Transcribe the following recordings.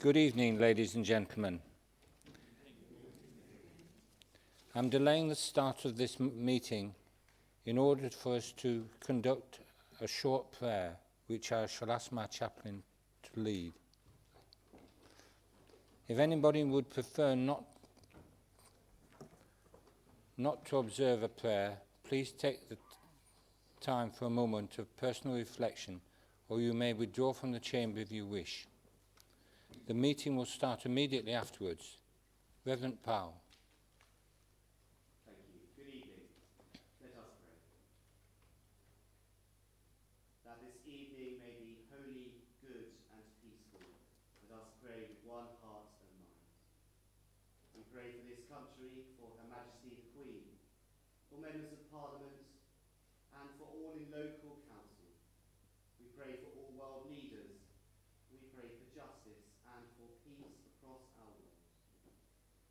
Good evening, ladies and gentlemen. I'm delaying the start of this meeting in order for us to conduct a short prayer, which I shall ask my chaplain to lead. If anybody would prefer not to observe a prayer, please take the time for a moment of personal reflection, or you may withdraw from the chamber if you wish. The meeting will start immediately afterwards. Reverend Powell. Thank you. Good evening. Let us pray. That this evening may be holy, good and peaceful, let us pray with one heart and mind. We pray for this country, for Her Majesty the Queen, for members of Parliament, and for all in local council. We pray for all world leaders. We pray for justice and for peace across our world.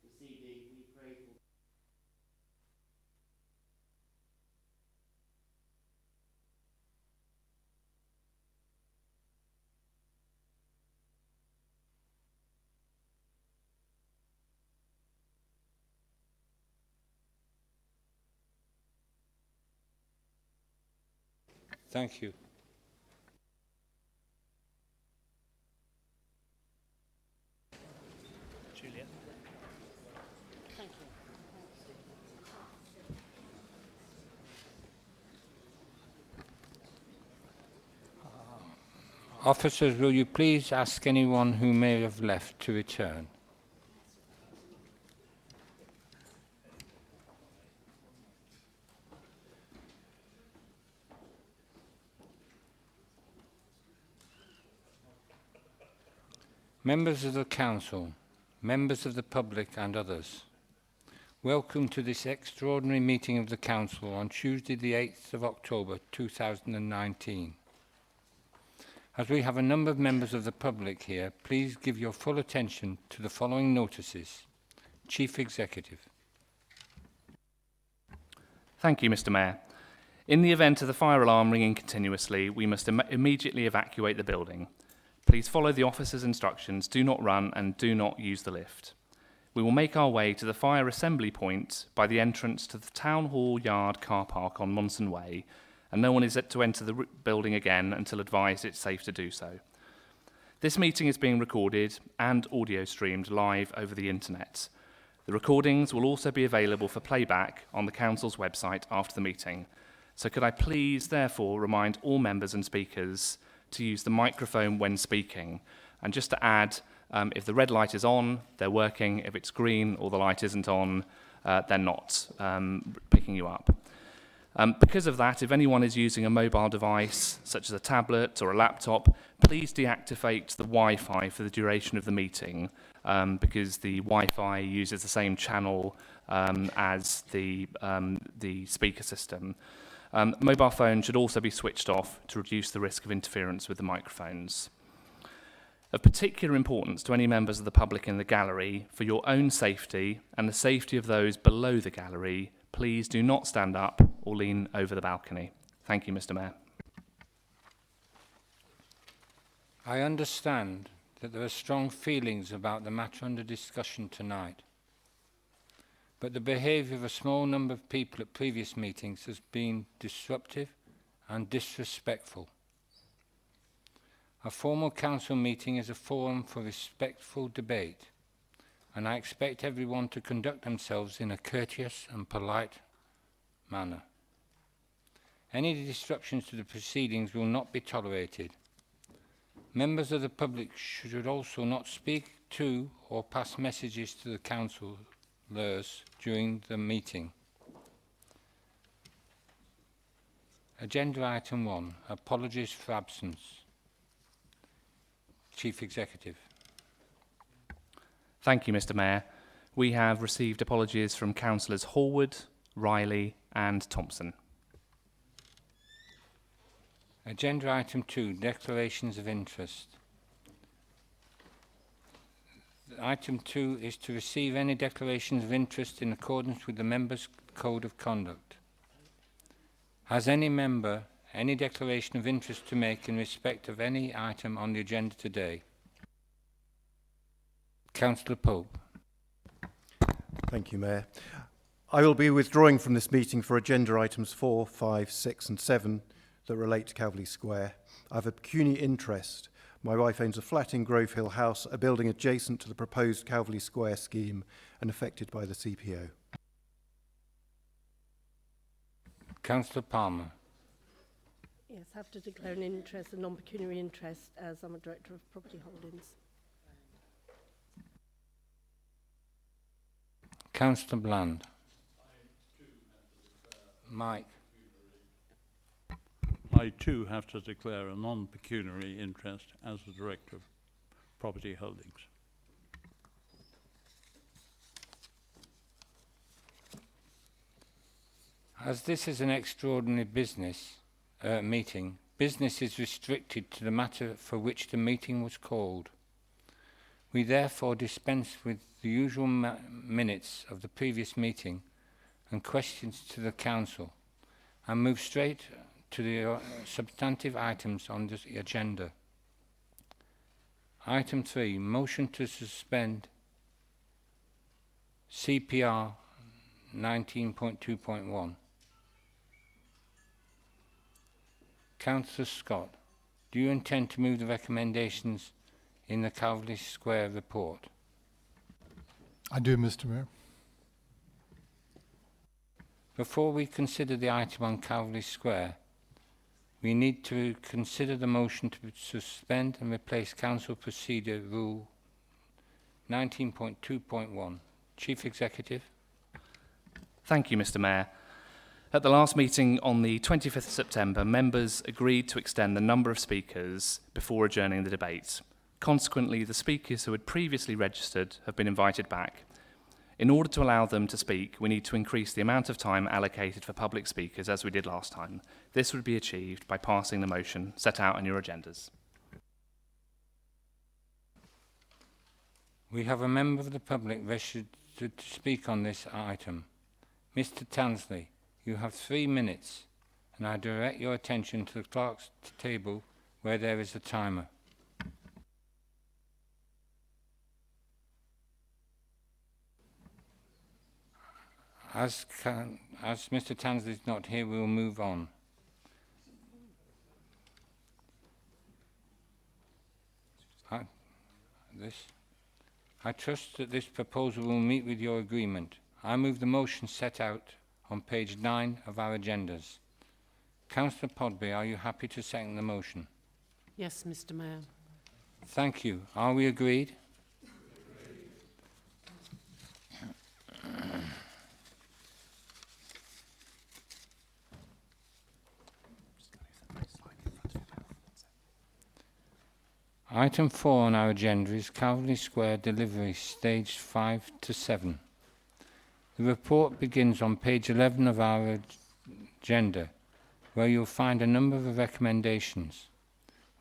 This evening we pray for Thank you. Julia. Thank you. Officers, will you please ask anyone who may have left to return? Members of the Council, members of the public and others, welcome to this extraordinary meeting of the Council on Tuesday the 8th of October 2019. As we have a number of members of the public here, please give your full attention to the following notices. Chief Executive. Thank you, Mr. Mayor. In the event of the fire alarm ringing continuously, we must immediately evacuate the building. Please follow the officer's instructions, do not run and do not use the lift. We will make our way to the fire assembly point by the entrance to the Town Hall Yard car park on Monson Way, and no one is to enter the building again until advised it's safe to do so. This meeting is being recorded and audio streamed live over the internet. The recordings will also be available for playback on the Council's website after the meeting. So could I please therefore remind all members and speakers to use the microphone when speaking. And just to add, if the red light is on, they're working. If it's green or the light isn't on, they're not picking you up. Because of that, if anyone is using a mobile device, such as a tablet or a laptop, please deactivate the Wi-Fi for the duration of the meeting, because the Wi-Fi uses the same channel as the speaker system. Mobile phones should also be switched off to reduce the risk of interference with the microphones. Of particular importance to any members of the public in the gallery, for your own safety and the safety of those below the gallery, please do not stand up or lean over the balcony. Thank you, Mr. Mayor. I understand that there are strong feelings about the matter under discussion tonight, but the behaviour of a small number of people at previous meetings has been disruptive and disrespectful. A formal council meeting is a forum for respectful debate, and I expect everyone to conduct themselves in a courteous and polite manner. Any disruptions to the proceedings will not be tolerated. Members of the public should also not speak to or pass messages to the councillors during the meeting. Agenda item 1, apologies for absence. Chief Executive. Thank you, Mr. Mayor. We have received apologies from Councillors Hallwood, Riley and Thompson. Agenda item 2, declarations of interest. Item 2 is to receive any declarations of interest in accordance with the Members' Code of Conduct. Has any member any declaration of interest to make in respect of any item on the agenda today? Councillor Pope. Thank you, Mayor. I will be withdrawing from this meeting for agenda items 4, 5, 6 and 7 that relate to Calverley Square. I have a pecuniary interest. My wife owns a flat in Grove Hill House, a building adjacent to the proposed Calverley Square scheme and affected by the CPO. Councillor Palmer. Yes, I have to declare an interest, a non-pecuniary interest, as I'm a Director of Property Holdings. Councillor Bland. Mike. I too have to declare a non-pecuniary interest as the Director of Property Holdings. As this is an extraordinary business meeting, business is restricted to the matter for which the meeting was called. We therefore dispense with the usual minutes of the previous meeting and questions to the Council and move straight to the substantive items on the agenda. Item 3, motion to suspend CPR 19.2.1. Councillor Scott, do you intend to move the recommendations in the Calverley Square report? I do, Mr. Mayor. Before we consider the item on Calverley Square, we need to consider the motion to suspend and replace Council Procedure Rule 19.2.1. Chief Executive. Thank you, Mr. Mayor. At the last meeting on the 25th of September, members agreed to extend the number of speakers before adjourning the debate. Consequently, the speakers who had previously registered have been invited back. In order to allow them to speak, we need to increase the amount of time allocated for public speakers as we did last time. This would be achieved by passing the motion set out in your agendas. We have a member of the public registered to speak on this item. Mr. Tansley, you have 3 minutes, and I direct your attention to the clerk's table where there is a timer. As Mr. Tansley is not here, we will move on. I trust that this proposal will meet with your agreement. I move the motion set out on page 9 of our agendas. Councillor Podby, are you happy to second the motion? Yes, Mr. Mayor. Thank you. Are we agreed? Item 4 on our agenda is Calverley Square delivery, stage 5 to 7. The report begins on page 11 of our agenda, where you'll find a number of recommendations.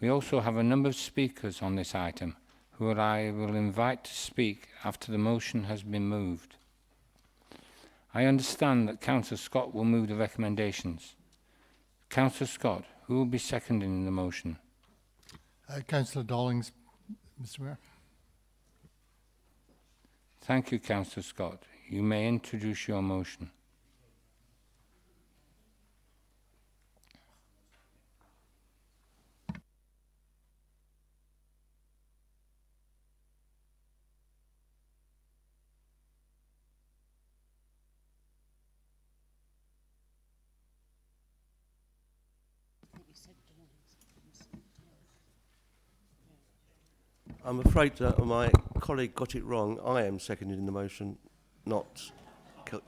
We also have a number of speakers on this item, who I will invite to speak after the motion has been moved. I understand that Councillor Scott will move the recommendations. Councillor Scott, who will be seconding the motion? Councillor Dollings, Mr. Mayor. Thank you, Councillor Scott. You may introduce your motion. I'm afraid that my colleague got it wrong. I am seconding the motion, not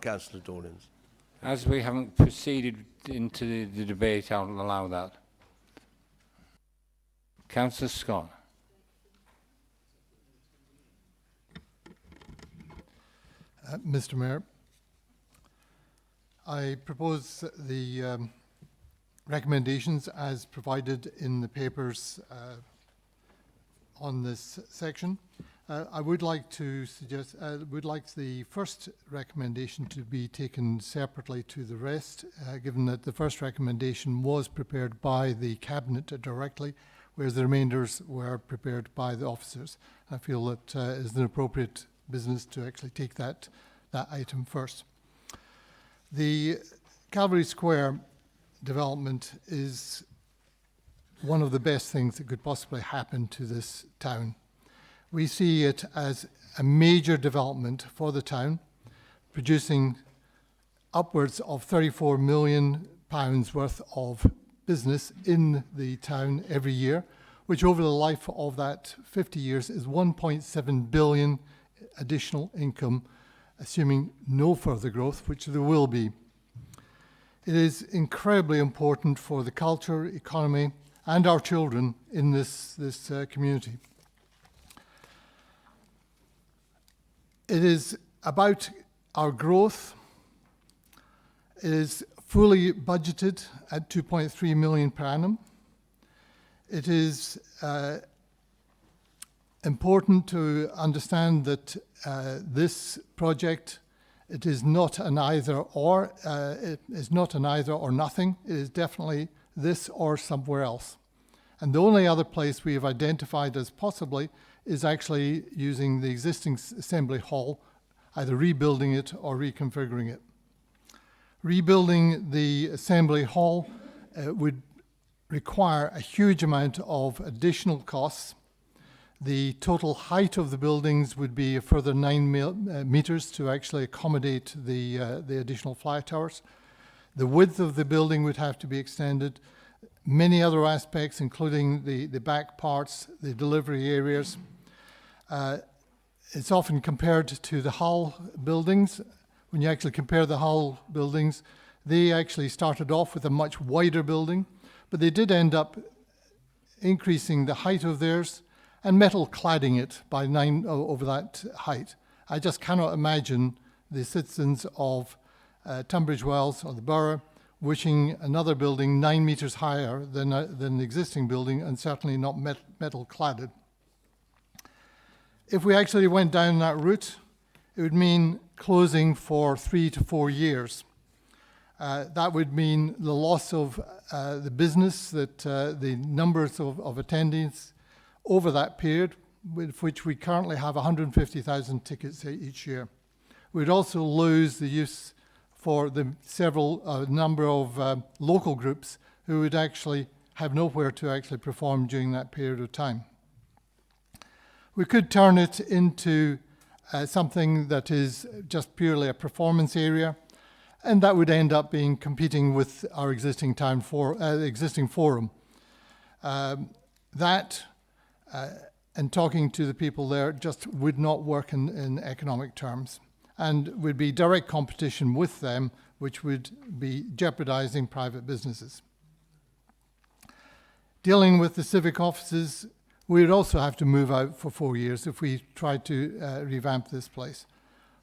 Councillor Dawlins. As we haven't proceeded into the debate, I'll allow that. Councillor Scott. Mr. Mayor, I propose the recommendations as provided in the papers on this section. I would like to suggest, would like the first recommendation to be taken separately to the rest, given that the first recommendation was prepared by the Cabinet directly, whereas the remainders were prepared by the officers. I feel that is an appropriate business to actually take that item first. The Calvary Square development is one of the best things that could possibly happen to this town. We see it as a major development for the town, producing upwards of £34 million worth of business in the town every year, which over the life of that 50 years is 1.7 billion additional income, assuming no further growth, which there will be. It is incredibly important for the culture, economy, and our children in this community. It is about our growth. It is fully budgeted at 2.3 million per annum. It is important to understand that this project, it is not an either or. It is not an either or nothing. It is definitely this or somewhere else. And the only other place we have identified as possibly is actually using the existing assembly hall, either rebuilding it or reconfiguring it. Rebuilding the assembly hall would require a huge amount of additional costs. The total height of the buildings would be a further 9 meters to actually accommodate the additional fly towers. The width of the building would have to be extended. Many other aspects, including the back parts, the delivery areas. It's often compared to the Hull buildings. When you actually compare the Hull buildings, they actually started off with a much wider building, but they did end up increasing the height of theirs and metal cladding it by 9 over that height. I just cannot imagine the citizens of Tunbridge Wells or the borough wishing another building 9 meters higher than the existing building, and certainly not metal cladded. If we actually went down that route, it would mean closing for 3 to 4 years. That would mean the loss of the business, that the numbers of attendees over that period, with which we currently have 150,000 tickets each year. We'd also lose the use for the number of local groups who would actually have nowhere to actually perform during that period of time. We could turn it into something that is just purely a performance area, and that would end up being competing with our existing existing forum. And talking to the people there just would not work in economic terms, and would be direct competition with them, which would be jeopardizing private businesses. Dealing with the civic offices, we would also have to move out for 4 years if we tried to revamp this place.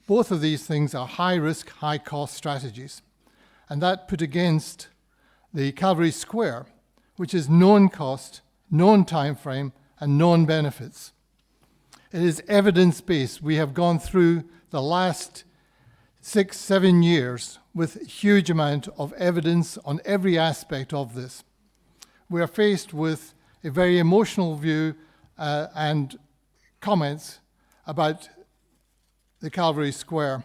Both of these things are high-risk, high-cost strategies, and that put against the Calvary Square, which is known cost, known time frame, and known benefits. It is evidence-based. We have gone through the last 6-7 years with a huge amount of evidence on every aspect of this. We are faced with a very emotional view and comments about the Calvary Square.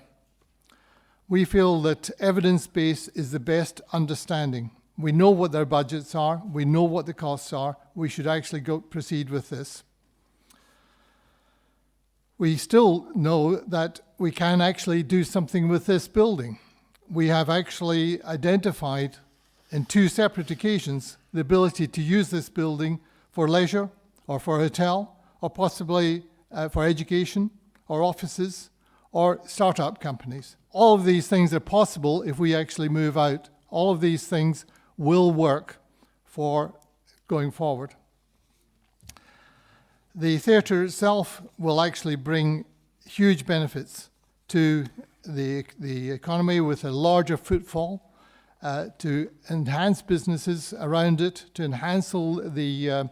We feel that evidence-based is the best understanding. We know what their budgets are. We know what the costs are. We should actually proceed with this. We still know that we can actually do something with this building. We have actually identified in 2 separate occasions the ability to use this building for leisure or for a hotel or possibly for education or offices or startup companies. All of these things are possible if we actually move out. All of these things will work for going forward. The theatre itself will actually bring huge benefits to the economy with a larger footfall, to enhance businesses around it, to enhance the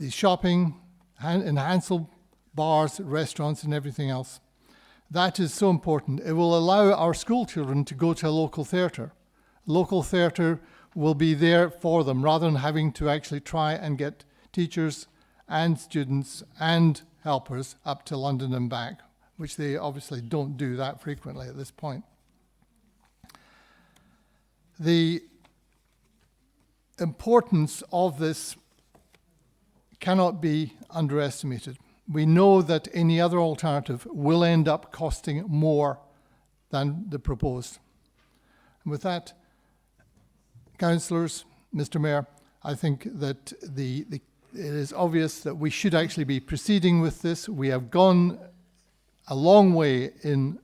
shopping, enhance bars, restaurants, and everything else. That is so important. It will allow our school children to go to a local theatre. Local theatre will be there for them, rather than having to actually try and get teachers and students and helpers up to London and back, which they obviously don't do that frequently at this point. The importance of this cannot be underestimated. We know that any other alternative will end up costing more than the proposed. And with that, councillors, Mr. Mayor, I think that it is obvious that we should actually be proceeding with this. We have gone a long way in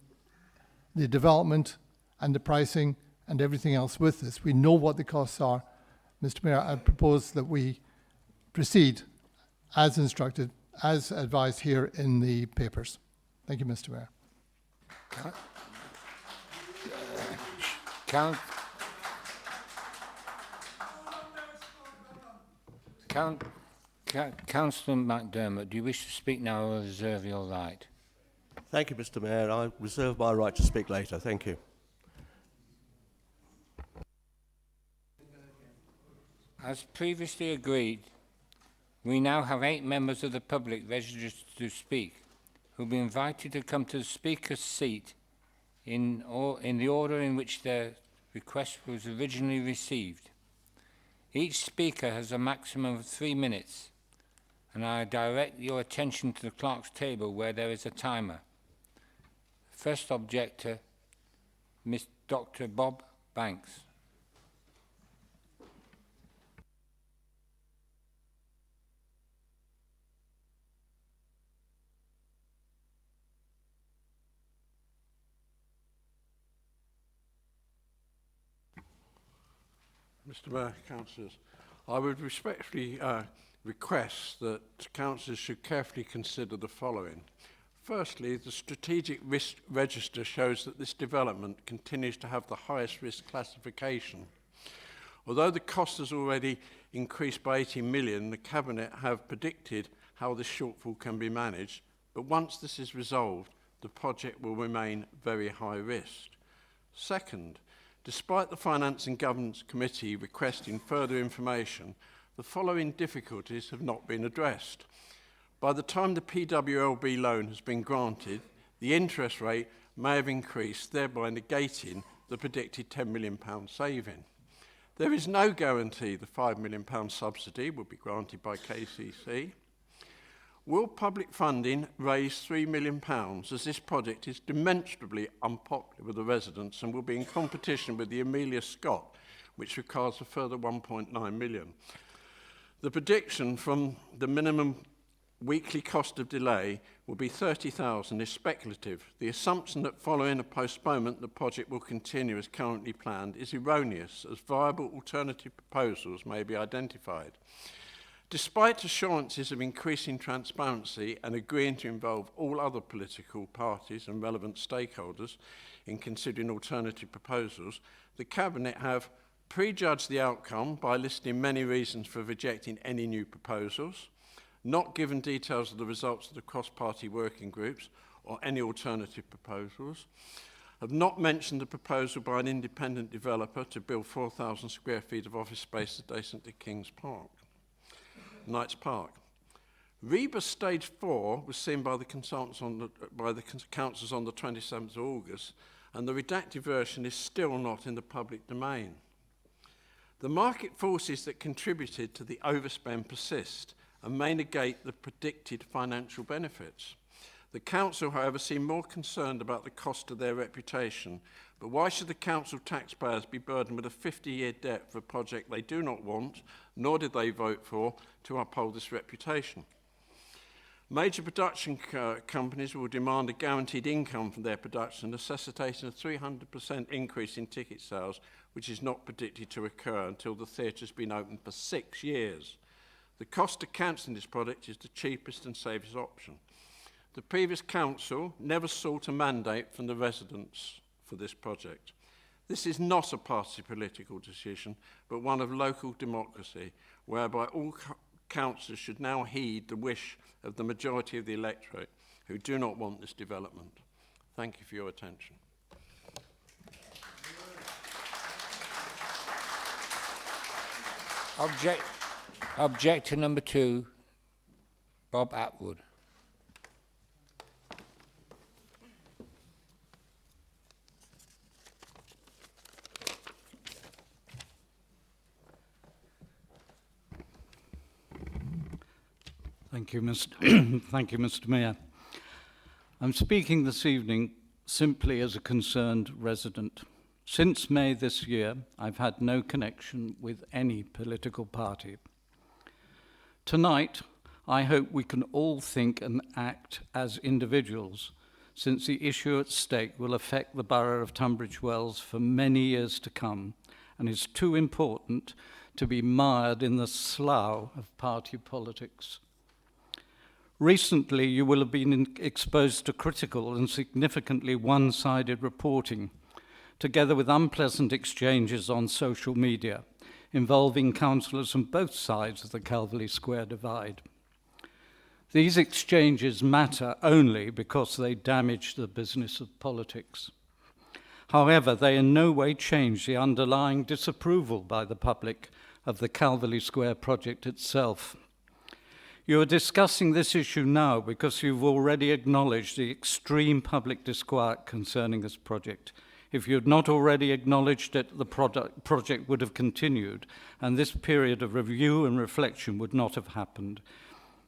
the development and the pricing and everything else with this. We know what the costs are. Mr. Mayor, I propose that we proceed as instructed, as advised here in the papers. Thank you, Mr. Mayor. Councillor McDermott, do you wish to speak now or reserve your right? Thank you, Mr. Mayor. I reserve my right to speak later. Thank you. As previously agreed, we now have 8 members of the public registered to speak, who will be invited to come to the speaker's seat in the order in which their request was originally received. Each speaker has a maximum of 3 minutes, and I direct your attention to the clerk's table where there is a timer. First objector, Dr. Bob Banks. Mr. Mayor, councillors, I would respectfully request that councillors should carefully consider the following. Firstly, the strategic risk register shows that this development continues to have the highest risk classification. Although the cost has already increased by 80 million, the Cabinet have predicted how this shortfall can be managed, but once this is resolved, the project will remain very high risk. Second, despite the Finance and Governance Committee requesting further information, the following difficulties have not been addressed. By the time the PWLB loan has been granted, the interest rate may have increased, thereby negating the predicted £10 million saving. There is no guarantee the £5 million subsidy will be granted by KCC. Will public funding raise £3 million as this project is demonstrably unpopular with the residents and will be in competition with the Amelia Scott, which requires a further 1.9 million? The prediction from the minimum weekly cost of delay will be 30,000 is speculative. The assumption that following a postponement the project will continue as currently planned is erroneous, as viable alternative proposals may be identified. Despite assurances of increasing transparency and agreeing to involve all other political parties and relevant stakeholders in considering alternative proposals, the Cabinet have prejudged the outcome by listing many reasons for rejecting any new proposals, not given details of the results of the cross-party working groups or any alternative proposals, have not mentioned the proposal by an independent developer to build 4,000 square feet of office space adjacent to King's Park. Knights Park. Rebus Stage 4 was seen by the consultants by the councillors on the 27th of August, and the redacted version is still not in the public domain. The market forces that contributed to the overspend persist and may negate the predicted financial benefits. The council, however, seem more concerned about the cost of their reputation. But why should the council taxpayers be burdened with a 50-year debt for a project they do not want, nor did they vote for, to uphold this reputation? Major production companies will demand a guaranteed income from their production, necessitating a 300% increase in ticket sales, which is not predicted to occur until the theatre has been open for 6 years. The cost of cancelling this project is the cheapest and safest option. The previous council never sought a mandate from the residents for this project. This is not a party political decision, but one of local democracy, whereby all councillors should now heed the wish of the majority of the electorate who do not want this development. Thank you for your attention. Objector number 2, Bob Atwood. Thank you, Mr. Mayor. I'm speaking this evening simply as a concerned resident. Since May this year, I've had no connection with any political party. Tonight, I hope we can all think and act as individuals, since the issue at stake will affect the borough of Tunbridge Wells for many years to come, and is too important to be mired in the slough of party politics. Recently, you will have been exposed to critical and significantly one-sided reporting, together with unpleasant exchanges on social media, involving councillors on both sides of the Calverley Square divide. These exchanges matter only because they damage the business of politics. However, they in no way change the underlying disapproval by the public of the Calverley Square project itself. You are discussing this issue now because you've already acknowledged the extreme public disquiet concerning this project. If you had not already acknowledged it, the project would have continued, and this period of review and reflection would not have happened.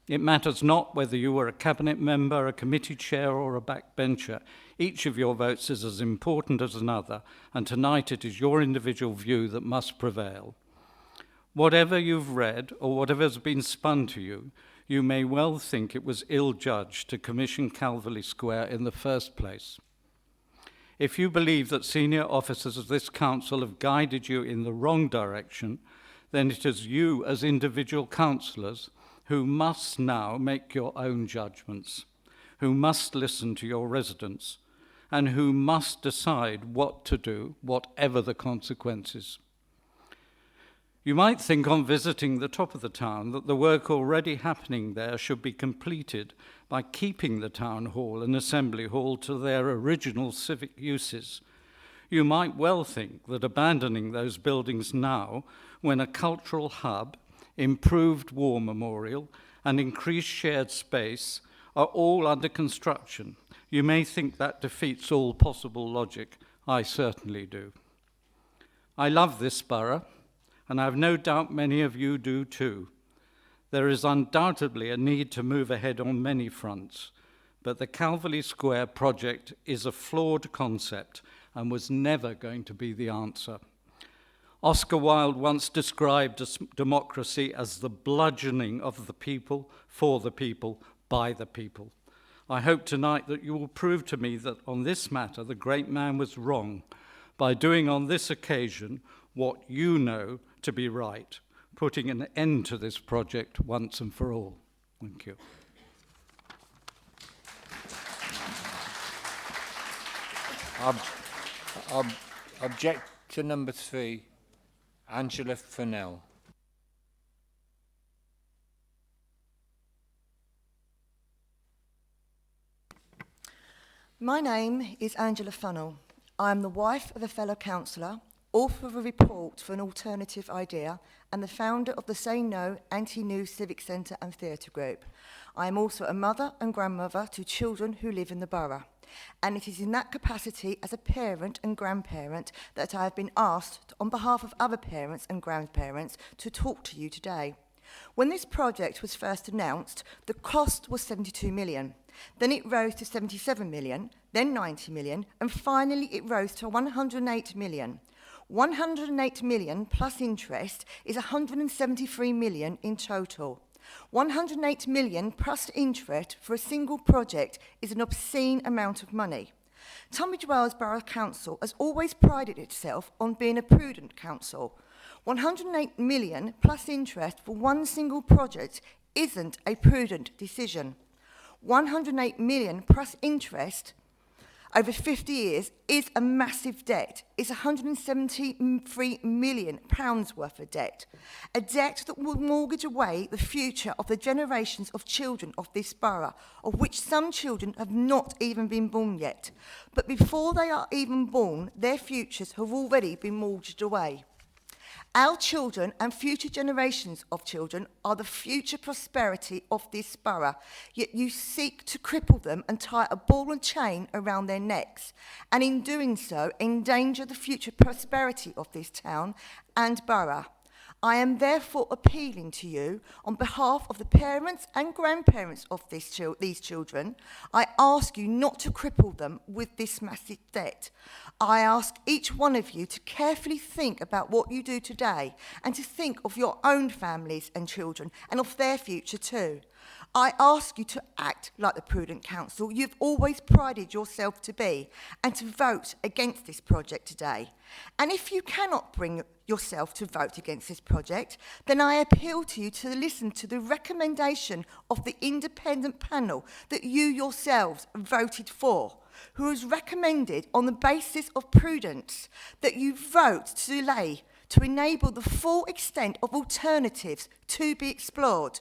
It matters not whether you were a cabinet member, a committee chair, or a backbencher. Each of your votes is as important as another, and tonight it is your individual view that must prevail. Whatever you've read, or whatever has been spun to you, you may well think it was ill-judged to commission Calverley Square in the first place. If you believe that senior officers of this council have guided you in the wrong direction, then it is you as individual councillors who must now make your own judgments, who must listen to your residents, and who must decide what to do, whatever the consequences. You might think on visiting the top of the town that the work already happening there should be completed by keeping the town hall and assembly hall to their original civic uses. You might well think that abandoning those buildings now, when a cultural hub, improved war memorial, and increased shared space are all under construction, you may think that defeats all possible logic. I certainly do. I love this borough, and I have no doubt many of you do too. There is undoubtedly a need to move ahead on many fronts, but the Calverley Square project is a flawed concept and was never going to be the answer. Oscar Wilde once described democracy as the bludgeoning of the people, for the people, by the people. I hope tonight that you will prove to me that on this matter the great man was wrong by doing on this occasion what you know to be right, putting an end to this project once and for all. Thank you. Objector number 3, Angela Fennell. My name is Angela Funnell. I am the wife of a fellow councillor, author of a report for an alternative idea, and the founder of the Say No Anti-New Civic Centre and Theatre Group. I am also a mother and grandmother to children who live in the borough. And it is in that capacity as a parent and grandparent that I have been asked, on behalf of other parents and grandparents, to talk to you today. When this project was first announced, the cost was 72 million. Then it rose to 77 million, then 90 million, and finally it rose to 108 million. 108 million plus interest is 173 million in total. 108 million plus interest for a single project is an obscene amount of money. Tunbridge Wells Borough Council has always prided itself on being a prudent council. 108 million plus interest for one single project isn't a prudent decision. 108 million plus interest over 50 years is a massive debt. It's 173 million pounds worth of debt. A debt that will mortgage away the future of the generations of children of this borough, of which some children have not even been born yet. But before they are even born, their futures have already been mortgaged away. Our children and future generations of children are the future prosperity of this borough, yet you seek to cripple them and tie a ball and chain around their necks, and in doing so, endanger the future prosperity of this town and borough. I am therefore appealing to you on behalf of the parents and grandparents of these children. I ask you not to cripple them with this massive debt. I ask each one of you to carefully think about what you do today and to think of your own families and children and of their future too. I ask you to act like the prudent council you've always prided yourself to be and to vote against this project today. And if you cannot bring yourself to vote against this project, then I appeal to you to listen to the recommendation of the independent panel that you yourselves voted for, who has recommended on the basis of prudence that you vote to delay to enable the full extent of alternatives to be explored.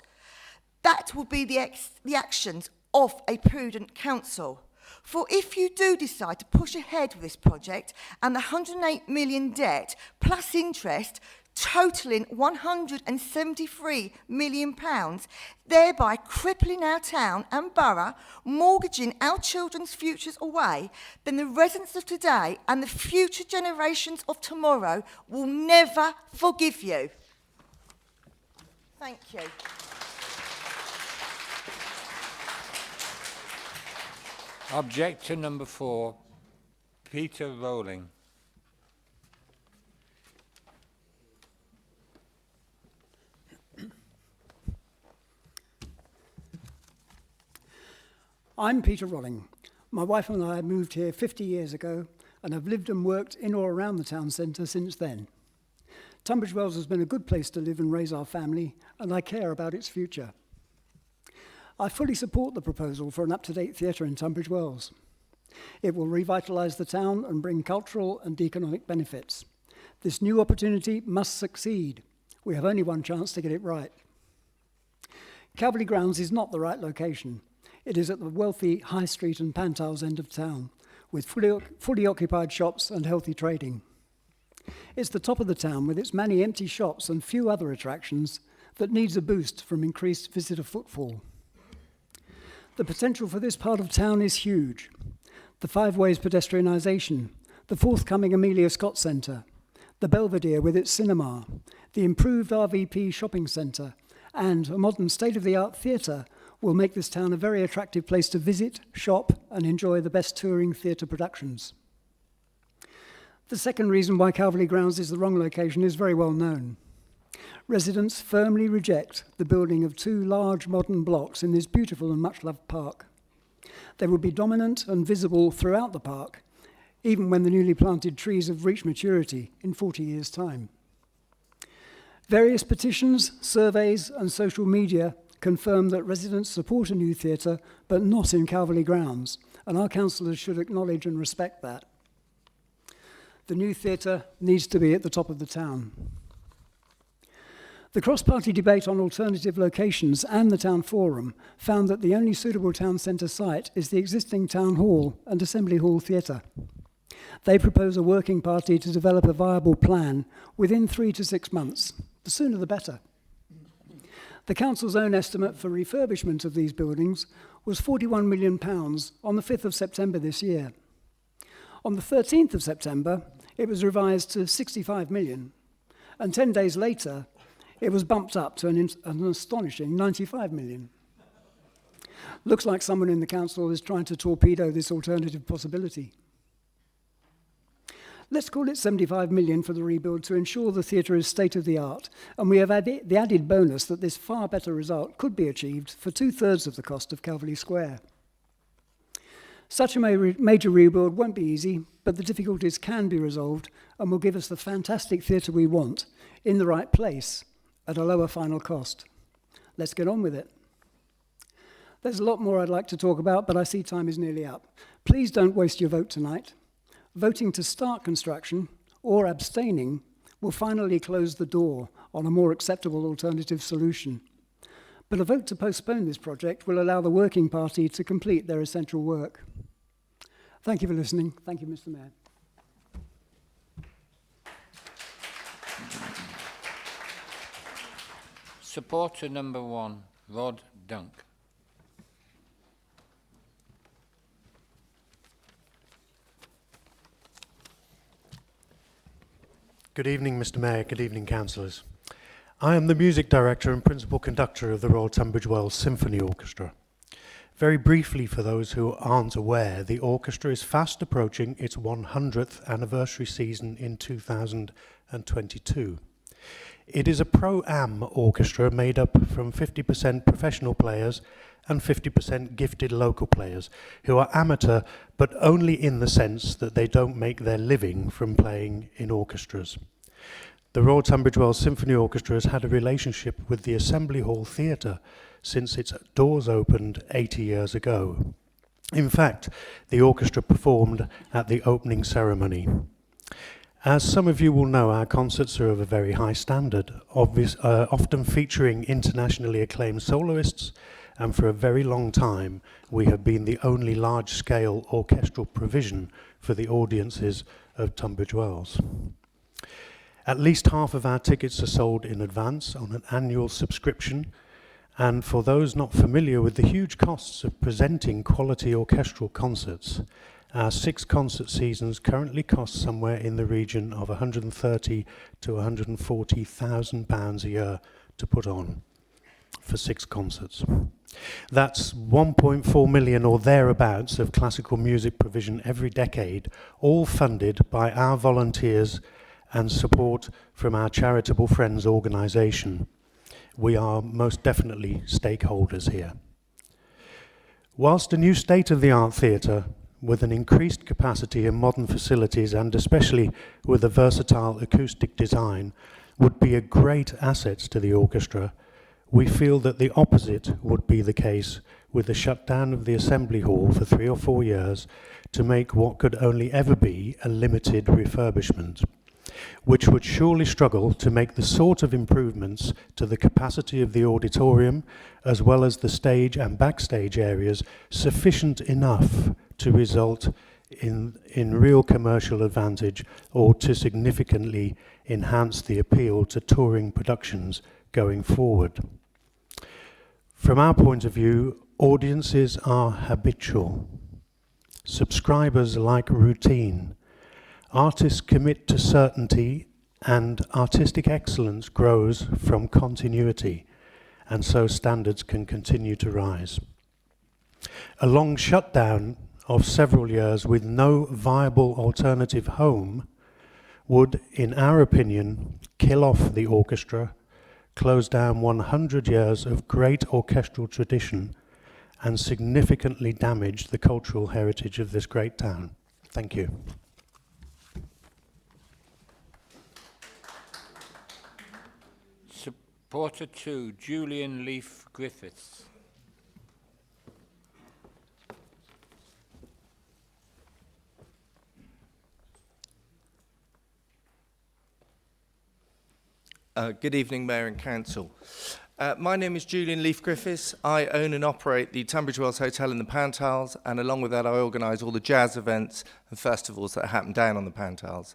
That will be the actions of a prudent council. For if you do decide to push ahead with this project and the 108 million debt plus interest totalling £173 million, thereby crippling our town and borough, mortgaging our children's futures away, then the residents of today and the future generations of tomorrow will never forgive you. Thank you. Objector number 4, Peter Rowling. I'm Peter Rolling. My wife and I moved here 50 years ago and have lived and worked in or around the town centre since then. Tunbridge Wells has been a good place to live and raise our family, and I care about its future. I fully support the proposal for an up-to-date theatre in Tunbridge Wells. It will revitalise the town and bring cultural and economic benefits. This new opportunity must succeed. We have only one chance to get it right. Calverley Grounds is not the right location. It is at the wealthy High Street and Pantiles end of town, with fully occupied shops and healthy trading. It's the top of the town with its many empty shops and few other attractions that needs a boost from increased visitor footfall. The potential for this part of town is huge. The Five Ways pedestrianisation, the forthcoming Amelia Scott Centre, the Belvedere with its cinema, the improved RVP shopping centre, and a modern state-of-the-art theatre will make this town a very attractive place to visit, shop, and enjoy the best touring theatre productions. The second reason why Calverley Grounds is the wrong location is very well known. Residents firmly reject the building of 2 large modern blocks in this beautiful and much-loved park. They will be dominant and visible throughout the park, even when the newly planted trees have reached maturity in 40 years' time. Various petitions, surveys, and social media confirm that residents support a new theatre, but not in Calverley Grounds, and our councillors should acknowledge and respect that. The new theatre needs to be at the top of the town. The cross-party debate on alternative locations and the town forum found that the only suitable town centre site is the existing town hall and assembly hall theatre. They propose a working party to develop a viable plan within 3 to 6 months. The sooner the better. The council's own estimate for refurbishment of these buildings was £41 million on the 5th of September this year. On the 13th of September, it was revised to 65 million, and 10 days later, it was bumped up to an astonishing 95 million. Looks like someone in the council is trying to torpedo this alternative possibility. Let's call it 75 million for the rebuild to ensure the theatre is state-of-the-art, and we have the added bonus that this far better result could be achieved for 2/3 of the cost of Calverley Square. Such a major rebuild won't be easy, but the difficulties can be resolved and will give us the fantastic theatre we want in the right place at a lower final cost. Let's get on with it. There's a lot more I'd like to talk about, but I see time is nearly up. Please don't waste your vote tonight. Voting to start construction or abstaining will finally close the door on a more acceptable alternative solution. But a vote to postpone this project will allow the working party to complete their essential work. Thank you for listening. Thank you, Mr. Mayor. Supporter number 1, Rod Dunk. Good evening, Mr. Mayor. Good evening, councillors. I am the music director and principal conductor of the Royal Tunbridge Wells Symphony Orchestra. Very briefly, for those who aren't aware, the orchestra is fast approaching its 100th anniversary season in 2022. It is a pro-am orchestra made up from 50% professional players and 50% gifted local players who are amateur, but only in the sense that they don't make their living from playing in orchestras. The Royal Tunbridge Wells Symphony Orchestra has had a relationship with the Assembly Hall Theatre since its doors opened 80 years ago. In fact, the orchestra performed at the opening ceremony. As some of you will know, our concerts are of a very high standard, often featuring internationally acclaimed soloists, and for a very long time we have been the only large-scale orchestral provision for the audiences of Tunbridge Wells. At least half of our tickets are sold in advance on an annual subscription, and for those not familiar with the huge costs of presenting quality orchestral concerts, our 6 concert seasons currently cost somewhere in the region of £130,000 to £140,000 a year to put on for 6 concerts. That's 1.4 million or thereabouts of classical music provision every decade, all funded by our volunteers and support from our Charitable Friends organisation. We are most definitely stakeholders here. Whilst a new state-of-the-art theatre with an increased capacity and modern facilities, and especially with a versatile acoustic design, would be a great asset to the orchestra, we feel that the opposite would be the case with the shutdown of the Assembly Hall for 3 or 4 years to make what could only ever be a limited refurbishment, which would surely struggle to make the sort of improvements to the capacity of the auditorium, as well as the stage and backstage areas, sufficient enough to result in real commercial advantage or to significantly enhance the appeal to touring productions going forward. From our point of view, audiences are habitual. Subscribers like routine. Artists commit to certainty, and artistic excellence grows from continuity, and so standards can continue to rise. A long shutdown of several years with no viable alternative home would, in our opinion, kill off the orchestra, close down 100 years of great orchestral tradition, and significantly damage the cultural heritage of this great town. Thank you. Supporter 2, Julian Leaf Griffiths. Good evening, Mayor and Council. My name is Julian Leaf Griffiths. I own and operate the Tunbridge Wells Hotel in the Pantiles, and along with that I organise all the jazz events and festivals that happen down on the Pantiles.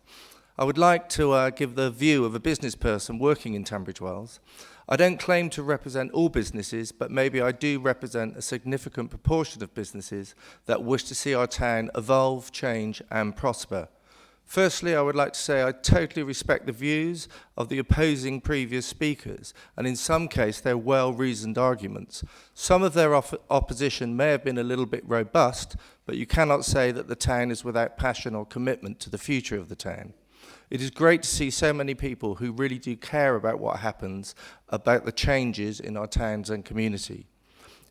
I would like to give the view of a business person working in Tunbridge Wells. I don't claim to represent all businesses, but maybe I do represent a significant proportion of businesses that wish to see our town evolve, change and prosper. Firstly, I would like to say I totally respect the views of the opposing previous speakers, and in some cases they're well-reasoned arguments. Some of their opposition may have been a little bit robust, but you cannot say that the town is without passion or commitment to the future of the town. It is great to see so many people who really do care about what happens, about the changes in our towns and community.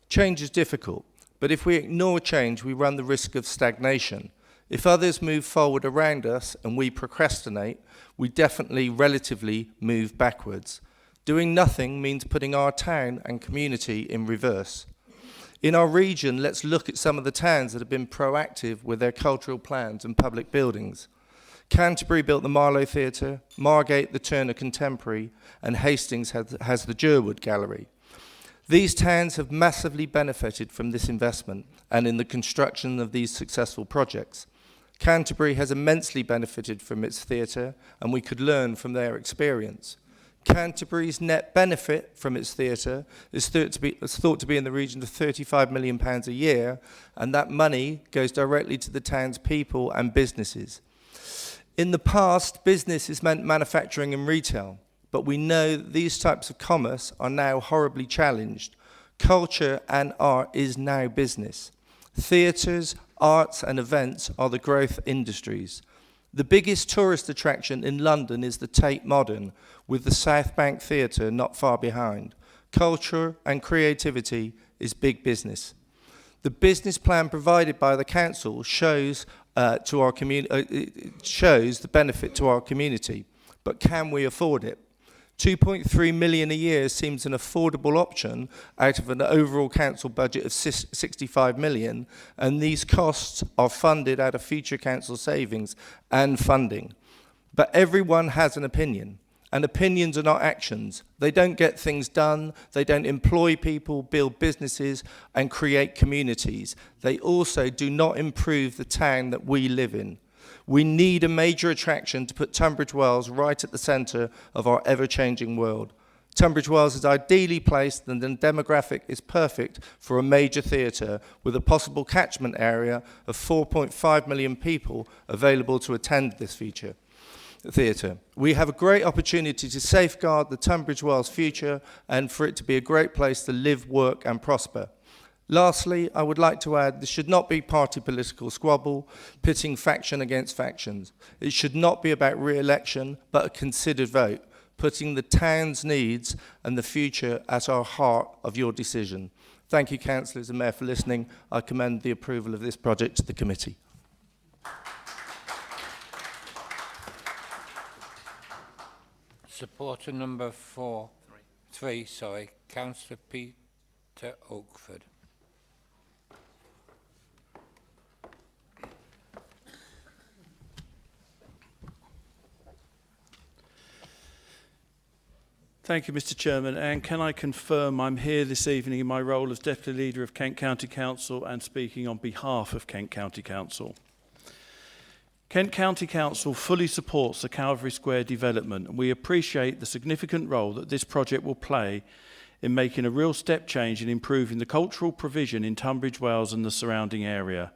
Change is difficult, but if we ignore change, we run the risk of stagnation. If others move forward around us and we procrastinate, we definitely relatively move backwards. Doing nothing means putting our town and community in reverse. In our region, let's look at some of the towns that have been proactive with their cultural plans and public buildings. Canterbury built the Marlow Theatre, Margate the Turner Contemporary, and Hastings has the Jerwood Gallery. These towns have massively benefited from this investment and in the construction of these successful projects. Canterbury has immensely benefited from its theatre, and we could learn from their experience. Canterbury's net benefit from its theatre is thought to be in the region of £35 million a year, and that money goes directly to the town's people and businesses. In the past, business has meant manufacturing and retail, but we know that these types of commerce are now horribly challenged. Culture and art is now business. Theatres, arts and events are the growth industries. The biggest tourist attraction in London is the Tate Modern, with the South Bank Theatre not far behind. Culture and creativity is big business. The business plan provided by the council shows shows the benefit to our community, but can we afford it? 2.3 million a year seems an affordable option out of an overall council budget of 65 million, and these costs are funded out of future council savings and funding. But everyone has an opinion, and opinions are not actions. They don't get things done, they don't employ people, build businesses, and create communities. They also do not improve the town that we live in. We need a major attraction to put Tunbridge Wells right at the centre of our ever-changing world. Tunbridge Wells is ideally placed and the demographic is perfect for a major theatre with a possible catchment area of 4.5 million people available to attend this theatre. We have a great opportunity to safeguard the Tunbridge Wells future and for it to be a great place to live, work and prosper. Lastly, I would like to add this should not be party political squabble, pitting faction against factions. It should not be about re-election, but a considered vote, putting the town's needs and the future at our heart of your decision. Thank you, councillors and mayor, for listening. I commend the approval of this project to the committee. Supporter number 3, Councillor Peter Oakford. Thank you, Mr. Chairman. And can I confirm I'm here this evening in my role as Deputy Leader of Kent County Council and speaking on behalf of Kent County Council. Kent County Council fully supports the Calvary Square development, and we appreciate the significant role that this project will play in making a real step change in improving the cultural provision in Tunbridge Wells and the surrounding area.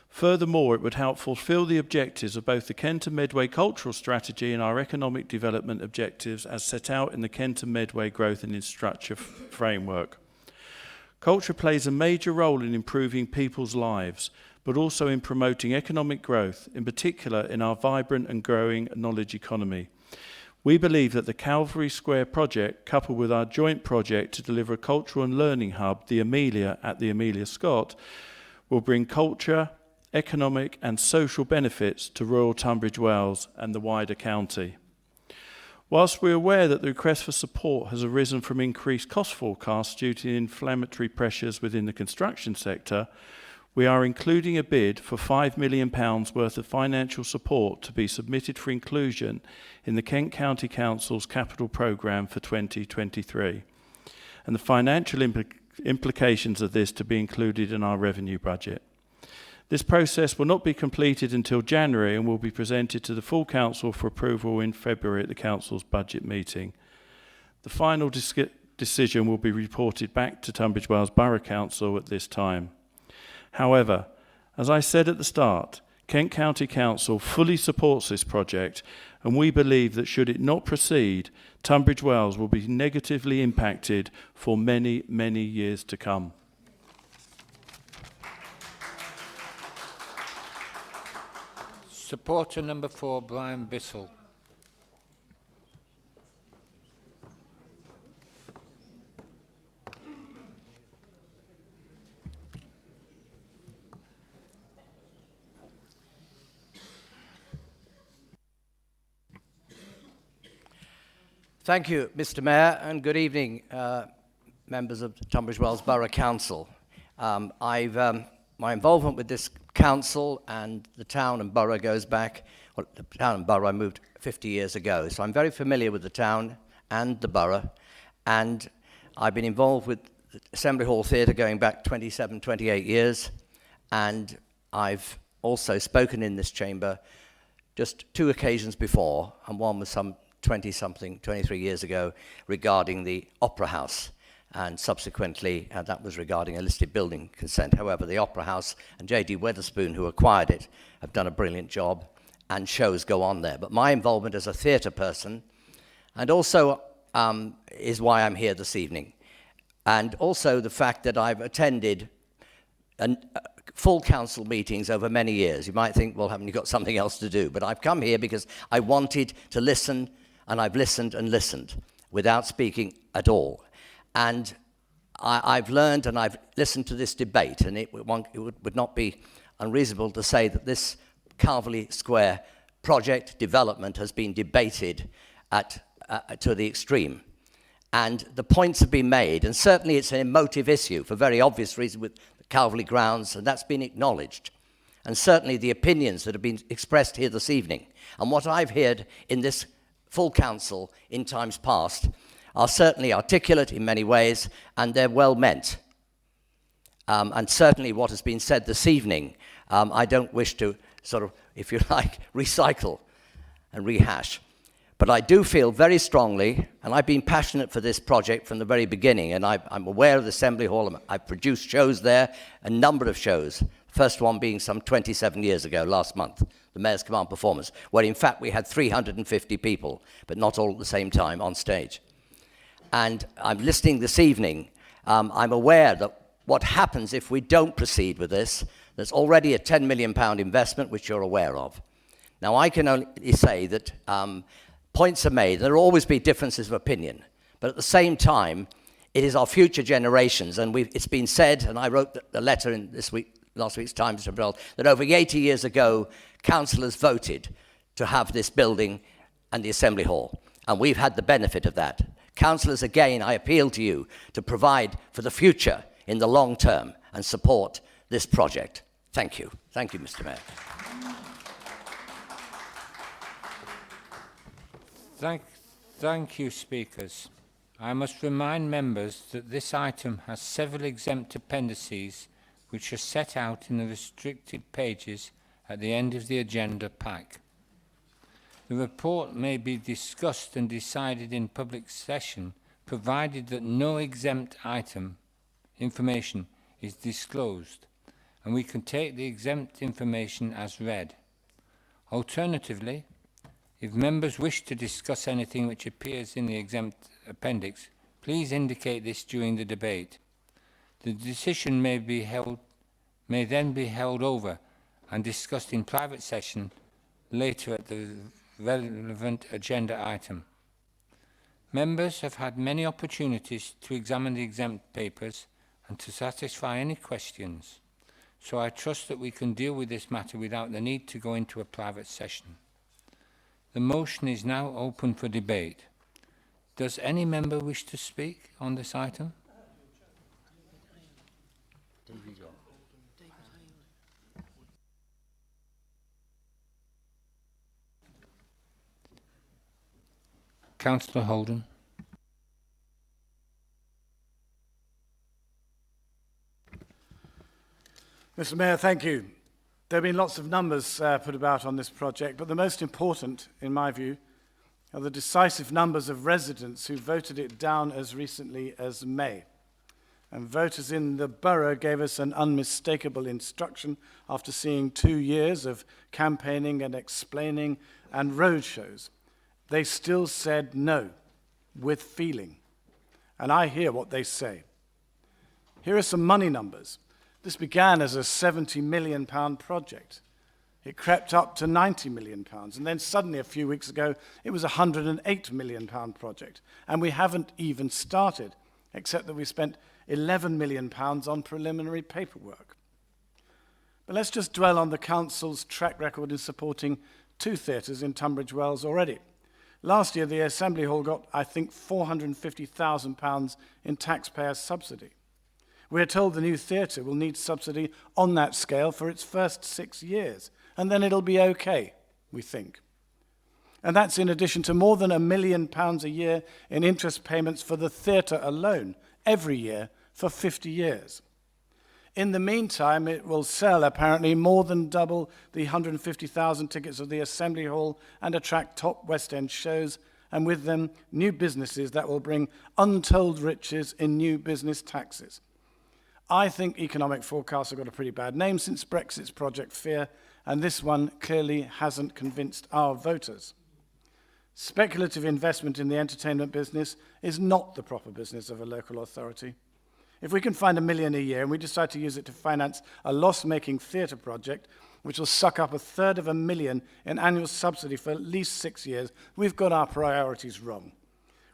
Furthermore, it would help fulfil the objectives of both the Kent and Medway Cultural Strategy and our economic development objectives as set out in the Kent and Medway Growth and Infrastructure Framework. Culture plays a major role in improving people's lives, but also in promoting economic growth, in particular in our vibrant and growing knowledge economy. We believe that the Calvary Square project, coupled with our joint project to deliver a cultural and learning hub, the Amelia at the Amelia Scott, will bring culture, economic and social benefits to rural Tunbridge Wells and the wider county. Whilst we are aware that the request for support has arisen from increased cost forecasts due to inflationary pressures within the construction sector, we are including a bid for £5 million worth of financial support to be submitted for inclusion in the Kent County Council's capital programme for 2023, and the financial implications of this to be included in our revenue budget. This process will not be completed until January and will be presented to the full council for approval in February at the council's budget meeting. The final decision will be reported back to Tunbridge Wells Borough Council at this time. However, as I said at the start, Kent County Council fully supports this project, and we believe that should it not proceed, Tunbridge Wells will be negatively impacted for many, many years to come. Supporter number 4, Brian Bissell. Thank you, Mr. Mayor, and good evening, members of Tunbridge Wells Borough Council. My involvement with this council and the town and borough goes back, well, the town and borough I moved 50 years ago, so I'm very familiar with the town and the borough, and I've been involved with the Assembly Hall Theatre going back 27, 28 years, and I've also spoken in this chamber just 2 occasions before, and one was some 23 years ago regarding the Opera House. And subsequently, that was regarding a listed building consent. However, the Opera House and J.D. Wetherspoon, who acquired it, have done a brilliant job, and shows go on there. But my involvement as a theatre person, and also is why I'm here this evening. And also the fact that I've attended full council meetings over many years. You might think, well, haven't you got something else to do? But I've come here because I wanted to listen, and I've listened and listened without speaking at all. And I've learned and I've listened to this debate, and it would not be unreasonable to say that this Calverley Square project development has been debated to the extreme. And the points have been made, and certainly it's an emotive issue for very obvious reasons with the Calverley grounds, and that's been acknowledged. And certainly the opinions that have been expressed here this evening, and what I've heard in this full council in times past, are certainly articulate in many ways, and they're well meant. And certainly what has been said this evening, I don't wish to sort of, if you like, recycle and rehash. But I do feel very strongly, and I've been passionate for this project from the very beginning, and I'm aware of the Assembly Hall. I've produced shows there, a number of shows, first one being some 27 years ago, last month, the Mayor's Command Performance, where in fact we had 350 people, but not all at the same time on stage. And I'm listening this evening. I'm aware that what happens if we don't proceed with this, there's already a £10 million investment, which you're aware of. Now, I can only say that points are made. There will always be differences of opinion. But at the same time, it is our future generations. And it's been said, and I wrote a letter in last week's Times, Mr. Brell, that over 80 years ago, councillors voted to have this building and the Assembly Hall. And we've had the benefit of that. Councillors, again, I appeal to you to provide for the future in the long term and support this project. Thank you. Thank you, Mr. Mayor. Thank you, speakers. I must remind members that this item has several exempt appendices which are set out in the restricted pages at the end of the agenda pack. The report may be discussed and decided in public session, provided that no exempt item information is disclosed, and we can take the exempt information as read. Alternatively, if members wish to discuss anything which appears in the exempt appendix, please indicate this during the debate. The decision may then be held over and discussed in private session later at the relevant agenda item. Members have had many opportunities to examine the exempt papers and to satisfy any questions, so I trust that we can deal with this matter without the need to go into a private session. The motion is now open for debate. Does any member wish to speak on this item? Councillor Holden. Mr. Mayor, thank you. There have been lots of numbers put about on this project, but the most important, in my view, are the decisive numbers of residents who voted it down as recently as May. And voters in the borough gave us an unmistakable instruction after seeing 2 years of campaigning and explaining and roadshows. They still said no, with feeling. And I hear what they say. Here are some money numbers. This began as a £70 million project. It crept up to £90 million, and then suddenly a few weeks ago, it was a £108 million project. And we haven't even started, except that we spent £11 million on preliminary paperwork. But let's just dwell on the council's track record in supporting 2 theatres in Tunbridge Wells already. Last year, the Assembly Hall got, I think, £450,000 in taxpayer subsidy. We are told the new theatre will need subsidy on that scale for its first 6 years, and then it'll be okay, we think. And that's in addition to more than £1 million a year in interest payments for the theatre alone, every year for 50 years. In the meantime, it will sell apparently more than double the 150,000 tickets of the Assembly Hall and attract top West End shows and with them new businesses that will bring untold riches in new business taxes. I think economic forecasts have got a pretty bad name since Brexit's Project Fear, and this one clearly hasn't convinced our voters. Speculative investment in the entertainment business is not the proper business of a local authority. If we can find £1 million a year and we decide to use it to finance a loss-making theatre project, which will suck up £350,000 in annual subsidy for at least 6 years, we've got our priorities wrong.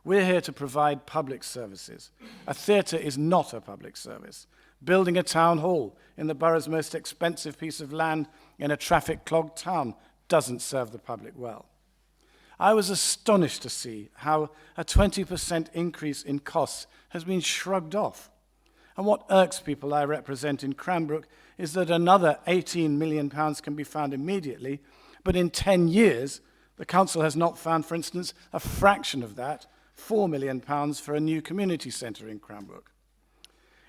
We're here to provide public services. A theatre is not a public service. Building a town hall in the borough's most expensive piece of land in a traffic-clogged town doesn't serve the public well. I was astonished to see how a 20% increase in costs has been shrugged off. And what irks people I represent in Cranbrook is that another £18 million can be found immediately, but in 10 years, the council has not found, for instance, a fraction of that, £4 million for a new community centre in Cranbrook.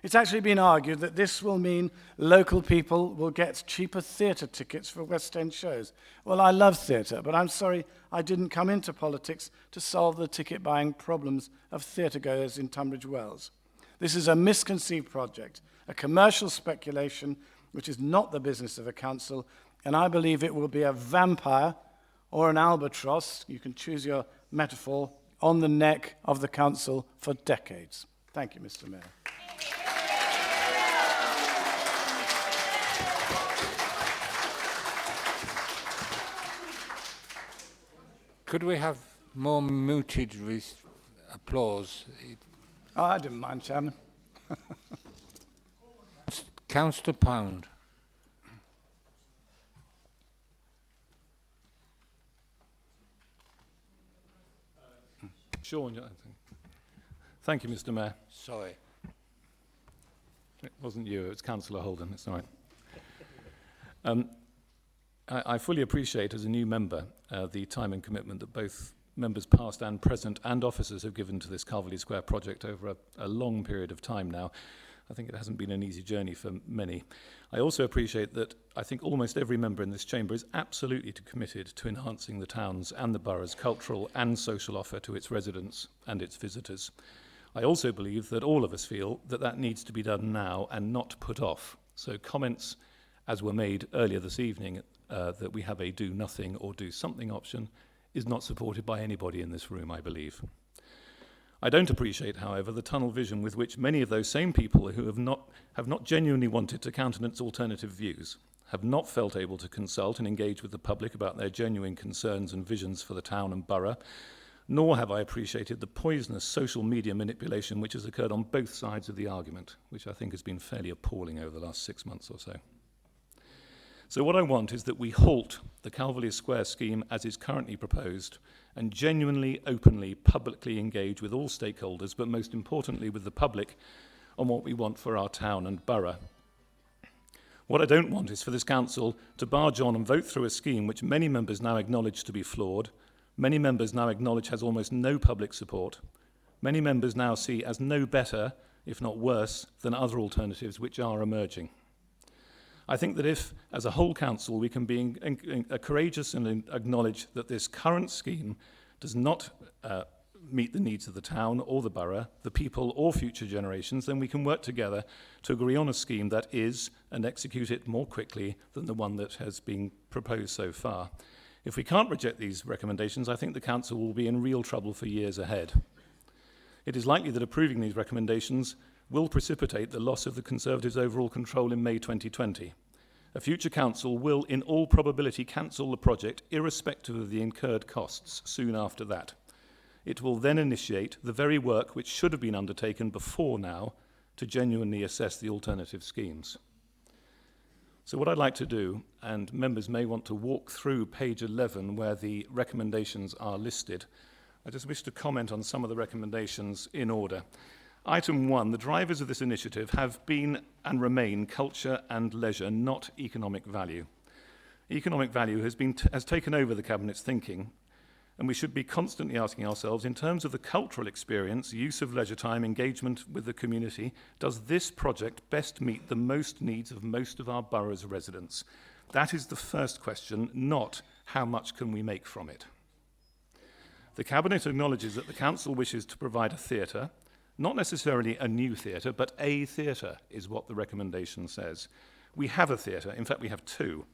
It's actually been argued that this will mean local people will get cheaper theatre tickets for West End shows. Well, I love theatre, but I'm sorry I didn't come into politics to solve the ticket-buying problems of theatre-goers in Tunbridge Wells. This is a misconceived project, a commercial speculation which is not the business of a council, and I believe it will be a vampire or an albatross, you can choose your metaphor, on the neck of the council for decades. Thank you, Mr. Mayor. Could we have more muted applause? Oh, I didn't mind, Chairman. Councillor Pound. Sean, I think. Thank you, Mr. Mayor. Sorry. It wasn't you, it was Councillor Holden, it's all right. I fully appreciate, as a new member, the time and commitment that both members past and present and officers have given to this Calverley Square project over a long period of time now. I think it hasn't been an easy journey for many. I also appreciate that I think almost every member in this chamber is absolutely committed to enhancing the town's and the borough's cultural and social offer to its residents and its visitors. I also believe that all of us feel that that needs to be done now and not put off. So comments, as were made earlier this evening, that we have a do nothing or do something option is not supported by anybody in this room, I believe. I don't appreciate, however, the tunnel vision with which many of those same people who have not genuinely wanted to countenance alternative views, have not felt able to consult and engage with the public about their genuine concerns and visions for the town and borough, nor have I appreciated the poisonous social media manipulation which has occurred on both sides of the argument, which I think has been fairly appalling over the last 6 months or so. So what I want is that we halt the Calverley Square scheme as is currently proposed and genuinely, openly, publicly engage with all stakeholders, but most importantly with the public, on what we want for our town and borough. What I don't want is for this council to barge on and vote through a scheme which many members now acknowledge to be flawed, many members now acknowledge has almost no public support, many members now see as no better, if not worse, than other alternatives which are emerging. I think that if, as a whole council, we can be courageous and acknowledge that this current scheme does not meet the needs of the town or the borough, the people or future generations, then we can work together to agree on a scheme that is and execute it more quickly than the one that has been proposed so far. If we can't reject these recommendations, I think the council will be in real trouble for years ahead. It is likely that approving these recommendations will precipitate the loss of the Conservatives' overall control in May 2020. A future council will, in all probability, cancel the project irrespective of the incurred costs soon after that. It will then initiate the very work which should have been undertaken before now to genuinely assess the alternative schemes. So what I'd like to do, and members may want to walk through page 11 where the recommendations are listed, I just wish to comment on some of the recommendations in order. Item 1, the drivers of this initiative have been and remain culture and leisure, not economic value. Economic value has taken over the Cabinet's thinking, and we should be constantly asking ourselves, in terms of the cultural experience, use of leisure time, engagement with the community, does this project best meet the most needs of most of our borough's residents? That is the first question, not how much can we make from it. The Cabinet acknowledges that the Council wishes to provide a theatre, not necessarily a new theatre, but a theatre is what the recommendation says. We have a theatre, in fact we have two,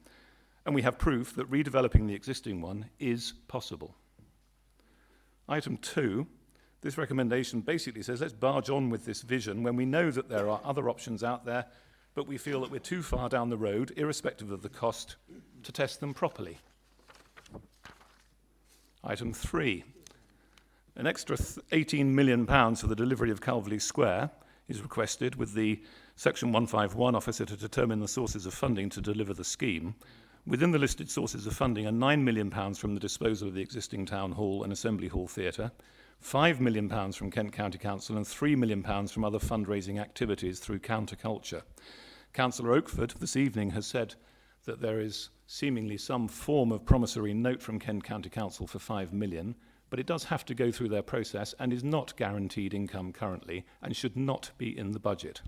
and we have proof that redeveloping the existing one is possible. Item 2, this recommendation basically says let's barge on with this vision when we know that there are other options out there, but we feel that we're too far down the road, irrespective of the cost, to test them properly. Item 3, an extra £18 million for the delivery of Calverley Square is requested, with the Section 151 officer to determine the sources of funding to deliver the scheme. Within the listed sources of funding are £9 million from the disposal of the existing Town Hall and Assembly Hall Theatre, £5 million from Kent County Council and £3 million from other fundraising activities through Counterculture. Councillor Oakford this evening has said that there is seemingly some form of promissory note from Kent County Council for £5 million, but it does have to go through their process and is not guaranteed income currently and should not be in the budget.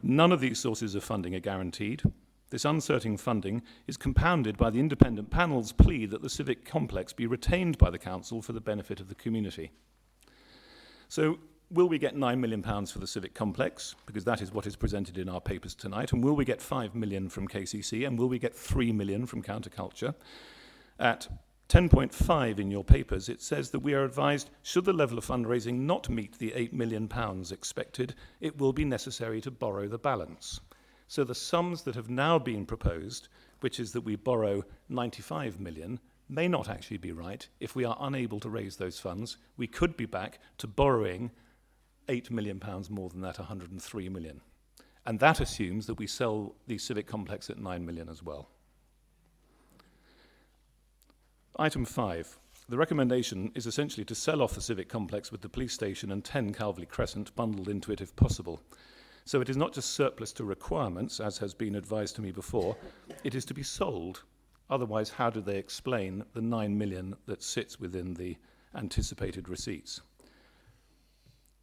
None of these sources of funding are guaranteed. This uncertain funding is compounded by the independent panel's plea that the civic complex be retained by the council for the benefit of the community. So, will we get £9 million for the civic complex? Because that is what is presented in our papers tonight. And will we get £5 million from KCC? And will we get £3 million from Counterculture? At 10.5 in your papers, it says that we are advised, should the level of fundraising not meet the £8 million expected, it will be necessary to borrow the balance. So the sums that have now been proposed, which is that we borrow 95 million, may not actually be right. If we are unable to raise those funds, we could be back to borrowing £8 million more than that, 103 million. And that assumes that we sell the civic complex at 9 million as well. Item 5. The recommendation is essentially to sell off the civic complex with the police station and 10 Calverley Crescent bundled into it if possible. So it is not just surplus to requirements, as has been advised to me before, it is to be sold. Otherwise, how do they explain the 9 million that sits within the anticipated receipts?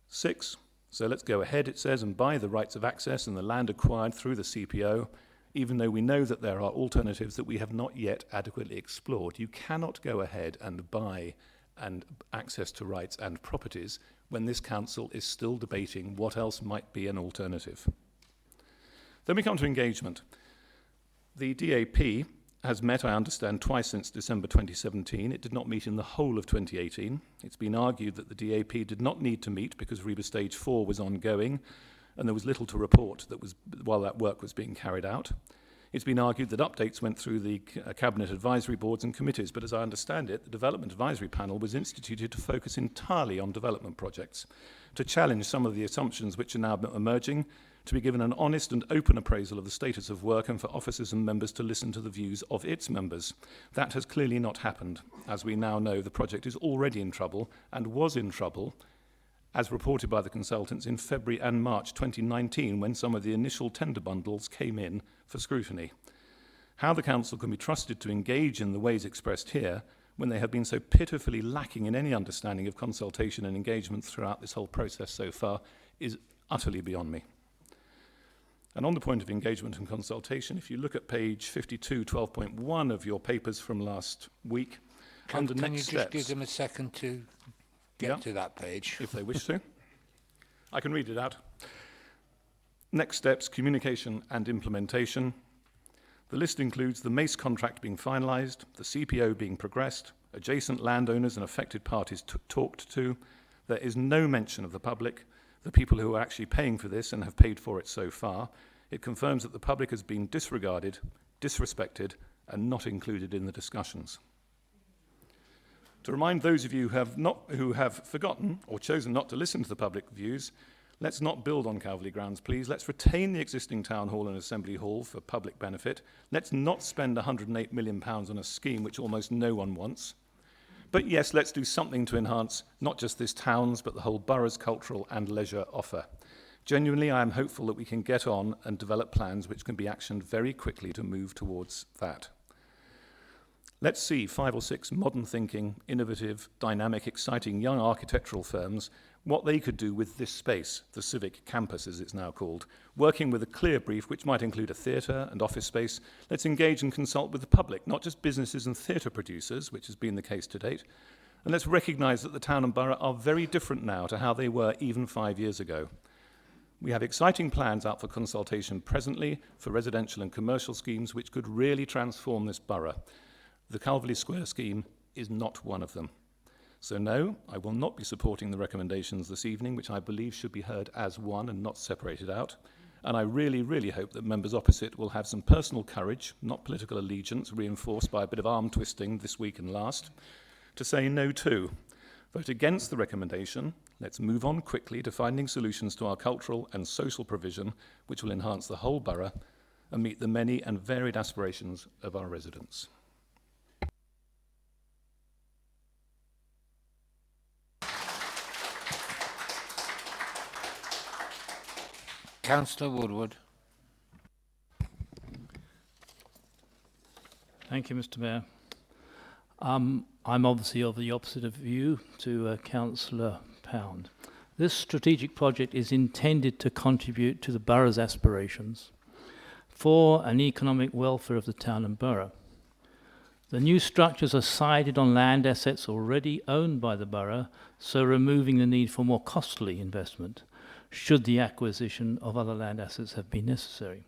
6, so let's go ahead, it says, and buy the rights of access and the land acquired through the CPO, even though we know that there are alternatives that we have not yet adequately explored. You cannot go ahead and buy and access to rights and properties when this council is still debating what else might be an alternative. Then we come to engagement. The DAP has met, I understand, twice since December 2017. It did not meet in the whole of 2018. It's been argued that the DAP did not need to meet because REBA Stage 4 was ongoing and there was little to report while that work was being carried out. It's been argued that updates went through the Cabinet advisory boards and committees, but as I understand it, the Development Advisory Panel was instituted to focus entirely on development projects, to challenge some of the assumptions which are now emerging, to be given an honest and open appraisal of the status of work, and for officers and members to listen to the views of its members. That has clearly not happened. As we now know, the project is already in trouble and was in trouble, as reported by the consultants in February and March 2019, when some of the initial tender bundles came in for scrutiny. How the council can be trusted to engage in the ways expressed here when they have been so pitifully lacking in any understanding of consultation and engagement throughout this whole process so far is utterly beyond me. And on the point of engagement and consultation, if you look at page 52, 12.1 of your papers from last week, under Can you next just steps, give them a second to get to that page? if they wish to. I can read it out. Next steps, communication and implementation. The list includes the MACE contract being finalised, the CPO being progressed, adjacent landowners and affected parties talked to. There is no mention of the public, the people who are actually paying for this and have paid for it so far. It confirms that the public has been disregarded, disrespected, and not included in the discussions. To remind those of you who have forgotten or chosen not to listen to the public views, let's not build on Calverley grounds, please. Let's retain the existing Town Hall and Assembly Hall for public benefit. Let's not spend £108 million on a scheme which almost no one wants. But yes, let's do something to enhance not just this town's, but the whole borough's cultural and leisure offer. Genuinely, I am hopeful that we can get on and develop plans which can be actioned very quickly to move towards that. Let's see 5 or 6 modern thinking, innovative, dynamic, exciting young architectural firms, what they could do with this space, the civic campus as it's now called, working with a clear brief which might include a theatre and office space. Let's engage and consult with the public, not just businesses and theatre producers, which has been the case to date, And let's recognise that the town and borough are very different now to how they were even 5 years ago. We have exciting plans out for consultation presently for residential and commercial schemes which could really transform this borough. The Calverley Square scheme is not one of them. So no, I will not be supporting the recommendations this evening, which I believe should be heard as one and not separated out. And I really, really hope that members opposite will have some personal courage, not political allegiance, reinforced by a bit of arm twisting this week and last, to say no too. Vote against the recommendation. Let's move on quickly to finding solutions to our cultural and social provision, which will enhance the whole borough and meet the many and varied aspirations of our residents. Councillor Woodward. Thank you, Mr. Mayor. I'm obviously of the opposite of view to Councillor Pound. This strategic project is intended to contribute to the borough's aspirations for an economic welfare of the town and borough. The new structures are sited on land assets already owned by the borough, so removing the need for more costly investment should the acquisition of other land assets have been necessary.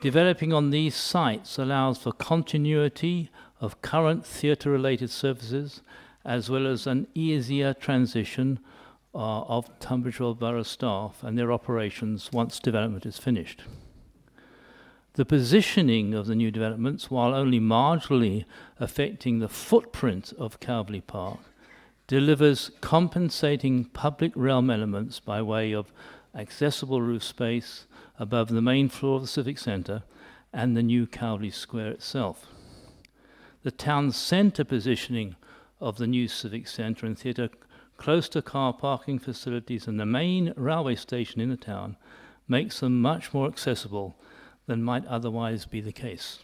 Developing on these sites allows for continuity of current theatre-related services, as well as an easier transition of Tunbridge Wells Borough staff and their operations once development is finished. The positioning of the new developments, while only marginally affecting the footprint of Calverley Park, delivers compensating public realm elements by way of accessible roof space above the main floor of the Civic Centre and the new Calverley Square itself. The town centre positioning of the new Civic Centre and Theatre close to car parking facilities and the main railway station in the town makes them much more accessible than might otherwise be the case.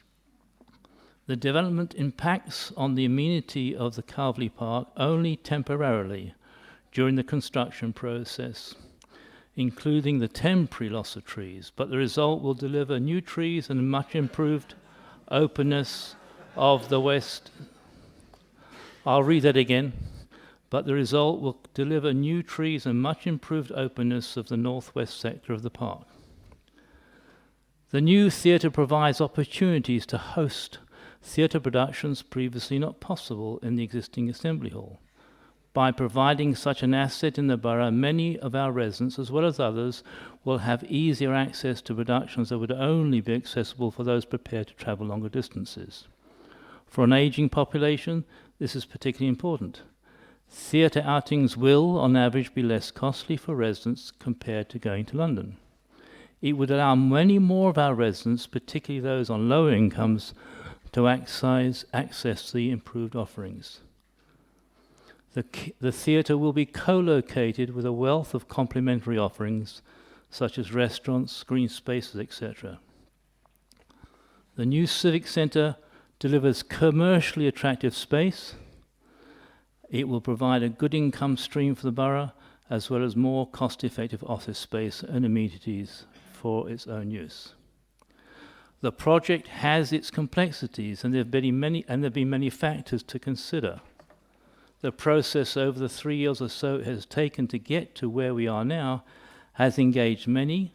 The development impacts on the amenity of the Calverley Park only temporarily during the construction process, including the temporary loss of trees, but the result will deliver new trees and much improved openness of the west. I'll read that again. But the result will deliver new trees and much improved openness of the northwest sector of the park. The new theatre provides opportunities to host theatre productions previously not possible in the existing Assembly Hall. By providing such an asset in the borough, many of our residents, as well as others, will have easier access to productions that would only be accessible for those prepared to travel longer distances. For an ageing population, this is particularly important. Theatre outings will, on average, be less costly for residents compared to going to London. It would allow many more of our residents, particularly those on lower incomes, to access the improved offerings. The theatre will be co-located with a wealth of complementary offerings, such as restaurants, green spaces, etc. The new Civic Centre delivers commercially attractive space. It will provide a good income stream for the borough, as well as more cost-effective office space and amenities for its own use. The project has its complexities, and there have been many factors to consider. The process over the 3 years or so it has taken to get to where we are now has engaged many,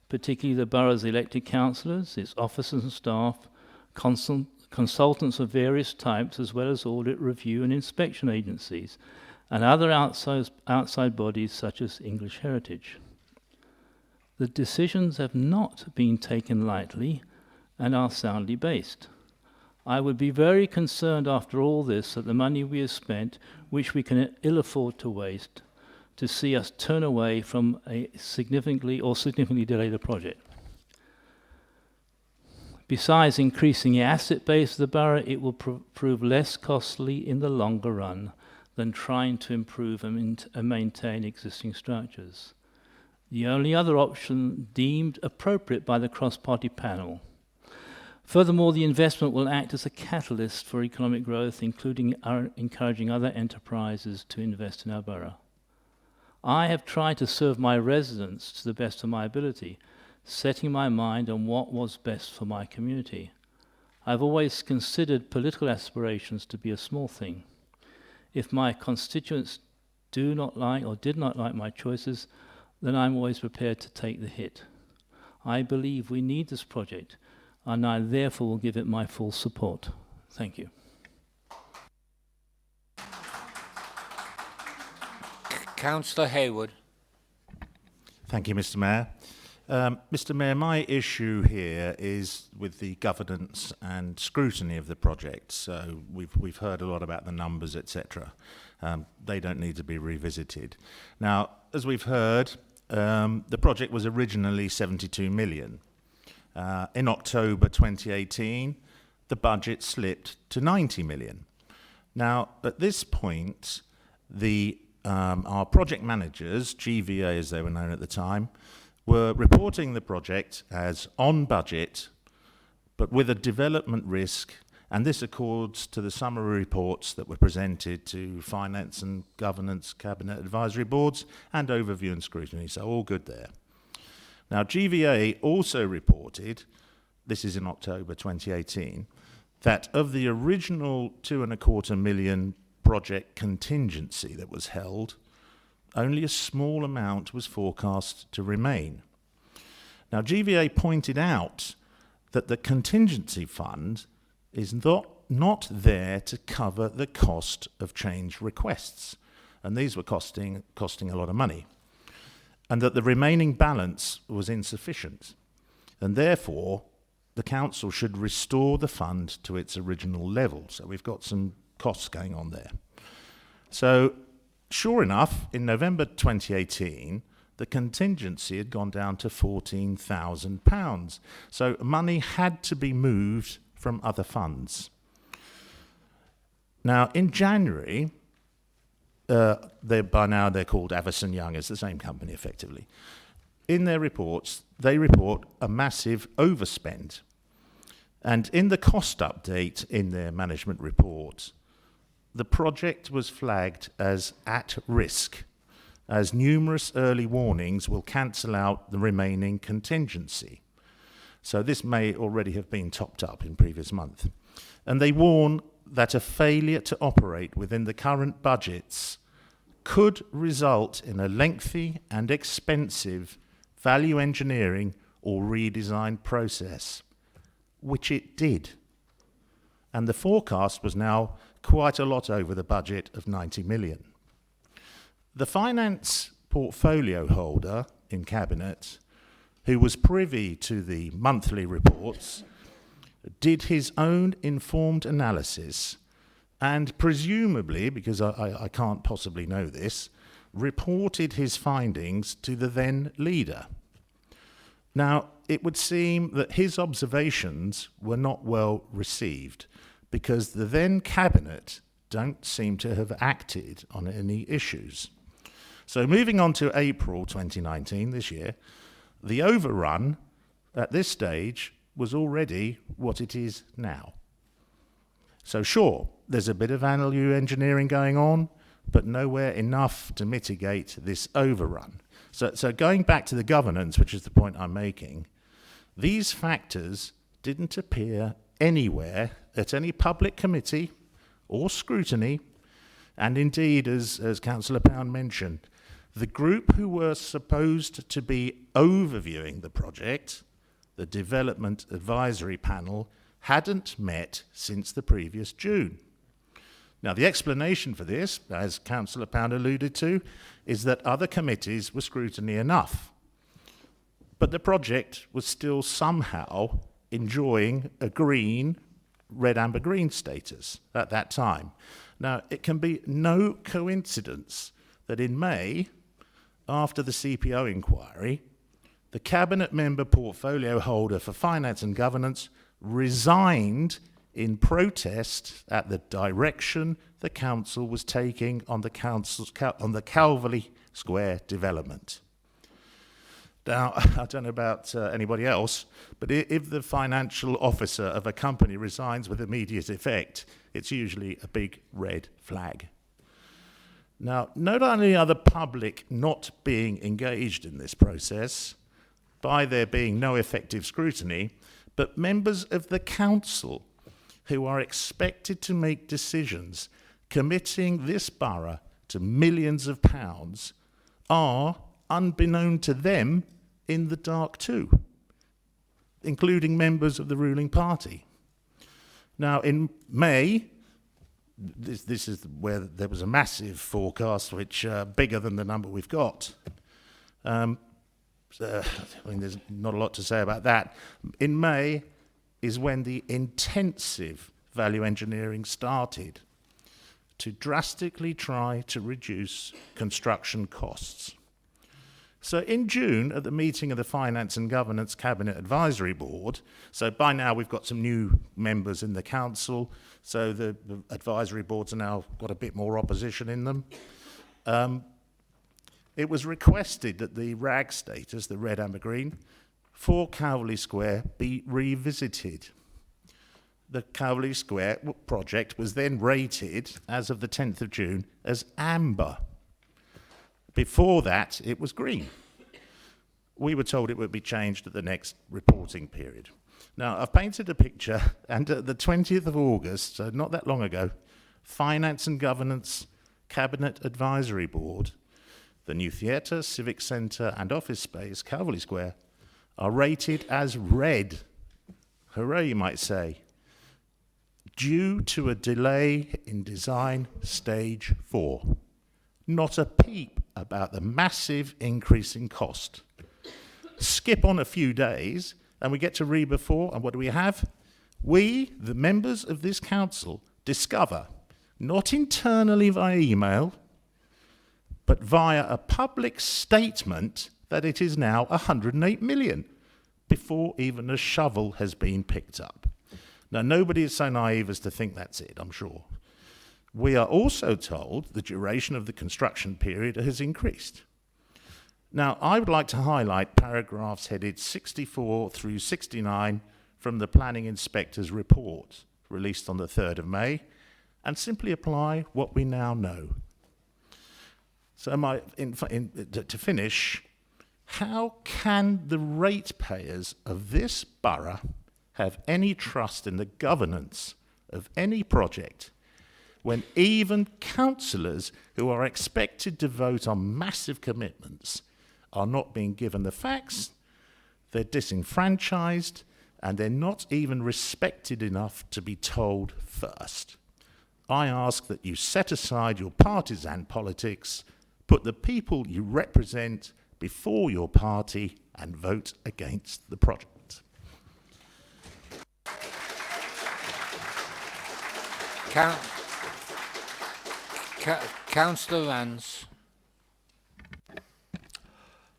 particularly the borough's elected councillors, its officers and staff, consultants of various types, as well as audit, review and inspection agencies, and other outside bodies such as English Heritage. The decisions have not been taken lightly and are soundly based. I would be very concerned after all this that the money we have spent, which we can ill afford to waste, to see us turn away from a significantly delay the project. Besides increasing the asset base of the borough, it will prove less costly in the longer run than trying to improve and maintain existing structures. The only other option deemed appropriate by the cross-party panel. Furthermore, the investment will act as a catalyst for economic growth, including encouraging other enterprises to invest in our borough. I have tried to serve my residents to the best of my ability, setting my mind on what was best for my community. I've always considered political aspirations to be a small thing. If my constituents do not like or did not like my choices, then I'm always prepared to take the hit. I believe we need this project, and I therefore will give it my full support. Thank you. Councillor Hayward. Thank you, Mr. Mayor. Mr. Mayor, my issue here is with the governance and scrutiny of the project. So we've heard a lot about the numbers, etc. They don't need to be revisited. Now, as we've heard, the project was originally 72 million. In October 2018, the budget slipped to 90 million. Now, at this point, our project managers, GVA as they were known at the time, were reporting the project as on budget, but with a development risk, and this accords to the summary reports that were presented to Finance and Governance Cabinet Advisory Boards and Overview and Scrutiny, so all good there. Now, GVA also reported, this is in October 2018, that of the original £2.25 million project contingency that was held, only a small amount was forecast to remain. Now, GVA pointed out that the contingency fund is not there to cover the cost of change requests, and these were costing a lot of money, and that the remaining balance was insufficient, and therefore the council should restore the fund to its original level. So we've got some costs going on there. So sure enough, in November 2018, the contingency had gone down to £14,000. So money had to be moved from other funds. Now, in January, by now they're called Avison Young, it's the same company effectively. In their reports, they report a massive overspend. And in the cost update in their management report, the project was flagged as at risk, as numerous early warnings will cancel out the remaining contingency. So this may already have been topped up in previous month. And they warn that a failure to operate within the current budgets could result in a lengthy and expensive value engineering or redesign process, which it did. And the forecast was now quite a lot over the budget of 90 million. The finance portfolio holder in Cabinet, who was privy to the monthly reports, did his own informed analysis and presumably, because I can't possibly know this, reported his findings to the then leader. Now, it would seem that his observations were not well received because the then Cabinet don't seem to have acted on any issues. So moving on to April 2019, this year, the overrun at this stage was already what it is now. So sure, there's a bit of value engineering going on, but nowhere enough to mitigate this overrun. So going back to the governance, which is the point I'm making, these factors didn't appear anywhere at any public committee or scrutiny, and indeed, as Councillor Pound mentioned, the group who were supposed to be overviewing the project, the Development Advisory Panel, hadn't met since the previous June. Now, the explanation for this, as Councillor Pound alluded to, is that other committees were scrutiny enough. But the project was still somehow enjoying a green, red, amber, green status at that time. Now, it can be no coincidence that in May, after the CPO inquiry, the Cabinet member portfolio holder for Finance and Governance resigned in protest at the direction the council was taking on the Calverley Square development. Now, I don't know about anybody else, but if the financial officer of a company resigns with immediate effect, it's usually a big red flag. Now, not only are the public not being engaged in this process, by there being no effective scrutiny, but members of the council who are expected to make decisions committing this borough to millions of pounds are, unbeknown to them, in the dark too, including members of the ruling party. Now, in May, this is where there was a massive forecast, which bigger than the number we've got. I mean, there's not a lot to say about that. In May is when the intensive value engineering started to drastically try to reduce construction costs. So in June, at the meeting of the Finance and Governance Cabinet Advisory Board, so by now we've got some new members in the council, so the advisory boards have now got a bit more opposition in them. It was requested that the RAG status, the red, amber, green, for Calverley Square be revisited. The Calverley Square project was then rated, as of the 10th of June, as amber. Before that, it was green. We were told it would be changed at the next reporting period. Now, I've painted a picture, and at the 20th of August, so not that long ago, Finance and Governance Cabinet Advisory Board, the new theatre, civic centre and office space, Calverley Square, are rated as red. Hooray, you might say. Due to a delay in design stage 4. Not a peep about the massive increase in cost. Skip on a few days, and we get to RIBA 4, and what do we have? We, the members of this council, discover, not internally via email, but via a public statement, that it is now 108 million, before even a shovel has been picked up. Now, nobody is so naive as to think that's it, I'm sure. We are also told the duration of the construction period has increased. Now, I would like to highlight paragraphs headed 64 through 69 from the Planning Inspector's report, released on the 3rd of May, and simply apply what we now know. So to finish, how can the ratepayers of this borough have any trust in the governance of any project when even councillors who are expected to vote on massive commitments are not being given the facts, they're disenfranchised, and they're not even respected enough to be told first? I ask that you set aside your partisan politics, put the people you represent before your party, and vote against the project. Councillor Rance.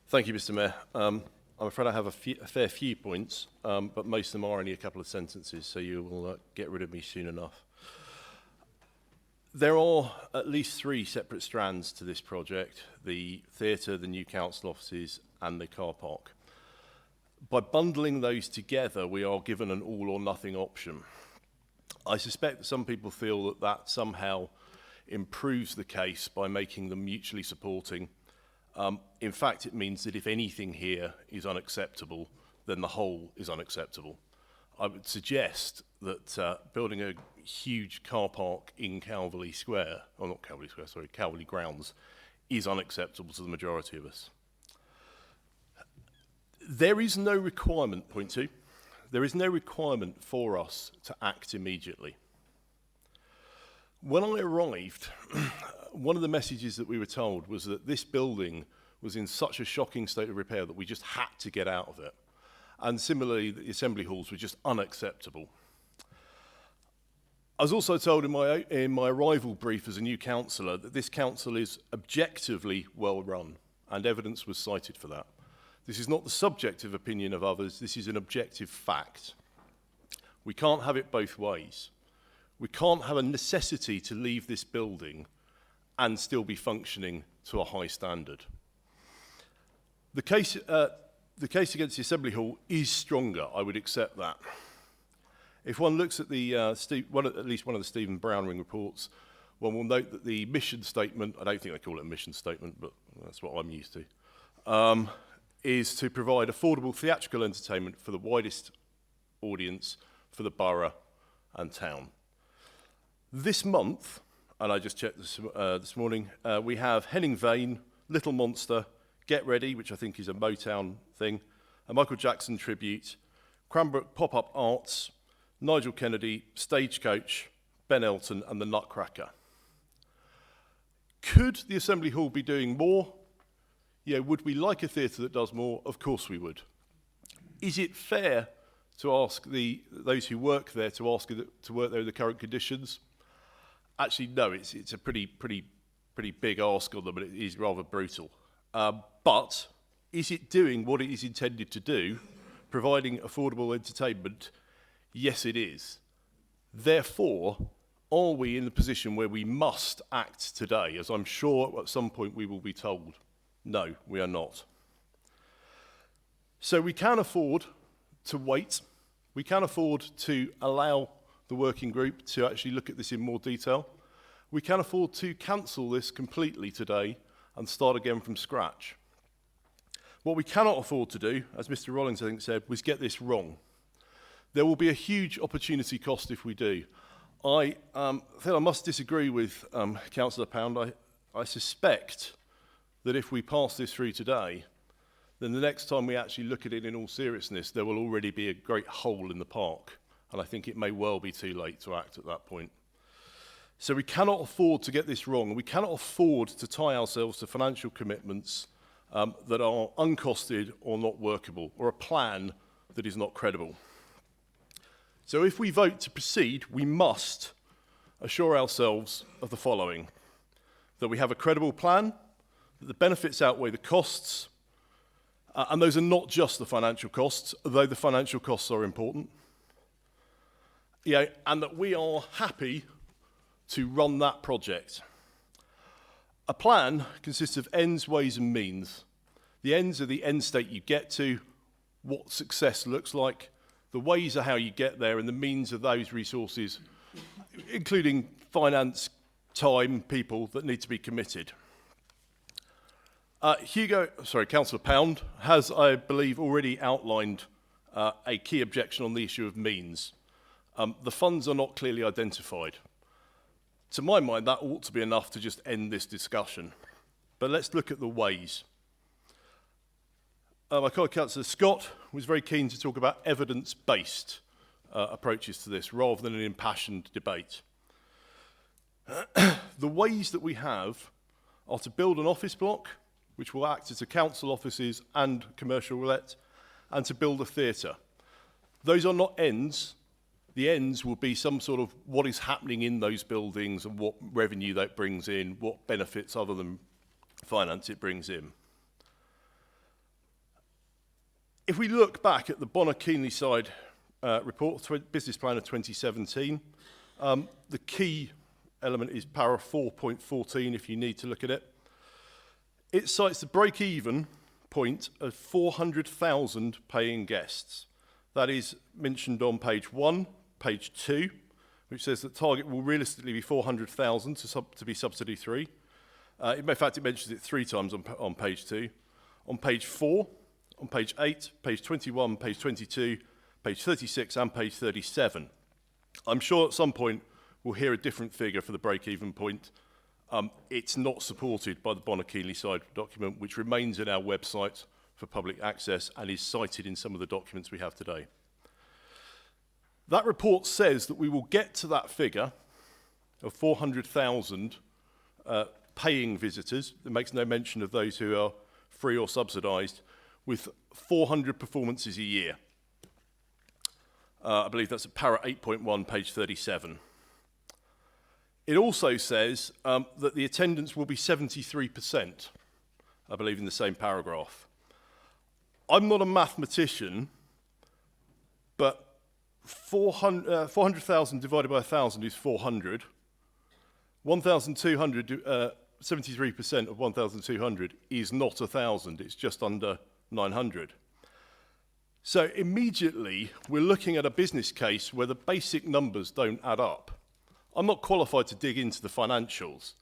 Thank you, Mr. Mayor. I'm afraid I have a fair few points, but most of them are only a couple of sentences, so you will get rid of me soon enough. There are at least 3 separate strands to this project: the theatre, the new council offices, and the car park. By bundling those together, we are given an all or nothing option. I suspect that some people feel that that somehow improves the case by making them mutually supporting. In fact, it means that if anything here is unacceptable, then the whole is unacceptable. I would suggest that building a huge car park in Calverley Square, or not Calverley Square, sorry, Calverley Grounds, is unacceptable to the majority of us. There is no requirement, point 2, there is no requirement for us to act immediately. When I arrived, one of the messages that we were told was that this building was in such a shocking state of repair that we just had to get out of it. And similarly, the assembly halls were just unacceptable. I was also told in my arrival brief as a new councillor that this council is objectively well run, and evidence was cited for that. This is not the subjective opinion of others, this is an objective fact. We can't have it both ways. We can't have a necessity to leave this building and still be functioning to a high standard. The case against the Assembly Hall is stronger, I would accept that. If one looks at the at least one of the Stephen Brownring reports, one will note that the mission statement, I don't think they call it a mission statement, but that's what I'm used to, is to provide affordable theatrical entertainment for the widest audience for the borough and town. This month, and I just checked this morning, we have Henning Vane, Little Monster, Get Ready, which I think is a Motown thing, a Michael Jackson tribute, Cranbrook Pop-Up Arts, Nigel Kennedy, Stagecoach, Ben Elton, and the Nutcracker. Could the Assembly Hall be doing more? Yeah, would we like a theatre that does more? Of course we would. Is it fair to ask those who work there to work there in the current conditions? Actually, no, it's a pretty big ask on them, and it is rather brutal. But is it doing what it is intended to do, providing affordable entertainment? Yes, it is. Therefore, are we in the position where we must act today, as I'm sure at some point we will be told? No, we are not. So we can afford to wait. We can afford to allow the working group to actually look at this in more detail. We can afford to cancel this completely today and start again from scratch. What we cannot afford to do, as Mr. Rollins I think said, was get this wrong. There will be a huge opportunity cost if we do. I think I must disagree with Councillor Pound. I suspect that if we pass this through today, then the next time we actually look at it in all seriousness, there will already be a great hole in the park. And I think it may well be too late to act at that point. So we cannot afford to get this wrong. We cannot afford to tie ourselves to financial commitments that are uncosted or not workable, or a plan that is not credible. So if we vote to proceed, we must assure ourselves of the following: that we have a credible plan, that the benefits outweigh the costs, and those are not just the financial costs, although the financial costs are important, and that we are happy to run that project. A plan consists of ends, ways, and means. The ends are the end state you get to, what success looks like. The ways are how you get there, and the means are those resources, including finance, time, people that need to be committed. Councillor Pound has, I believe, already outlined a key objection on the issue of means. The funds are not clearly identified. To my mind, that ought to be enough to just end this discussion. But let's look at the ways. My colleague Councillor Scott was very keen to talk about evidence-based approaches to this rather than an impassioned debate. The ways that we have are to build an office block, which will act as a council offices and commercial roulette, and to build a theatre. Those are not ends. The ends will be some sort of what is happening in those buildings and what revenue that brings in, what benefits other than finance it brings in. If we look back at the Bonner-Keenlyside report, business plan of 2017, the key element is para 4.14 if you need to look at it. It cites the break-even point of 400,000 paying guests. That is mentioned on page 1, page 2, which says that target will realistically be 400,000 to be subsidy 3. In fact, it mentions it 3 times on page 2. On page 4, on page 8, page 21, page 22, page 36 and page 37. I'm sure at some point we'll hear a different figure for the break-even point. It's not supported by the Bonner-Keenlyside document, which remains in our website for public access and is cited in some of the documents we have today. That report says that we will get to that figure of 400,000 paying visitors. It makes no mention of those who are free or subsidised, with 400 performances a year. I believe that's at para 8.1, page 37. It also says that the attendance will be 73%, I believe in the same paragraph. I'm not a mathematician, but 400,000 divided by 1,000 is 400. 1,200, 73% of 1,200 is not 1,000, it's just under 900. So immediately we're looking at a business case where the basic numbers don't add up. I'm not qualified to dig into the financials,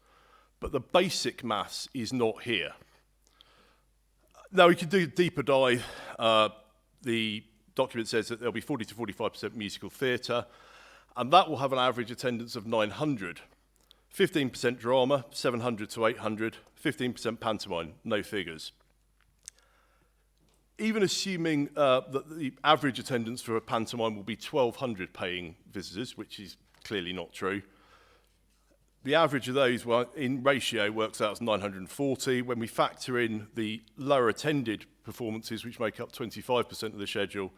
but the basic maths is not here. Now we can do a deeper dive. The document says that there'll be 40 to 45% musical theatre, and that will have an average attendance of 900. 15% drama, 700 to 800, 15% pantomime, no figures. Even assuming that the average attendance for a pantomime will be 1,200 paying visitors, which is clearly not true, the average of those in ratio works out as 940. When we factor in the lower attended performances, which make up 25% of the schedule,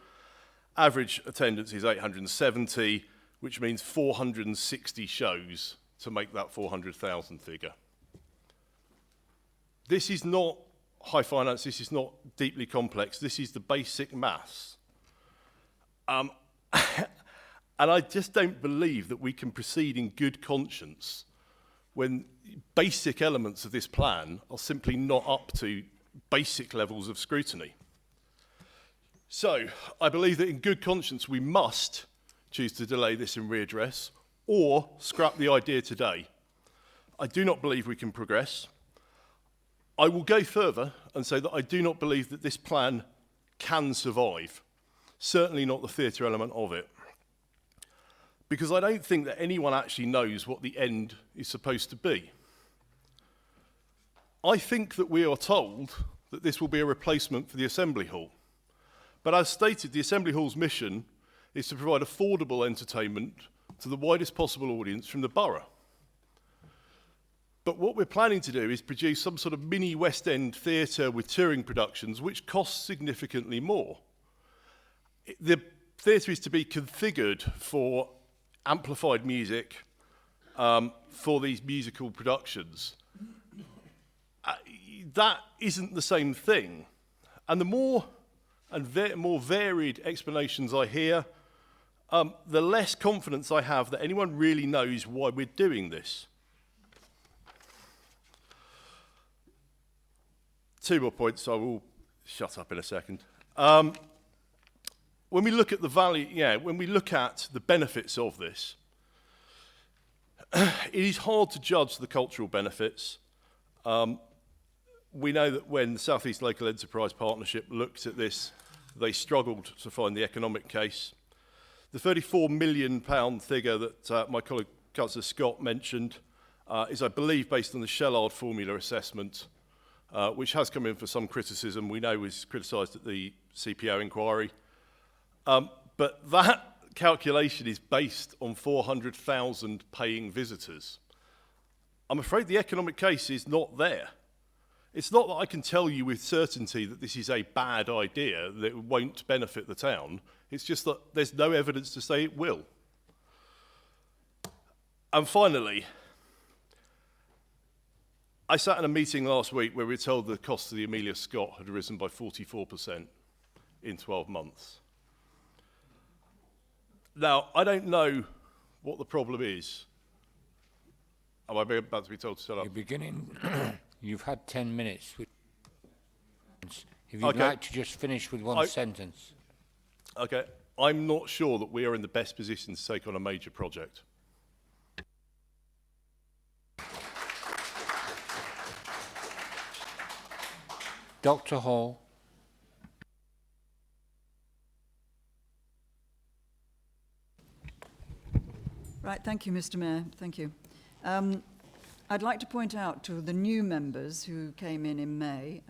average attendance is 870, which means 460 shows to make that 400,000 figure. This is not high finance, this is not deeply complex, this is the basic maths. And I just don't believe that we can proceed in good conscience when basic elements of this plan are simply not up to basic levels of scrutiny. So, I believe that in good conscience we must choose to delay this in readdress or scrap the idea today. I do not believe we can progress. I will go further and say that I do not believe that this plan can survive, certainly not the theatre element of it. Because I don't think that anyone actually knows what the end is supposed to be. I think that we are told that this will be a replacement for the Assembly Hall. But as stated, the Assembly Hall's mission is to provide affordable entertainment to the widest possible audience from the borough. But what we're planning to do is produce some sort of mini West End theatre with touring productions, which costs significantly more. The theatre is to be configured for amplified music for these musical productions. That isn't the same thing. And the more varied explanations I hear, the less confidence I have that anyone really knows why we're doing this. Two more points, I will shut up in a second. When we look at the value, when we look at the benefits of this, it is hard to judge the cultural benefits. We know that when the South East Local Enterprise Partnership looked at this, they struggled to find the economic case. The £34 million figure that my colleague Councillor Scott mentioned is, I believe, based on the Shellard formula assessment, which has come in for some criticism. We know was criticised at the CPO inquiry. But that calculation is based on 400,000 paying visitors. I'm afraid the economic case is not there. It's not that I can tell you with certainty that this is a bad idea, that it won't benefit the town. It's just that there's no evidence to say it will. And finally, I sat in a meeting last week where we were told the cost of the Amelia Scott had risen by 44% in 12 months. Now, I don't know what the problem is. Am I about to be told to shut up? You're beginning. You've had 10 minutes. If you'd Okay. like to just finish with one sentence. Okay. I'm not sure that we are in the best position to take on a major project. Dr. Hall. Right, thank you, Mr. Mayor. Thank you. I'd like to point out to the new members who came in May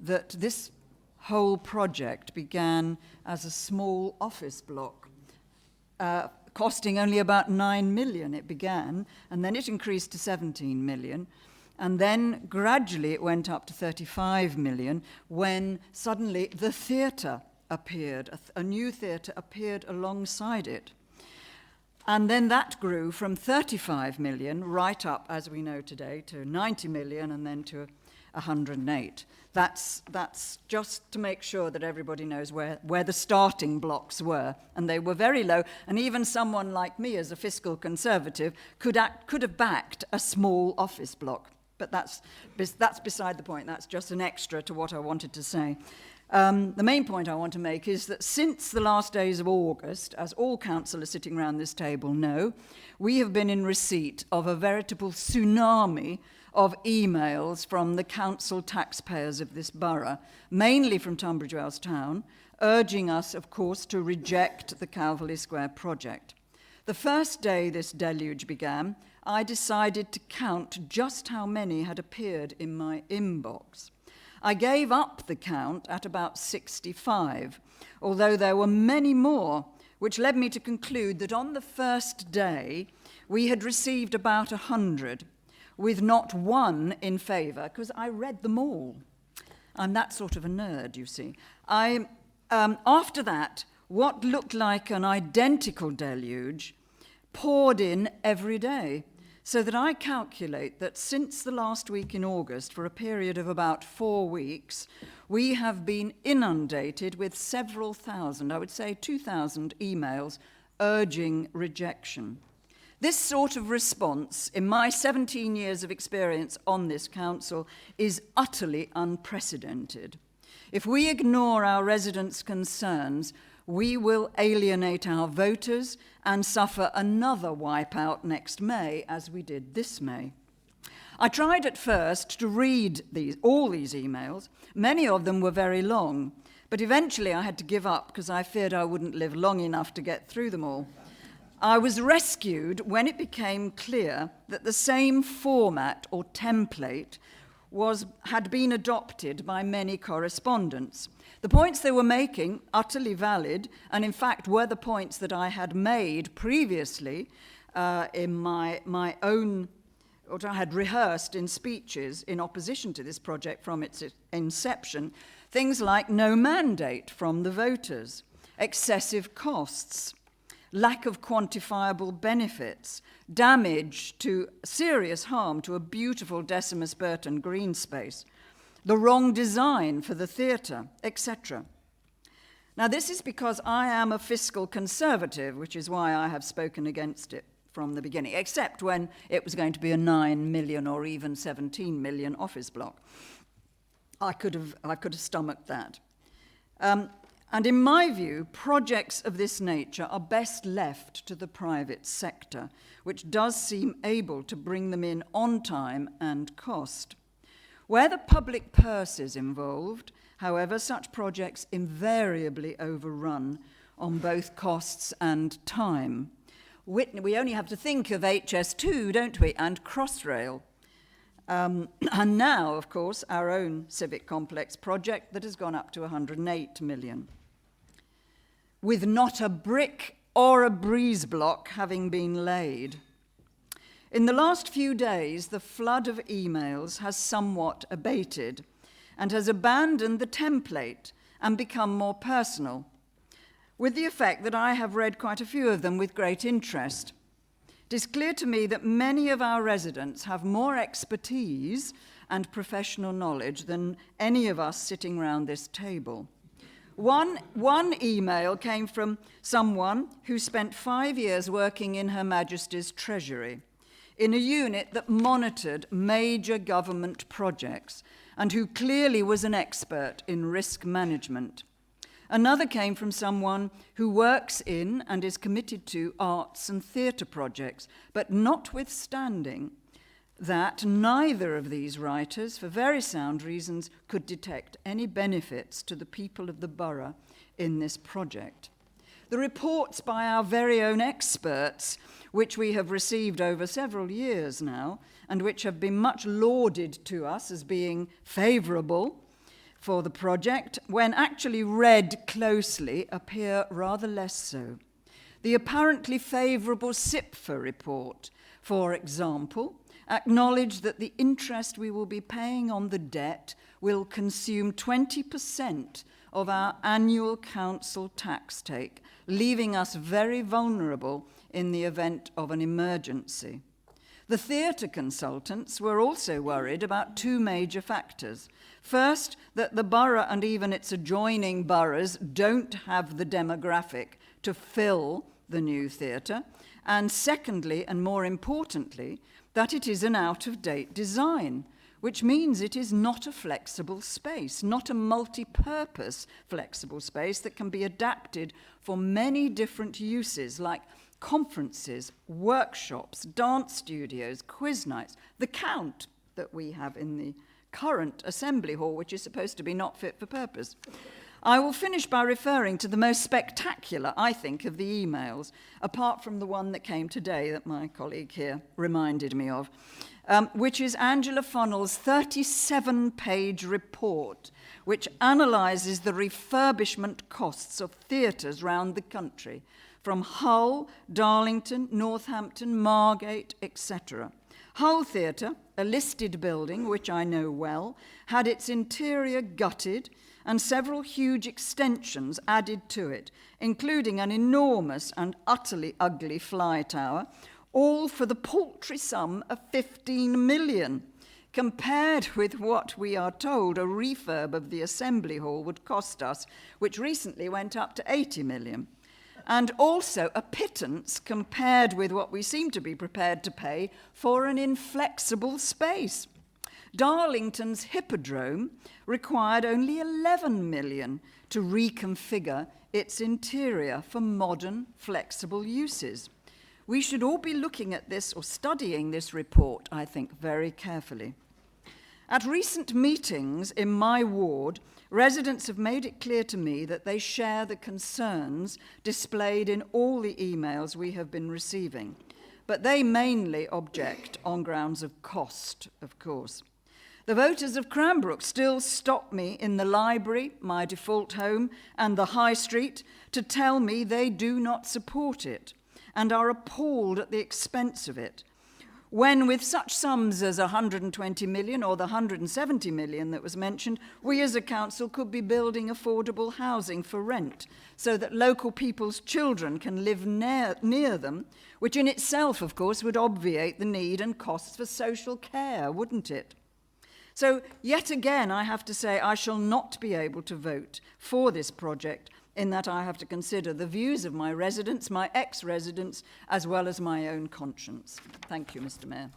that this whole project began as a small office block, costing only about 9 million it began, and then it increased to 17 million. And then gradually it went up to 35 million when suddenly the theatre appeared, a new theatre appeared alongside it. And then that grew from 35 million right up, as we know today, to 90 million and then to 108. That's just to make sure that everybody knows where the starting blocks were. And they were very low. And even someone like me, as a fiscal conservative, could have backed a small office block. But that's beside the point. That's just an extra to what I wanted to say. The main point I want to make is that since the last days of August, as all councillors sitting around this table know, we have been in receipt of a veritable tsunami of emails from the council taxpayers of this borough, mainly from Tunbridge Wells Town, urging us, of course, to reject the Calverley Square project. The first day this deluge began, I decided to count just how many had appeared in my inbox. I gave up the count at about 65, although there were many more, which led me to conclude that on the first day, we had received about 100, with not one in favour, because I read them all. I'm that sort of a nerd, you see. After that, what looked like an identical deluge poured in every day, so that I calculate that since the last week in August, for a period of about 4 weeks, we have been inundated with several thousand, I would say 2,000 emails urging rejection. This sort of response, in my 17 years of experience on this council, is utterly unprecedented. If we ignore our residents' concerns, we will alienate our voters and suffer another wipeout next May, as we did this May. I tried at first to read all these emails. Many of them were very long, but eventually I had to give up because I feared I wouldn't live long enough to get through them all. I was rescued when it became clear that the same format or template had been adopted by many correspondents. The points they were making, utterly valid, and in fact were the points that I had made previously in my own, what I had rehearsed in speeches in opposition to this project from its inception. Things like no mandate from the voters, excessive costs, lack of quantifiable benefits, serious harm to a beautiful Decimus Burton green space, the wrong design for the theatre, etc. Now, this is because I am a fiscal conservative, which is why I have spoken against it from the beginning, except when it was going to be a 9 million or even 17 million office block. I could have stomached that. And in my view, projects of this nature are best left to the private sector, which does seem able to bring them in on time and cost. Where the public purse is involved, however, such projects invariably overrun on both costs and time. We only have to think of HS2, don't we, and Crossrail. And now, of course, our own civic complex project that has gone up to 108 million. With not a brick or a breeze block having been laid. In the last few days, the flood of emails has somewhat abated and has abandoned the template and become more personal, with the effect that I have read quite a few of them with great interest. It is clear to me that many of our residents have more expertise and professional knowledge than any of us sitting round this table. One email came from someone who spent 5 years working in Her Majesty's Treasury, in a unit that monitored major government projects, and who clearly was an expert in risk management. Another came from someone who works in and is committed to arts and theatre projects, but notwithstanding that neither of these writers, for very sound reasons, could detect any benefits to the people of the borough in this project. The reports by our very own experts, which we have received over several years now, and which have been much lauded to us as being favourable for the project, when actually read closely, appear rather less so. The apparently favourable SIPFA report, for example, acknowledge that the interest we will be paying on the debt will consume 20% of our annual council tax take, leaving us very vulnerable in the event of an emergency. The theatre consultants were also worried about two major factors. First, that the borough and even its adjoining boroughs don't have the demographic to fill the new theatre, and secondly, and more importantly, that it is an out-of-date design, which means it is not a flexible space, not a multi-purpose flexible space that can be adapted for many different uses like conferences, workshops, dance studios, quiz nights, the count that we have in the current assembly hall, which is supposed to be not fit for purpose. I will finish by referring to the most spectacular, I think, of the emails, apart from the one that came today that my colleague here reminded me of, which is Angela Funnell's 37-page report, which analyses the refurbishment costs of theatres round the country, from Hull, Darlington, Northampton, Margate, etc. Hull Theatre, a listed building which I know well, had its interior gutted and several huge extensions added to it, including an enormous and utterly ugly fly tower, all for the paltry sum of 15 million, compared with what we are told a refurb of the Assembly Hall would cost us, which recently went up to 80 million. And also a pittance compared with what we seem to be prepared to pay for an inflexible space. Darlington's Hippodrome required only 11 million to reconfigure its interior for modern, flexible uses. We should all be looking at this or studying this report, I think, very carefully. At recent meetings in my ward, residents have made it clear to me that they share the concerns displayed in all the emails we have been receiving, but they mainly object on grounds of cost, of course. The voters of Cranbrook still stop me in the library, my default home, and the High Street to tell me they do not support it and are appalled at the expense of it, when with such sums as 120 million or the 170 million that was mentioned, we as a council could be building affordable housing for rent so that local people's children can live near them, which in itself, of course, would obviate the need and costs for social care, wouldn't it? So, yet again, I have to say I shall not be able to vote for this project, in that I have to consider the views of my residents, my ex-residents, as well as my own conscience. Thank you, Mr. Mayor.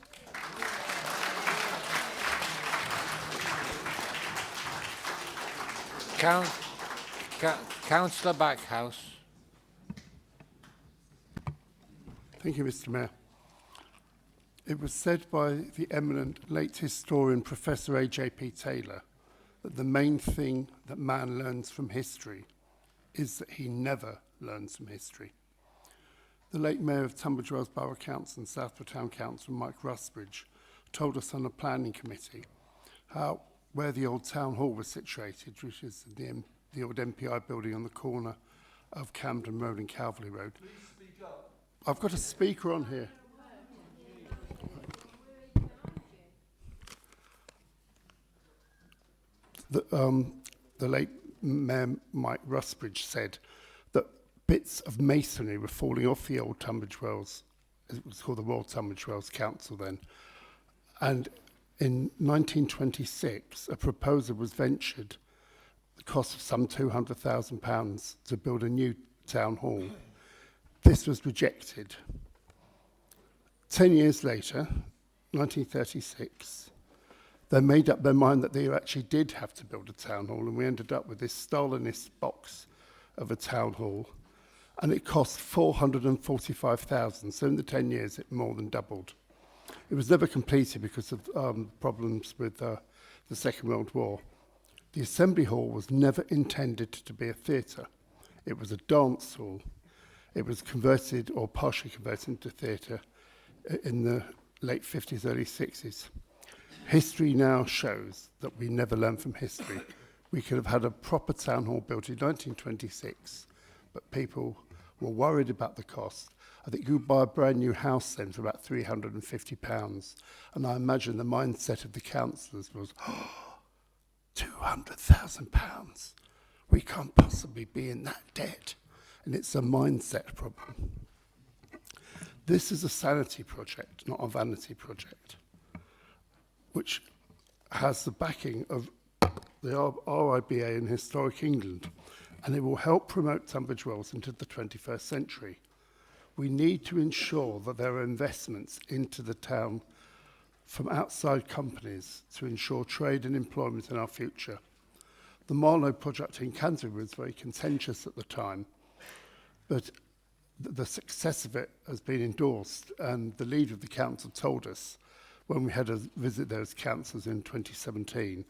Councillor Backhouse. Thank you, Mr. Mayor. It was said by the eminent late historian Professor A.J.P. Taylor that the main thing that man learns from history is that he never learns from history. The late Mayor of Tunbridge Wells Borough Council and Southport Town Council, Mike Rusbridge, told us on a planning committee where the old town hall was situated, which is the old MPI building on the corner of Camden Road and Calverley Road. Please speak up. I've got a speaker on here. The late Mayor Mike Rusbridge said that bits of masonry were falling off the old Tunbridge Wells, it was called the Royal Tunbridge Wells Council then, and in 1926 a proposal was ventured, the cost of some £200,000 to build a new town hall. This was rejected. 10 years later, 1936, they made up their mind that they actually did have to build a town hall, and we ended up with this Stalinist box of a town hall, and it cost £445,000. So in the 10 years, it more than doubled. It was never completed because of problems with the Second World War. The Assembly Hall was never intended to be a theatre. It was a dance hall. It was converted or partially converted into theatre in the late 50s, early 60s. History now shows that we never learn from history. We could have had a proper town hall built in 1926, but people were worried about the cost. I think you could buy a brand new house then for about £350, and I imagine the mindset of the councillors was, £200,000. We can't possibly be in that debt, and it's a mindset problem. This is a sanity project, not a vanity project, which has the backing of the RIBA and Historic England, and it will help promote Tunbridge Wells into the 21st century. We need to ensure that there are investments into the town from outside companies to ensure trade and employment in our future. The Marlow project in Canterbury was very contentious at the time, but the success of it has been endorsed, and the leader of the council told us when we had a visit there as councillors in 2017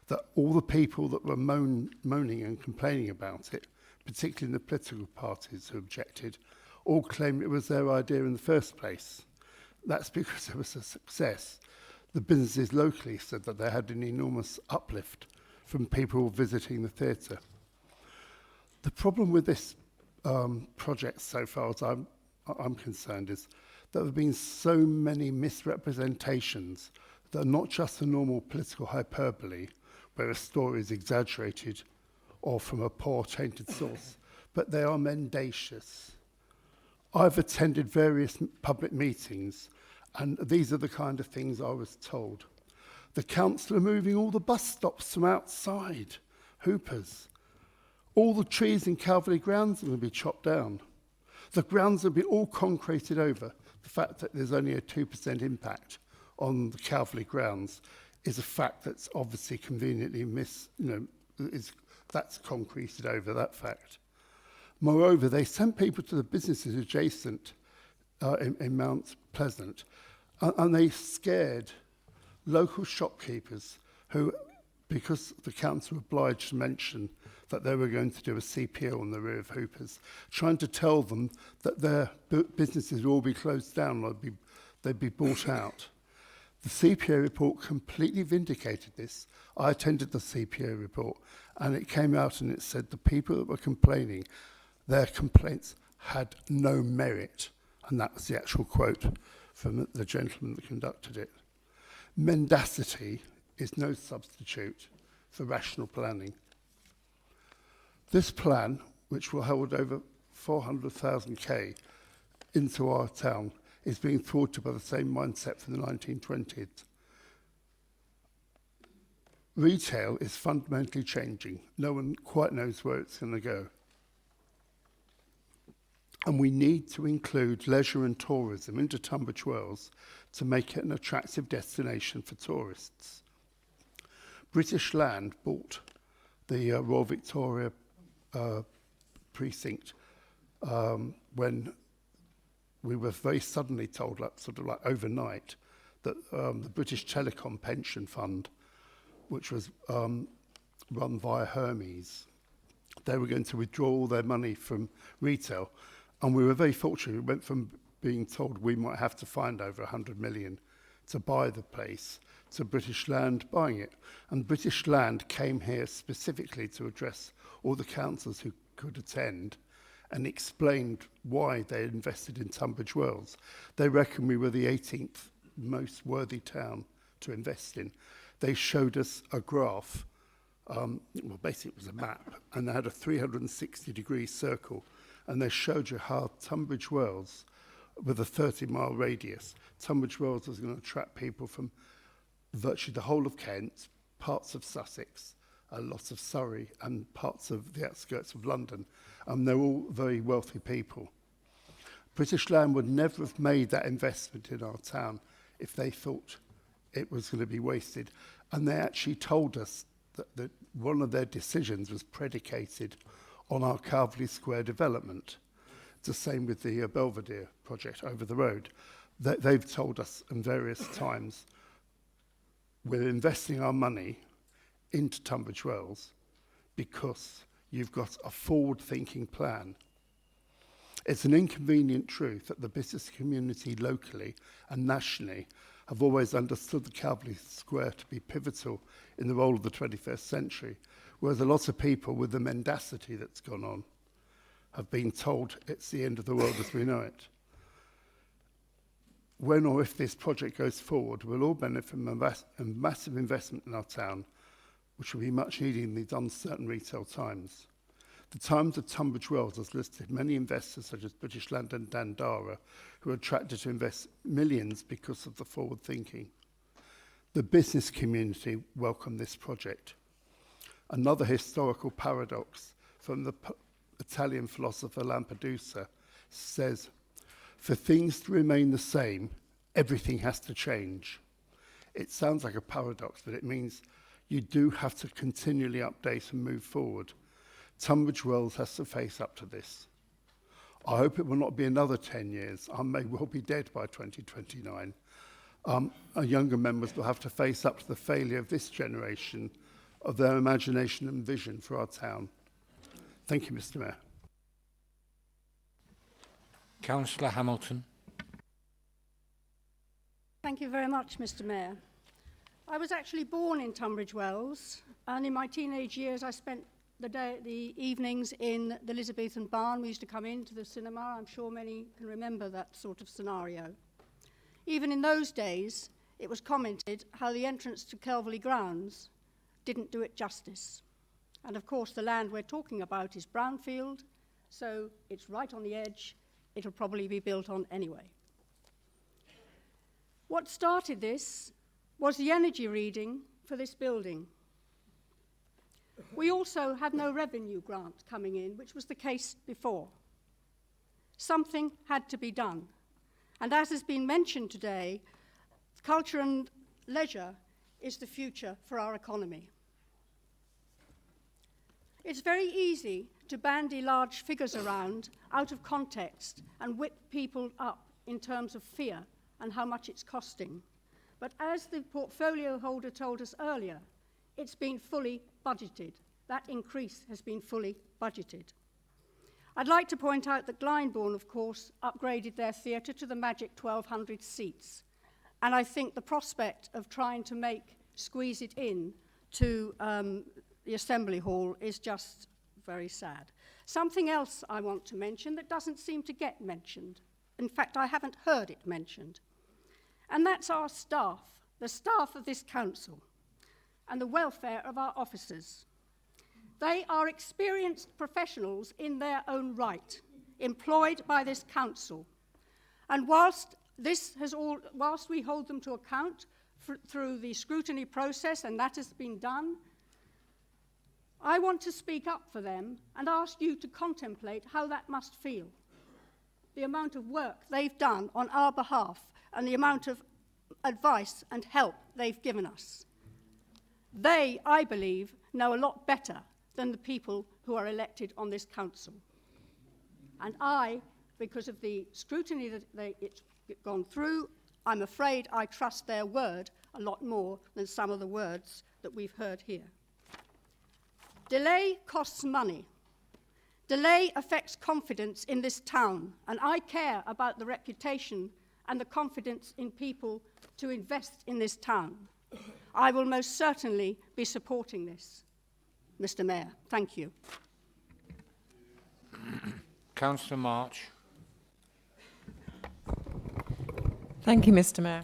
that all the people that were moaning and complaining about it, particularly the political parties who objected, all claimed it was their idea in the first place. That's because it was a success. The businesses locally said that they had an enormous uplift from people visiting the theatre. The problem with this project so far as I'm concerned is that there have been so many misrepresentations that are not just a normal political hyperbole where a story is exaggerated or from a poor tainted source, but they are mendacious. I've attended various public meetings, and these are the kind of things I was told. The council are moving all the bus stops from outside Hoopers. All the trees in Calvary grounds are going to be chopped down. The grounds will be all concreted over. The fact that there's only a 2% impact on the Calvary grounds is a fact that's obviously conveniently that's concreted over, that fact. Moreover, they sent people to the businesses adjacent in Mount Pleasant, and they scared local shopkeepers who, because the council were obliged to mention that they were going to do a CPO on the rear of Hoopers, trying to tell them that their businesses would all be closed down or they'd be bought out. The CPO report completely vindicated this. I attended the CPO report, and it came out and it said the people that were complaining, their complaints had no merit. And that was the actual quote from the gentleman that conducted it. Mendacity is no substitute for rational planning. This plan, which will hold over 400,000 into our town, is being thwarted by the same mindset from the 1920s. Retail is fundamentally changing. No one quite knows where it's going to go. And we need to include leisure and tourism into Tunbridge Wells to make it an attractive destination for tourists. British Land bought the Royal Victoria precinct when we were very suddenly told, sort of like overnight, that the British Telecom Pension Fund, which was run via Hermes, they were going to withdraw all their money from retail. And we were very fortunate. We went from being told we might have to find over 100 million to buy the place to British Land buying it. And British Land came here specifically to address all the councillors who could attend and explained why they invested in Tunbridge Wells. They reckon we were the 18th most worthy town to invest in. They showed us a graph, well, basically it was a map, and they had a 360-degree circle, and they showed you how Tunbridge Wells, with a 30-mile radius, Tunbridge Wells was going to attract people from virtually the whole of Kent, parts of Sussex, a lot of Surrey, and parts of the outskirts of London. They're all very wealthy people. British Land would never have made that investment in our town if they thought it was going to be wasted. And they actually told us that one of their decisions was predicated on our Calvary Square development. It's the same with the Belvedere project over the road. They've told us in various times, we're investing our money into Tunbridge Wells because you've got a forward-thinking plan. It's an inconvenient truth that the business community locally and nationally have always understood the Calvary Square to be pivotal in the role of the 21st century, whereas a lot of people with the mendacity that's gone on have been told it's the end of the world as we know it. When or if this project goes forward, we'll all benefit from a massive investment in our town, which will be much needed in these uncertain retail times. The Times of Tunbridge Wells has listed many investors such as British Land and Dandara who are attracted to invest millions because of the forward thinking. The business community welcomed this project. Another historical paradox from the Italian philosopher Lampedusa says, for things to remain the same, everything has to change. It sounds like a paradox, but it means you do have to continually update and move forward. Tunbridge Wells has to face up to this. I hope it will not be another 10 years. I may well be dead by 2029. Our younger members will have to face up to the failure of this generation of their imagination and vision for our town. Thank you, Mr. Mayor. Councillor Hamilton. Thank you very much, Mr. Mayor. I was actually born in Tunbridge Wells, and in my teenage years I spent the evenings in the Elizabethan barn. We used to come into the cinema. I'm sure many can remember that sort of scenario. Even in those days, it was commented how the entrance to Kelverley grounds didn't do it justice. And of course, the land we're talking about is brownfield, so it's right on the edge. It'll probably be built on anyway. What started this was the energy reading for this building. We also had no revenue grant coming in, which was the case before. Something had to be done. And as has been mentioned today, culture and leisure is the future for our economy. It's very easy to bandy large figures around out of context and whip people up in terms of fear and how much it's costing. But as the portfolio holder told us earlier, it's been fully budgeted. That increase has been fully budgeted. I'd like to point out that Glyndebourne, of course, upgraded their theatre to the magic 1,200 seats. And I think the prospect of trying to squeeze it in to the Assembly Hall is just very sad. Something else I want to mention that doesn't seem to get mentioned. In fact, I haven't heard it mentioned. And that's our staff, the staff of this council, and the welfare of our officers. They are experienced professionals in their own right, employed by this council. And whilst we hold them to account through the scrutiny process, and that has been done, I want to speak up for them and ask you to contemplate how that must feel. The amount of work they've done on our behalf and the amount of advice and help they've given us. They, I believe, know a lot better than the people who are elected on this council. And I, because of the scrutiny that it's gone through, I'm afraid I trust their word a lot more than some of the words that we've heard here. Delay costs money. Delay affects confidence in this town, and I care about the reputation and the confidence in people to invest in this town. I will most certainly be supporting this, Mr. Mayor. Thank you. Councillor March. Thank you, Mr. Mayor.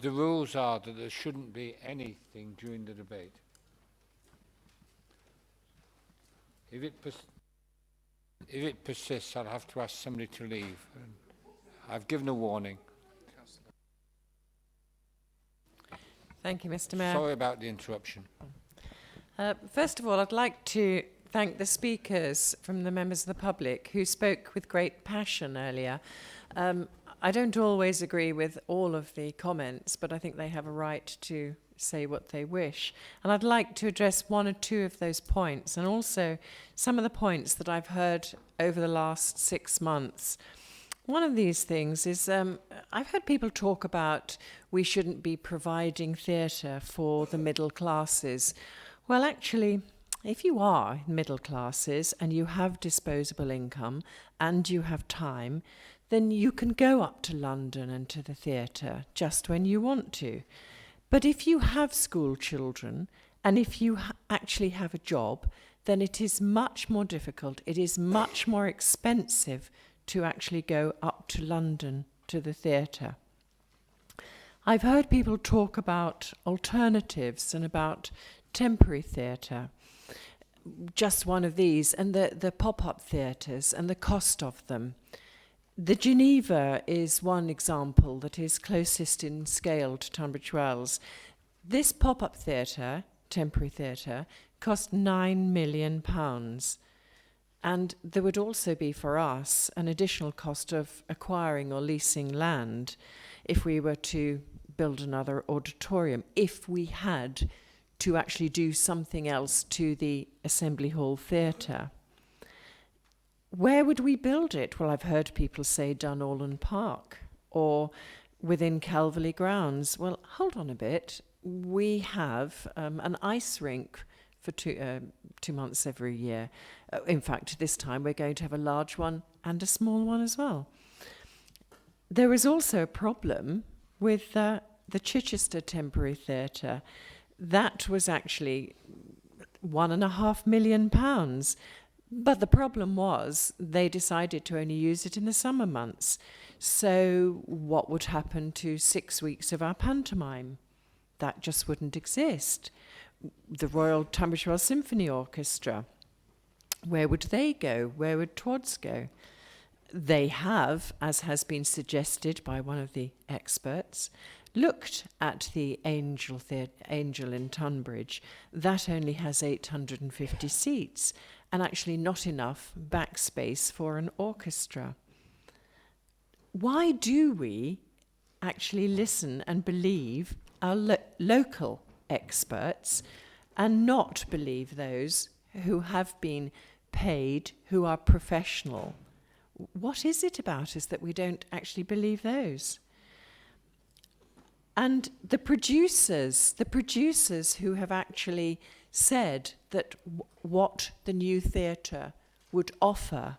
The rules are that there shouldn't be anything during the debate. If it persists, I'll have to ask somebody to leave. I've given a warning. Thank you, Mr. Mayor. Sorry about the interruption. First of all, I'd like to thank the speakers from the members of the public who spoke with great passion earlier. I don't always agree with all of the comments, but I think they have a right to say what they wish. And I'd like to address one or two of those points, and also some of the points that I've heard over the last 6 months. One of these things is I've heard people talk about we shouldn't be providing theatre for the middle classes. Well, actually, if you are middle classes and you have disposable income and you have time, then you can go up to London and to the theatre just when you want to. But if you have school children and if you actually have a job, then it is much more difficult. It is much more expensive to actually go up to London to the theatre. I've heard people talk about alternatives and about temporary theatre. Just one of these, and the pop-up theatres and the cost of them. The Geneva is one example that is closest in scale to Tunbridge Wells. This pop-up theatre, temporary theatre, cost £9 million. And there would also be for us an additional cost of acquiring or leasing land if we were to build another auditorium if we had to actually do something else to the Assembly Hall Theatre. Where would we build it? Well, I've heard people say Dunallen Park or within Calverley Grounds. Well, hold on a bit. We have an ice rink for 2 months every year. In fact, this time we're going to have a large one and a small one as well. There is also a problem with the Chichester Temporary Theatre. That was actually £1.5 million. But the problem was they decided to only use it in the summer months. So what would happen to 6 weeks of our pantomime? That just wouldn't exist. The Royal Tunbridge Wells Symphony Orchestra, where would they go? Where would Twads go? They have, as has been suggested by one of the experts, looked at the Angel in Tunbridge. That only has 850 seats and actually not enough backspace for an orchestra. Why do we actually listen and believe our local experts and not believe those who have been paid, who are professional? What is it about us that we don't actually believe those? And the producers who have actually said that what the new theatre would offer,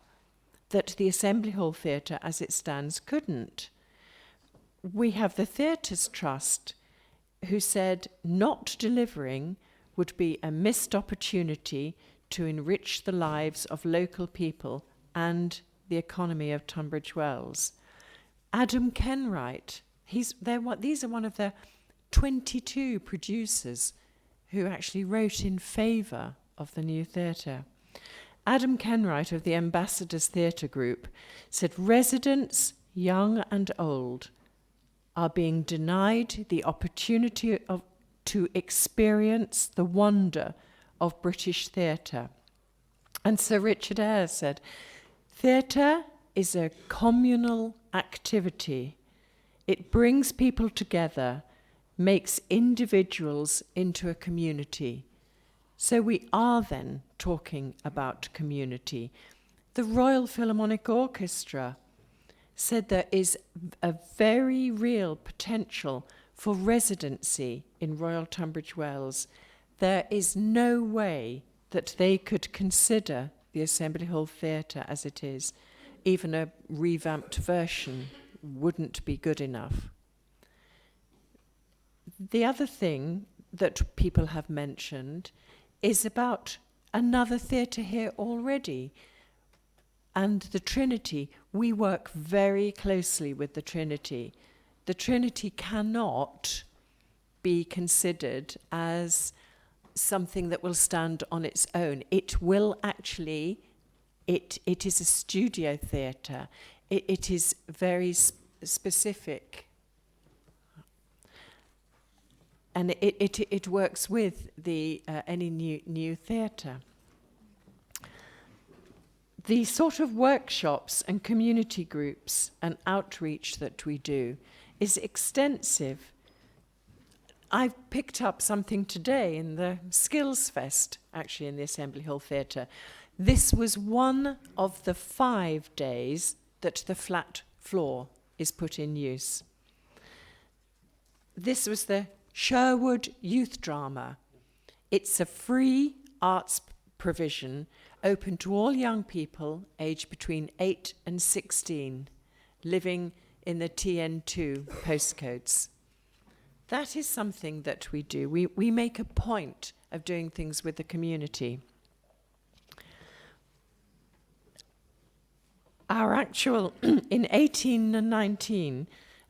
that the Assembly Hall Theatre as it stands couldn't. We have the Theatres Trust who said not delivering would be a missed opportunity to enrich the lives of local people and the economy of Tunbridge Wells. Adam Kenwright, these are one of the 22 producers who actually wrote in favour of the new theatre. Adam Kenwright of the Ambassadors Theatre Group said residents, young and old, are being denied the opportunity to experience the wonder of British theatre. And Sir Richard Eyre said, theatre is a communal activity. It brings people together, makes individuals into a community. So we are then talking about community. The Royal Philharmonic Orchestra said there is a very real potential for residency in Royal Tunbridge Wells. There is no way that they could consider the Assembly Hall Theatre as it is. Even a revamped version wouldn't be good enough. The other thing that people have mentioned is about another theatre here already, and the Trinity. We work very closely with the Trinity. The Trinity cannot be considered as something that will stand on its own. It will actually, it is a studio theatre. It is very specific. And it works with the any new theatre. The sort of workshops and community groups and outreach that we do is extensive. I've picked up something today in the Skills Fest, actually in the Assembly Hall Theatre. This was one of the 5 days that the flat floor is put in use. This was the Sherwood Youth Drama. It's a free arts provision open to all young people aged between 8 and 16 living in the TN2 postcodes. That is something that we do. We make a point of doing things with the community. Our actual, in 18 and 19,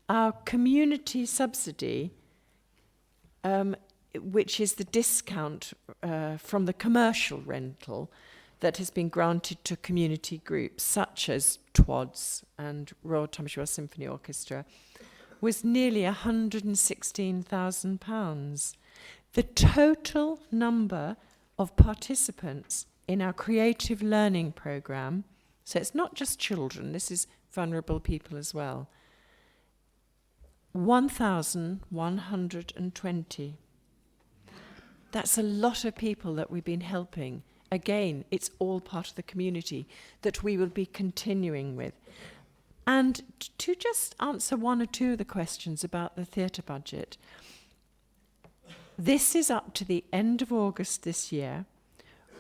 our community subsidy, which is the discount from the commercial rental that has been granted to community groups such as Twads and Royal Tunbridge Wells Symphony Orchestra, was nearly £116,000. The total number of participants in our creative learning programme, so it's not just children, this is vulnerable people as well, 1,120. That's a lot of people that we've been helping. Again, it's all part of the community that we will be continuing with. And to just answer one or two of the questions about the theatre budget, this is up to the end of August this year.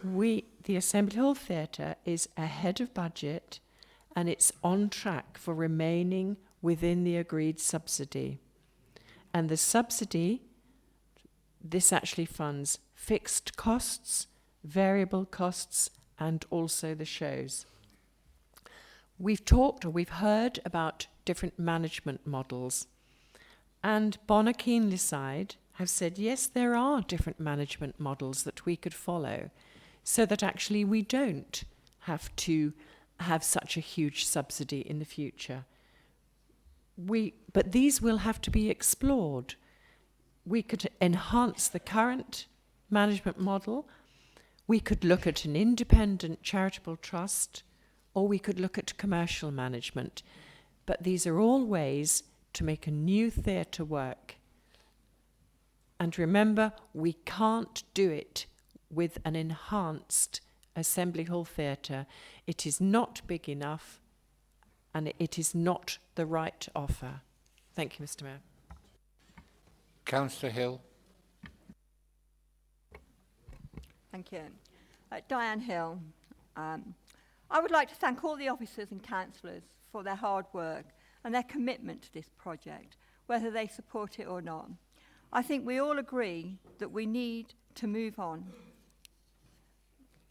The Assembly Hall Theatre is ahead of budget and it's on track for remaining within the agreed subsidy. And the subsidy, this actually funds fixed costs, variable costs, and also the shows. We've heard about different management models. And Bonner Keenlyside have said, yes, there are different management models that we could follow so that actually we don't have to have such a huge subsidy in the future. But these will have to be explored. We could enhance the current management model. We could look at an independent charitable trust, or we could look at commercial management. But these are all ways to make a new theatre work. And remember, we can't do it with an enhanced Assembly Hall Theatre. It is not big enough, and it is not the right offer. Thank you, Mr. Mayor. Councillor Hill. Thank you. Diane Hill. I would like to thank all the officers and councillors for their hard work and their commitment to this project, whether they support it or not. I think we all agree that we need to move on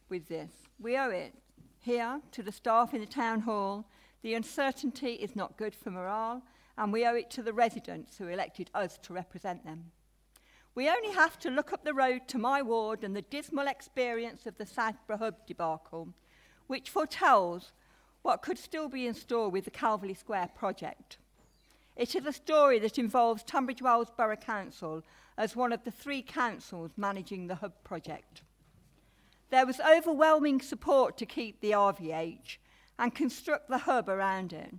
with this. We owe it here to the staff in the town hall. The uncertainty is not good for morale, and we owe it to the residents who elected us to represent them. We only have to look up the road to my ward and the dismal experience of the Southborough Hub debacle, which foretells what could still be in store with the Calverley Square project. It is a story that involves Tunbridge Wells Borough Council as one of the 3 councils managing the Hub project. There was overwhelming support to keep the RVH and construct the hub around it.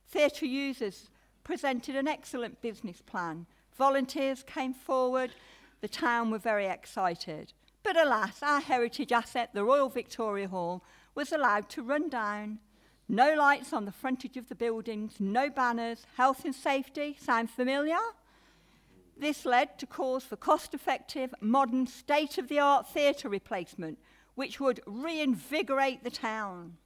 Theatre users presented an excellent business plan. Volunteers came forward. The town were very excited. But alas, our heritage asset, the Royal Victoria Hall, was allowed to run down. No lights on the frontage of the buildings, no banners. Health and safety, sound familiar? This led to calls for cost-effective, modern, state-of-the-art theatre replacement, which would reinvigorate the town.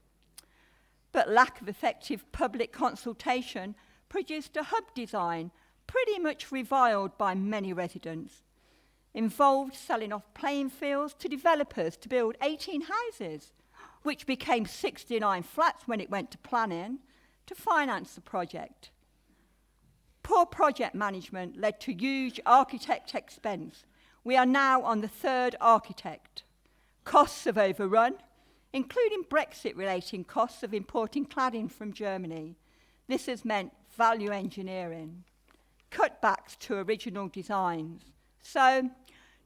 But lack of effective public consultation produced a hub design pretty much reviled by many residents, involved selling off playing fields to developers to build 18 houses, which became 69 flats when it went to planning, to finance the project. Poor project management led to huge architect expense. We are now on the 3rd architect. Costs have overrun, including Brexit-relating costs of importing cladding from Germany. This has meant value engineering, cutbacks to original designs. So,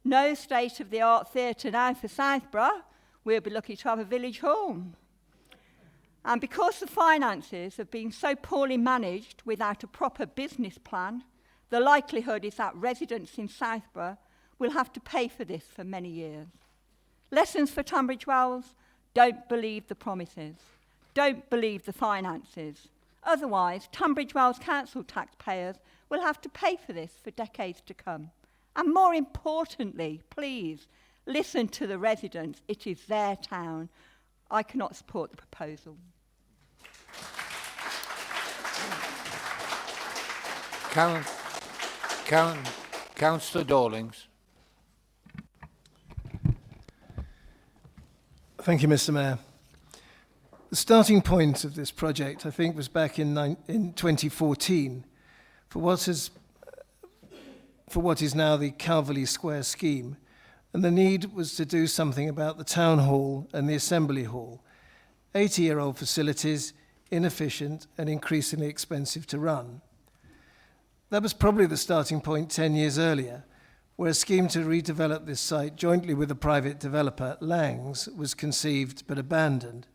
no state-of-the-art theatre now for Southborough. We'll be lucky to have a village hall. And because the finances have been so poorly managed without a proper business plan, the likelihood is that residents in Southborough will have to pay for this for many years. Lessons for Tunbridge Wells: don't believe the promises. Don't believe the finances. Otherwise, Tunbridge Wells Council taxpayers will have to pay for this for decades to come. And more importantly, please, listen to the residents. It is their town. I cannot support the proposal. Councillor Dawlings. Thank you, Mr. Mayor. The starting point of this project, I think, was back in 2014 for what is now the Calverley Square scheme. And the need was to do something about the town hall and the assembly hall. 80-year-old facilities, inefficient and increasingly expensive to run. That was probably the starting point 10 years earlier, where a scheme to redevelop this site jointly with a private developer, Langs, was conceived but abandoned.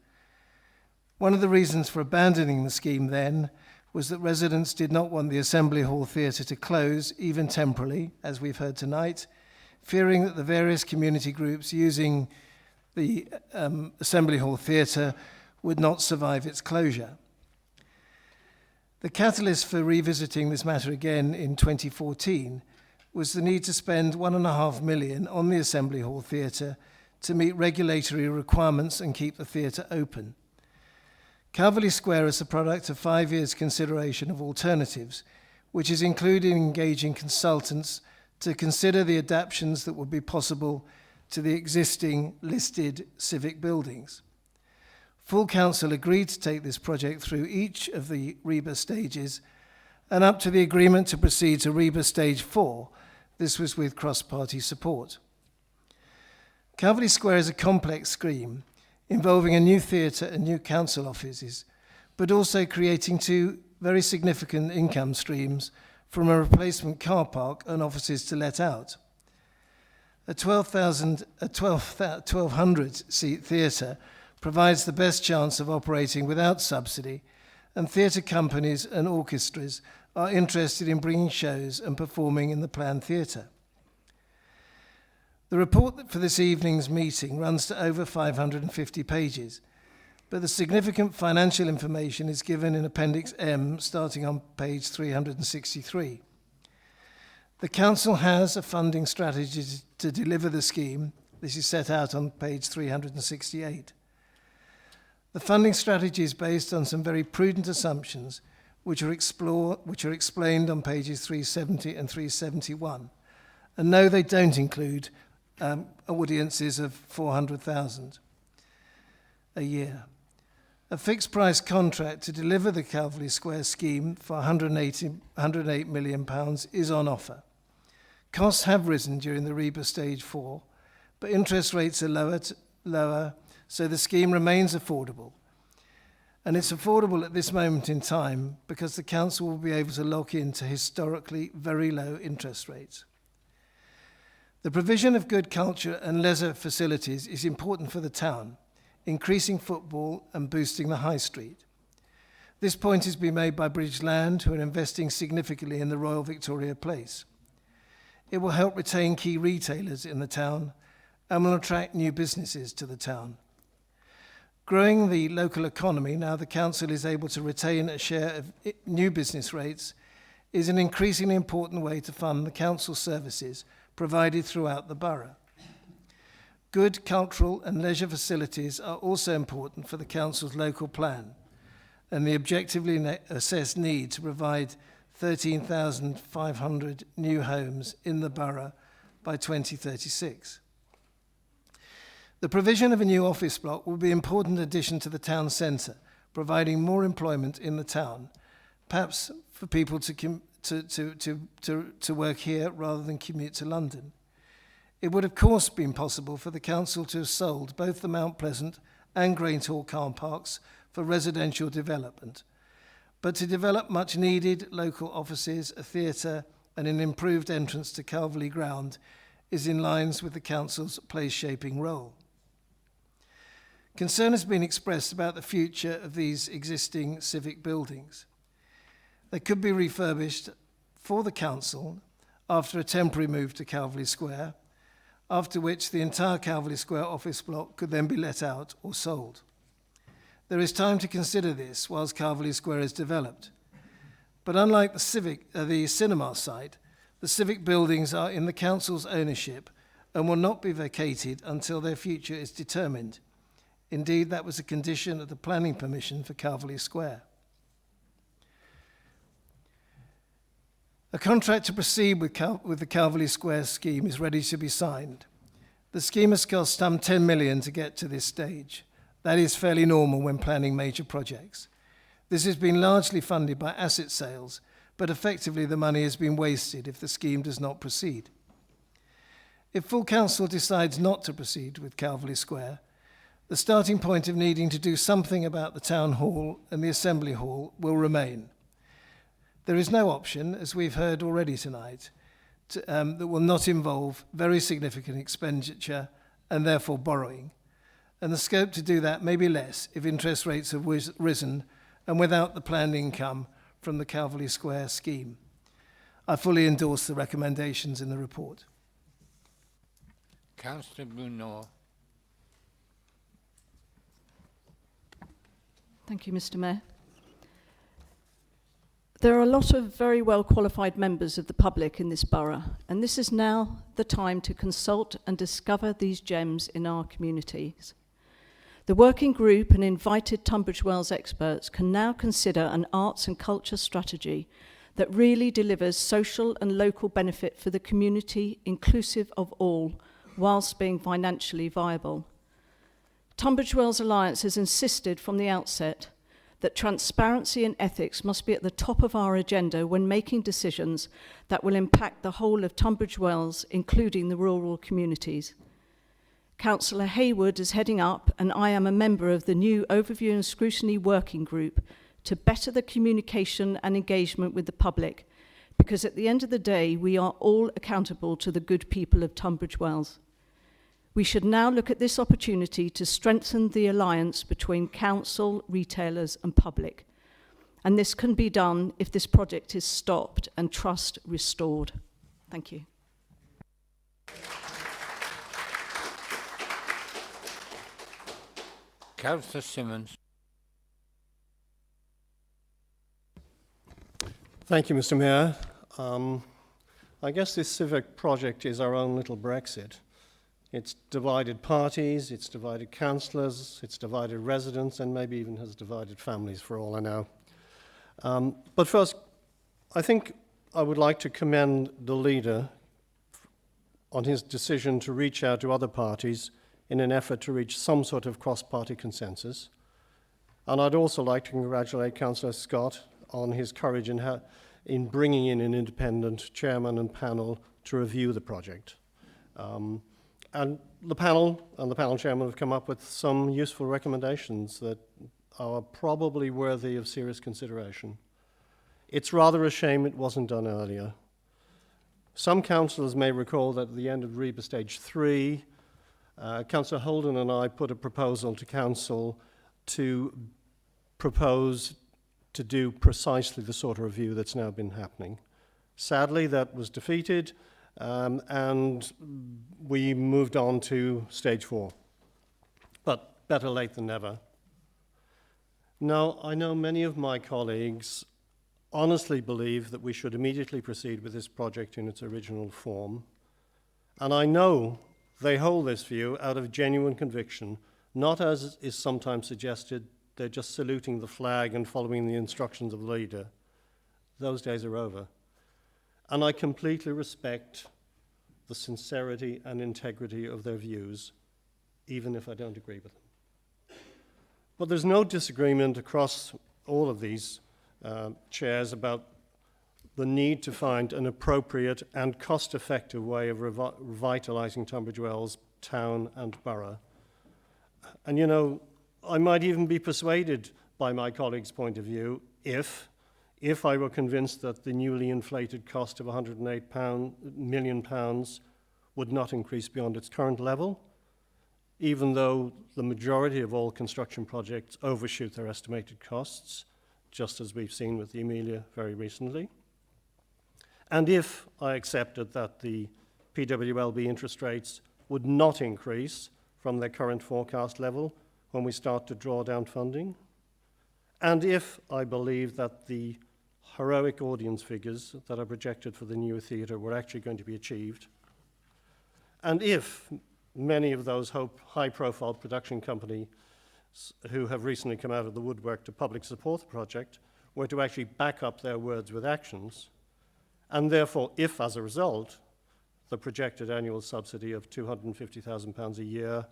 One of the reasons for abandoning the scheme then was that residents did not want the Assembly Hall Theatre to close, even temporarily, as we've heard tonight, fearing that the various community groups using the Assembly Hall Theatre would not survive its closure. The catalyst for revisiting this matter again in 2014 was the need to spend £1.5 million on the Assembly Hall Theatre to meet regulatory requirements and keep the theatre open. Calverley Square is a product of 5 years' consideration of alternatives, which is including engaging consultants to consider the adaptations that would be possible to the existing listed civic buildings. Full Council agreed to take this project through each of the REBA stages and up to the agreement to proceed to REBA Stage 4. This was with cross-party support. Calverley Square is a complex scheme involving a new theatre and new council offices, but also creating two very significant income streams from a replacement car park and offices to let out. A 1,200-seat theatre provides the best chance of operating without subsidy, and theatre companies and orchestras are interested in bringing shows and performing in the planned theatre. The report for this evening's meeting runs to over 550 pages, but the significant financial information is given in Appendix M, starting on page 363. The Council has a funding strategy to deliver the scheme. This is set out on page 368. The funding strategy is based on some very prudent assumptions, which are explained on pages 370 and 371. And no, they don't include audiences of 400,000 a year. A fixed price contract to deliver the Calverley Square scheme for £108 million is on offer. Costs have risen during the REBA Stage 4, but interest rates are lower, so the scheme remains affordable. And it's affordable at this moment in time because the Council will be able to lock into historically very low interest rates. The provision of good culture and leisure facilities is important for the town, increasing football and boosting the high street. This point has been made by British Land, who are investing significantly in the Royal Victoria Place. It will help retain key retailers in the town and will attract new businesses to the town. Growing the local economy, now the Council is able to retain a share of new business rates, is an increasingly important way to fund the Council services provided throughout the borough. Good cultural and leisure facilities are also important for the Council's local plan and the objectively assessed need to provide 13,500 new homes in the borough by 2036. The provision of a new office block will be an important addition to the town centre, providing more employment in the town, perhaps for people to work here rather than commute to London. It would of course been possible for the Council to have sold both the Mount Pleasant and Grange Hall car parks for residential development, but to develop much needed local offices, a theatre and an improved entrance to Calverley Ground is in lines with the Council's place-shaping role. Concern has been expressed about the future of these existing civic buildings. They could be refurbished for the Council after a temporary move to Calverley Square, after which the entire Calverley Square office block could then be let out or sold. There is time to consider this whilst Calverley Square is developed. But unlike the cinema site, the civic buildings are in the Council's ownership and will not be vacated until their future is determined. Indeed, that was a condition of the planning permission for Calverley Square. A contract to proceed with the Calverley Square scheme is ready to be signed. The scheme has cost some £10 million to get to this stage. That is fairly normal when planning major projects. This has been largely funded by asset sales, but effectively the money has been wasted if the scheme does not proceed. If full Council decides not to proceed with Calverley Square, the starting point of needing to do something about the Town Hall and the Assembly Hall will remain. There is no option, as we've heard already tonight, that will not involve very significant expenditure and therefore borrowing. And the scope to do that may be less if interest rates have risen and without the planned income from the Calverley Square scheme. I fully endorse the recommendations in the report. Councillor Bruno. Thank you, Mr. Mayor. There are a lot of very well qualified members of the public in this borough, and this is now the time to consult and discover these gems in our communities. The working group and invited Tunbridge Wells experts can now consider an arts and culture strategy that really delivers social and local benefit for the community, inclusive of all, whilst being financially viable. Tunbridge Wells Alliance has insisted from the outset that transparency and ethics must be at the top of our agenda when making decisions that will impact the whole of Tunbridge Wells, including the rural communities. Councillor Hayward is heading up, and I am a member of the new Overview and Scrutiny Working Group to better the communication and engagement with the public, because at the end of the day, we are all accountable to the good people of Tunbridge Wells. We should now look at this opportunity to strengthen the alliance between council, retailers and public. And this can be done if this project is stopped and trust restored. Thank you. Councillor Simmons. Thank you, Mr. Mayor. I guess this civic project is our own little Brexit. It's divided parties, it's divided councillors, it's divided residents, and maybe even has divided families, for all I know. But first, I think I would like to commend the leader on his decision to reach out to other parties in an effort to reach some sort of cross-party consensus. And I'd also like to congratulate Councillor Scott on his courage in bringing in an independent chairman and panel to review the project. And the panel and the panel chairman have come up with some useful recommendations that are probably worthy of serious consideration. It's rather a shame it wasn't done earlier. Some councillors may recall that at the end of REBA Stage 3, Councillor Holden and I put a proposal to Council to propose to do precisely the sort of review that's now been happening. Sadly, that was defeated, and we moved on to Stage 4. But better late than never. Now, I know many of my colleagues honestly believe that we should immediately proceed with this project in its original form, and I know they hold this view out of genuine conviction, not as is sometimes suggested, they're just saluting the flag and following the instructions of the leader. Those days are over. And I completely respect the sincerity and integrity of their views, even if I don't agree with them. But there's no disagreement across all of these chairs about the need to find an appropriate and cost-effective way of revitalizing Tunbridge Wells town and borough. And you know, I might even be persuaded by my colleague's point of view if I were convinced that the newly inflated cost of £108 million would not increase beyond its current level, even though the majority of all construction projects overshoot their estimated costs, just as we've seen with the Amelia very recently. And if I accepted that the PWLB interest rates would not increase from their current forecast level when we start to draw down funding, and if I believe that the heroic audience figures that are projected for the new theatre were actually going to be achieved, and if many of those high-profile production companies who have recently come out of the woodwork to public support the project were to actually back up their words with actions, and therefore, if as a result, the projected annual subsidy of £250,000 a year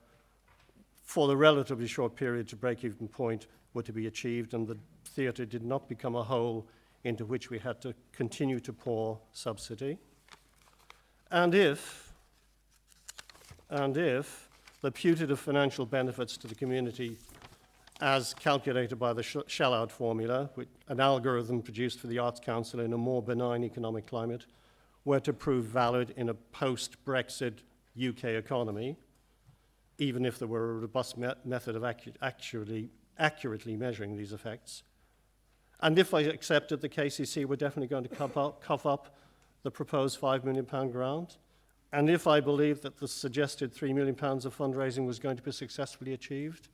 for the relatively short period to break-even point were to be achieved, and the theatre did not become a hole into which we had to continue to pour subsidy, and if the putative financial benefits to the community as calculated by the Shallout formula, an algorithm produced for the Arts Council in a more benign economic climate, were to prove valid in a post-Brexit UK economy, even if there were a robust method of accurately measuring these effects, And if I accepted, the KCC were definitely going to cough up the proposed £5 million grant. And if I believed that the suggested £3 million of fundraising was going to be successfully achieved,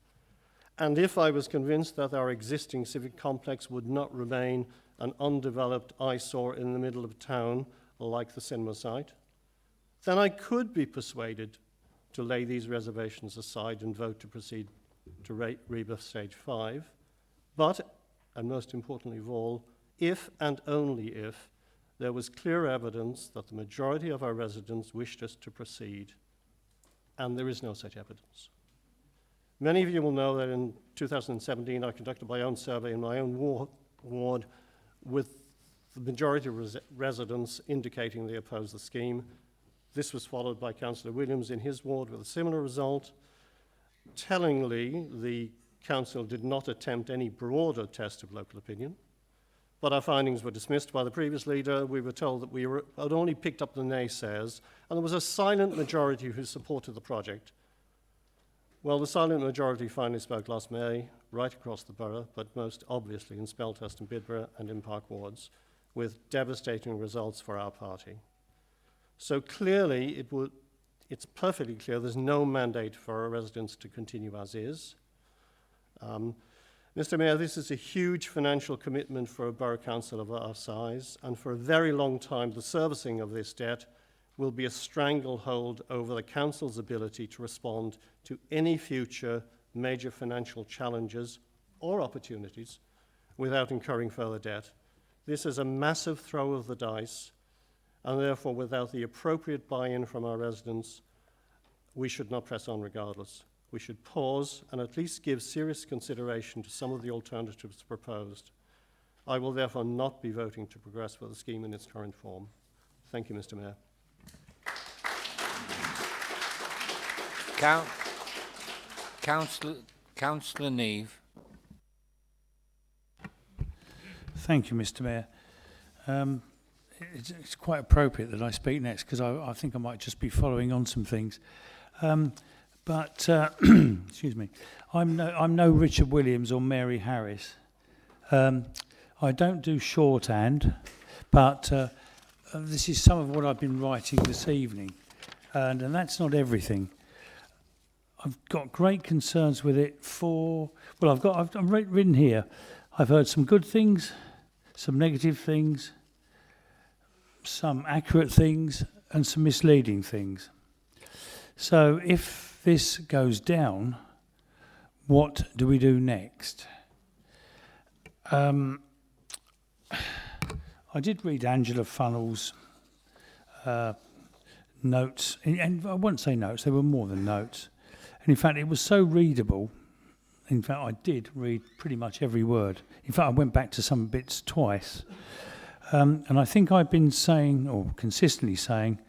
and if I was convinced that our existing civic complex would not remain an undeveloped eyesore in the middle of town like the cinema site, then I could be persuaded to lay these reservations aside and vote to proceed to REBA Stage 5. But, and most importantly of all, if and only if there was clear evidence that the majority of our residents wished us to proceed, and there is no such evidence. Many of you will know that in 2017 I conducted my own survey in my own ward with the majority of residents indicating they oppose the scheme. This was followed by Councillor Williams in his ward with a similar result. Tellingly, the council did not attempt any broader test of local opinion, but our findings were dismissed by the previous leader. We were told that we had only picked up the naysayers, and there was a silent majority who supported the project. Well, the silent majority finally spoke last May, right across the borough, but most obviously in Spelthurst and Bidborough and in Park wards, with devastating results for our party. So clearly, it's perfectly clear there's no mandate for our residents to continue as is. Mr. Mayor, this is a huge financial commitment for a borough council of our size, and for a very long time, the servicing of this debt will be a stranglehold over the council's ability to respond to any future major financial challenges or opportunities without incurring further debt. This is a massive throw of the dice, and therefore without the appropriate buy-in from our residents, we should not press on regardless. We should pause and at least give serious consideration to some of the alternatives proposed. I will therefore not be voting to progress with the scheme in its current form. Thank you, Mr. Mayor. Councillor Neve. Thank you, Mr. Mayor. It's quite appropriate that I speak next because I think I might just be following on some things. Excuse me, I'm no Richard Williams or Mary Harris. I don't do shorthand, but this is some of what I've been writing this evening, and that's not everything. I've got great concerns with it I've written here, I've heard some good things, some negative things, some accurate things, and some misleading things. So if this goes down, what do we do next? I did read Angela Funnell's notes, and I wouldn't say notes, they were more than notes. And in fact, it was so readable. In fact, I did read pretty much every word. In fact, I went back to some bits twice. And I think I've been saying, or consistently saying,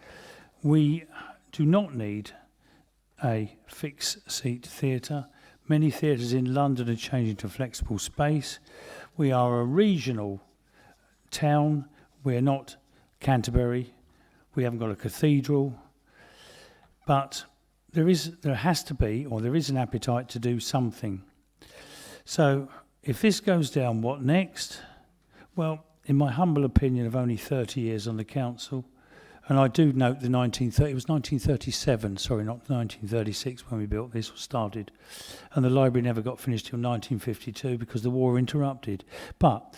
we do not need a fixed-seat theatre. Many theatres in London are changing to flexible space. We are a regional town. We're not Canterbury. We haven't got a cathedral. But there has to be, or there is an appetite to do something. So if this goes down, what next? Well, in my humble opinion of only 30 years on the council, and I do note it was 1937, sorry, not 1936 when we built this, or started, and the library never got finished till 1952 because the war interrupted. But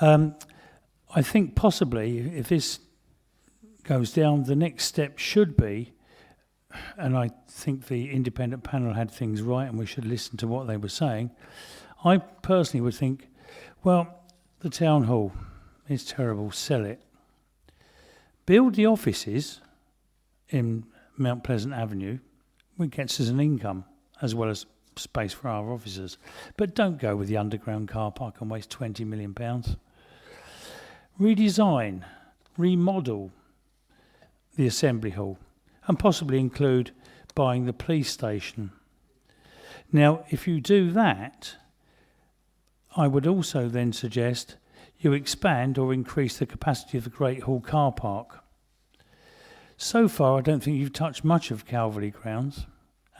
I think possibly if this goes down, the next step should be, and I think the independent panel had things right and we should listen to what they were saying, I personally would think, well, the town hall is terrible, sell it. Build the offices in Mount Pleasant Avenue, which gets us an income as well as space for our officers. But don't go with the underground car park and waste £20 million. Redesign, remodel the Assembly Hall, and possibly include buying the police station. Now, if you do that, I would also then suggest you expand or increase the capacity of the Great Hall car park. So far, I don't think you've touched much of Calvary Grounds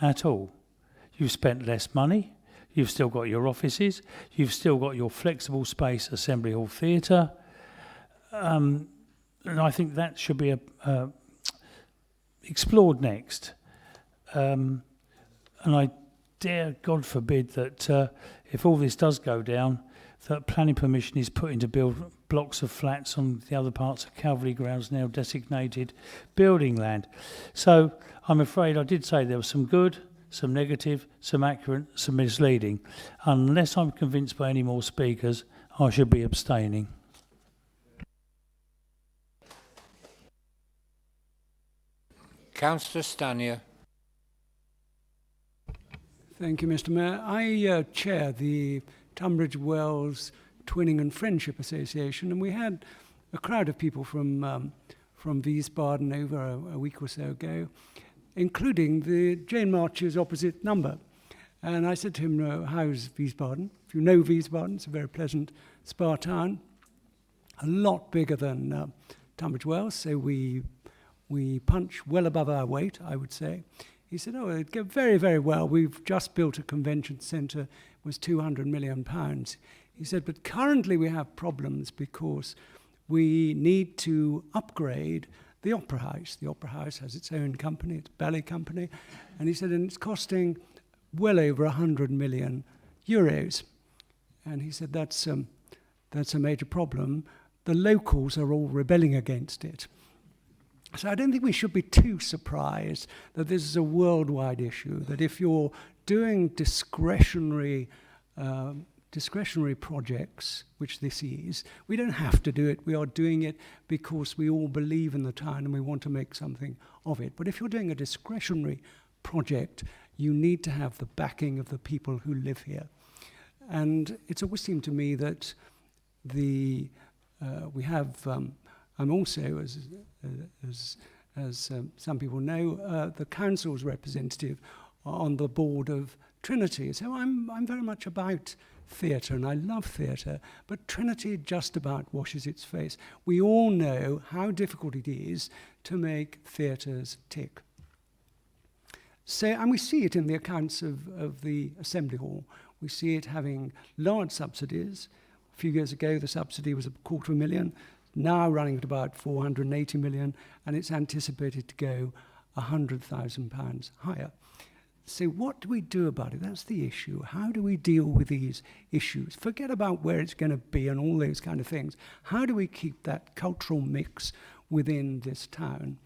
at all. You've spent less money, You've still got your offices. You've still got your flexible space Assembly Hall Theatre. And I think that should be explored next. And I dare, God forbid, that if all this does go down, that planning permission is put in to build blocks of flats on the other parts of Calvary Grounds, now designated building land. So I'm afraid I did say there was some good, some negative, some accurate, some misleading. Unless I'm convinced by any more speakers, I should be abstaining. Councillor Stanier. Thank you, Mr. Mayor. I chair the Tunbridge Wells Twinning and Friendship Association, and we had a crowd of people from Wiesbaden over a week or so ago, including the Jane March's opposite number. And I said to him, how's Wiesbaden? If you know Wiesbaden, it's a very pleasant spa town, a lot bigger than Tunbridge Wells, so we punch well above our weight, I would say. He said, oh, it'd go very, very well. We've just built a convention centre. It was £200 million. He said, but currently we have problems because we need to upgrade the Opera House. The Opera House has its own company, its ballet company. And he said, and it's costing well over 100 million euros. And he said, that's a major problem. The locals are all rebelling against it. So I don't think we should be too surprised that this is a worldwide issue, that if you're doing discretionary projects, which this is, we don't have to do it. We are doing it because we all believe in the town and we want to make something of it. But if you're doing a discretionary project, you need to have the backing of the people who live here. And it's always seemed to me that we have... I'm also, as some people know, the council's representative on the board of Trinity. So I'm very much about theatre, and I love theatre, but Trinity just about washes its face. We all know how difficult it is to make theatres tick. So, and we see it in the accounts of the Assembly Hall. We see it having large subsidies. A few years ago, the subsidy was £250,000. Now running at about 480 million, and it's anticipated to go £100,000 higher. So what do we do about it? That's the issue. How do we deal with these issues? Forget about where it's going to be and all those kind of things. How do we keep that cultural mix within this town?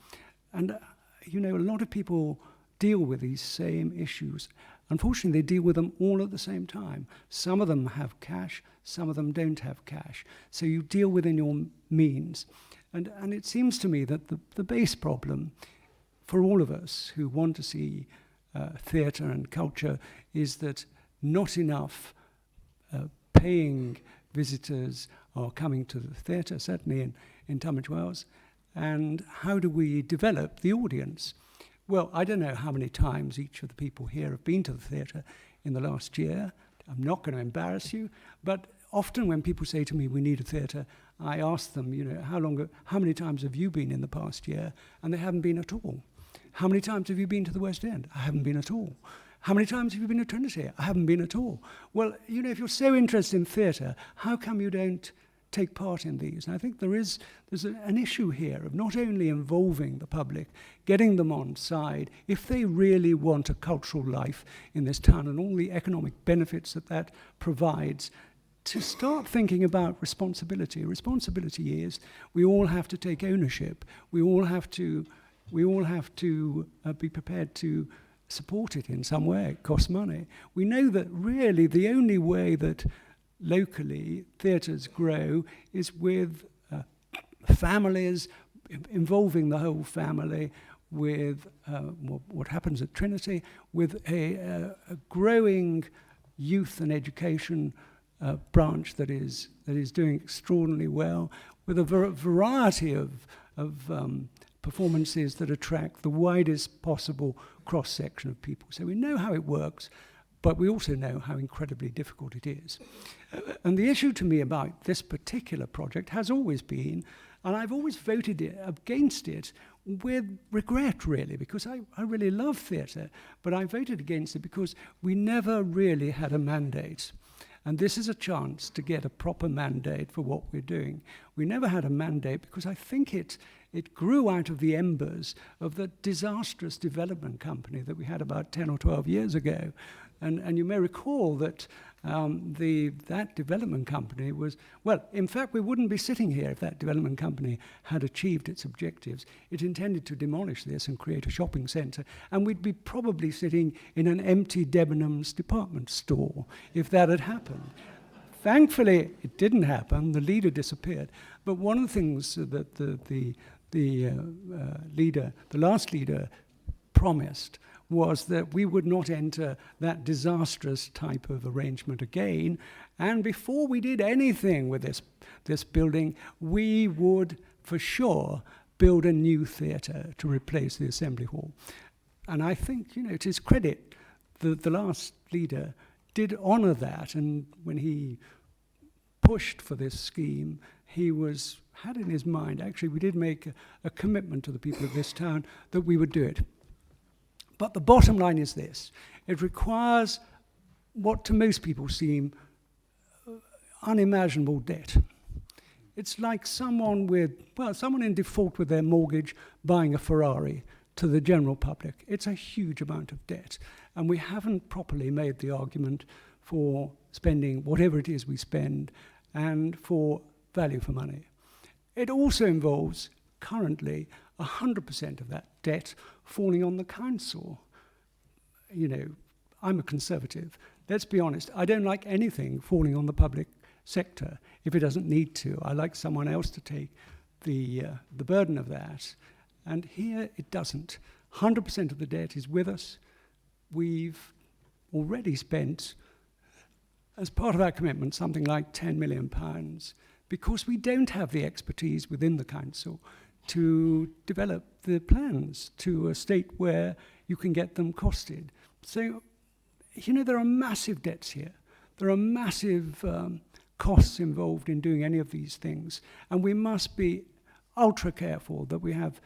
And, you know, a lot of people deal with these same issues. Unfortunately, they deal with them all at the same time. Some of them have cash, some of them don't have cash. So you deal within your means. And it seems to me that the base problem for all of us who want to see theatre and culture is that not enough paying visitors are coming to the theatre, certainly in Tunbridge Wells. And how do we develop the audience? Well, I don't know how many times each of the people here have been to the theatre in the last year. I'm not going to embarrass you, but often when people say to me, we need a theatre, I ask them, you know, how many times have you been in the past year? And they haven't been at all. How many times have you been to the West End? I haven't been at all. How many times have you been to Trinity? I haven't been at all. Well, you know, if you're so interested in theatre, how come you don't take part in these? And I think there's an issue here of not only involving the public, getting them on side, if they really want a cultural life in this town and all the economic benefits that provides, to start thinking about responsibility. Responsibility is we all have to take ownership. We all have to be prepared to support it in some way. It costs money. We know that really the only way that locally theatres grow is with families, involving the whole family, with what happens at Trinity, with a growing youth and education branch that is doing extraordinarily well, with a variety of performances that attract the widest possible cross-section of people. So we know how it works, but we also know how incredibly difficult it is. And the issue to me about this particular project has always been, and I've always voted against it, with regret, really, because I really love theatre, but I voted against it because we never really had a mandate. And this is a chance to get a proper mandate for what we're doing. We never had a mandate because I think it grew out of the embers of the disastrous development company that we had about 10 or 12 years ago. And you may recall that that development company was, well, in fact, we wouldn't be sitting here if that development company had achieved its objectives. It intended to demolish this and create a shopping centre, and we'd be probably sitting in an empty Debenhams department store if that had happened. Thankfully, it didn't happen. The leader disappeared. But one of the things that the last leader promised was that we would not enter that disastrous type of arrangement again. And before we did anything with this building, we would, for sure, build a new theatre to replace the Assembly Hall. And I think, to his credit, the last leader did honour that. And when he pushed for this scheme, he had in his mind, actually, we did make a commitment to the people of this town that we would do it. But the bottom line is this. It requires what to most people seem unimaginable debt. It's like someone in default with their mortgage buying a Ferrari to the general public. It's a huge amount of debt. And we haven't properly made the argument for spending whatever it is we spend and for value for money. It also involves currently 100% of that debt falling on the council. I'm a Conservative. Let's be honest, I don't like anything falling on the public sector if it doesn't need to. I like someone else to take the burden of that. And here it doesn't. 100% of the debt is with us. We've already spent, as part of our commitment, something like £10 million because we don't have the expertise within the council to develop the plans to a state where you can get them costed. So, there are massive debts here. There are massive costs involved in doing any of these things. And we must be ultra careful that we have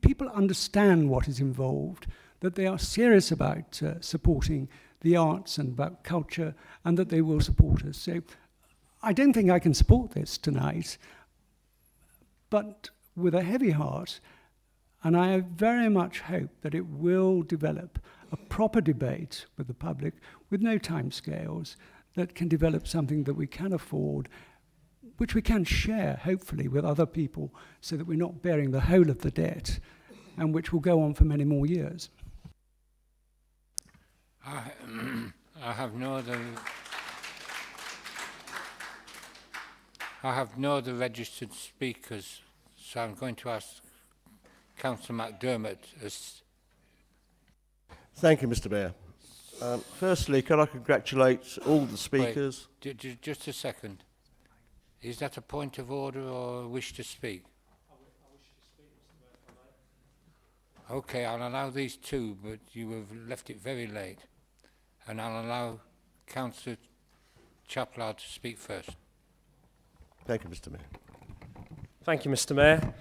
people understand what is involved, that they are serious about supporting the arts and about culture, and that they will support us. So I don't think I can support this tonight, but with a heavy heart, and I very much hope that it will develop a proper debate with the public with no timescales that can develop something that we can afford, which we can share, hopefully, with other people so that we're not bearing the whole of the debt, and which will go on for many more years. I have no other registered speakers, so I'm going to ask Councillor McDermott. Thank you, Mr. Mayor. Firstly, can I congratulate all the speakers? Wait, just a second. Is that a point of order or a wish to speak? I wish to speak, Mr. Mayor. Okay, I'll allow these two, but you have left it very late. And I'll allow Councillor Chaplow to speak first. Thank you, Mr. Mayor. Thank you, Mr. Mayor.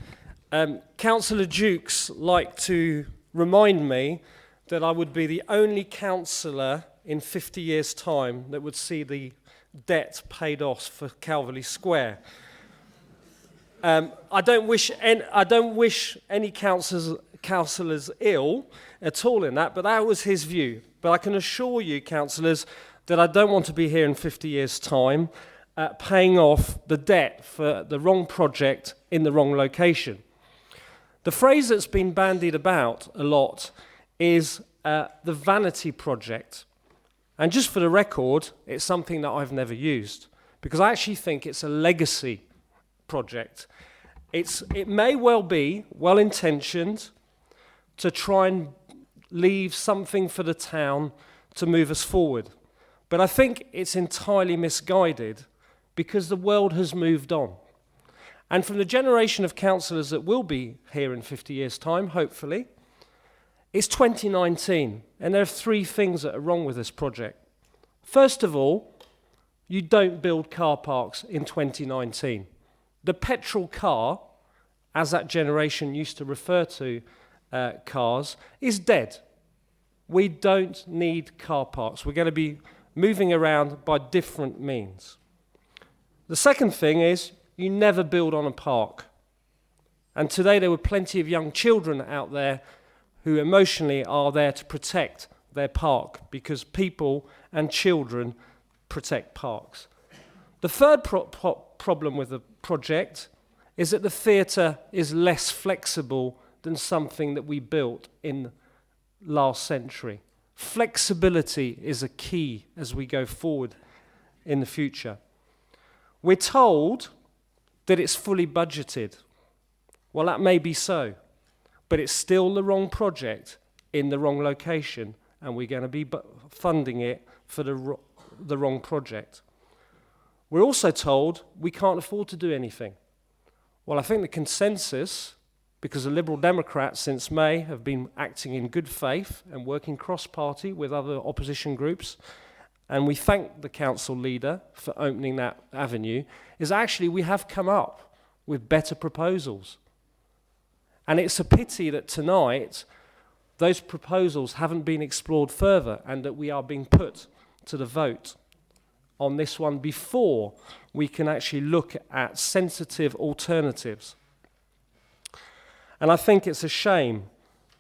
Councillor Dukes liked to remind me that I would be the only councillor in 50 years' time that would see the debt paid off for Calverley Square. I don't wish any councillors ill at all in that, but that was his view. But I can assure you, councillors, that I don't want to be here in 50 years' time paying off the debt for the wrong project in the wrong location. The phrase that's been bandied about a lot is the vanity project. And just for the record, it's something that I've never used because I actually think it's a legacy project. It may well be well-intentioned to try and leave something for the town to move us forward. But I think it's entirely misguided because the world has moved on. And from the generation of councillors that will be here in 50 years' time, hopefully, it's 2019, and there are three things that are wrong with this project. First of all, you don't build car parks in 2019. The petrol car as that generation used to refer to cars, is dead. We don't need car parks. We're going to be moving around by different means. The second thing is you never build on a park. And today there were plenty of young children out there who emotionally are there to protect their park, because people and children protect parks. The third problem with the project is that the theatre is less flexible than something that we built in last century. Flexibility is a key as we go forward in the future. We're told that it's fully budgeted. Well, that may be so, but it's still the wrong project in the wrong location, and we're going to be funding it for the wrong project. We're also told we can't afford to do anything. Well, I think the consensus, because the Liberal Democrats since May have been acting in good faith and working cross-party with other opposition groups, and we thank the council leader for opening that avenue, is actually we have come up with better proposals. And it's a pity that tonight those proposals haven't been explored further and that we are being put to the vote on this one before we can actually look at sensitive alternatives. And I think it's a shame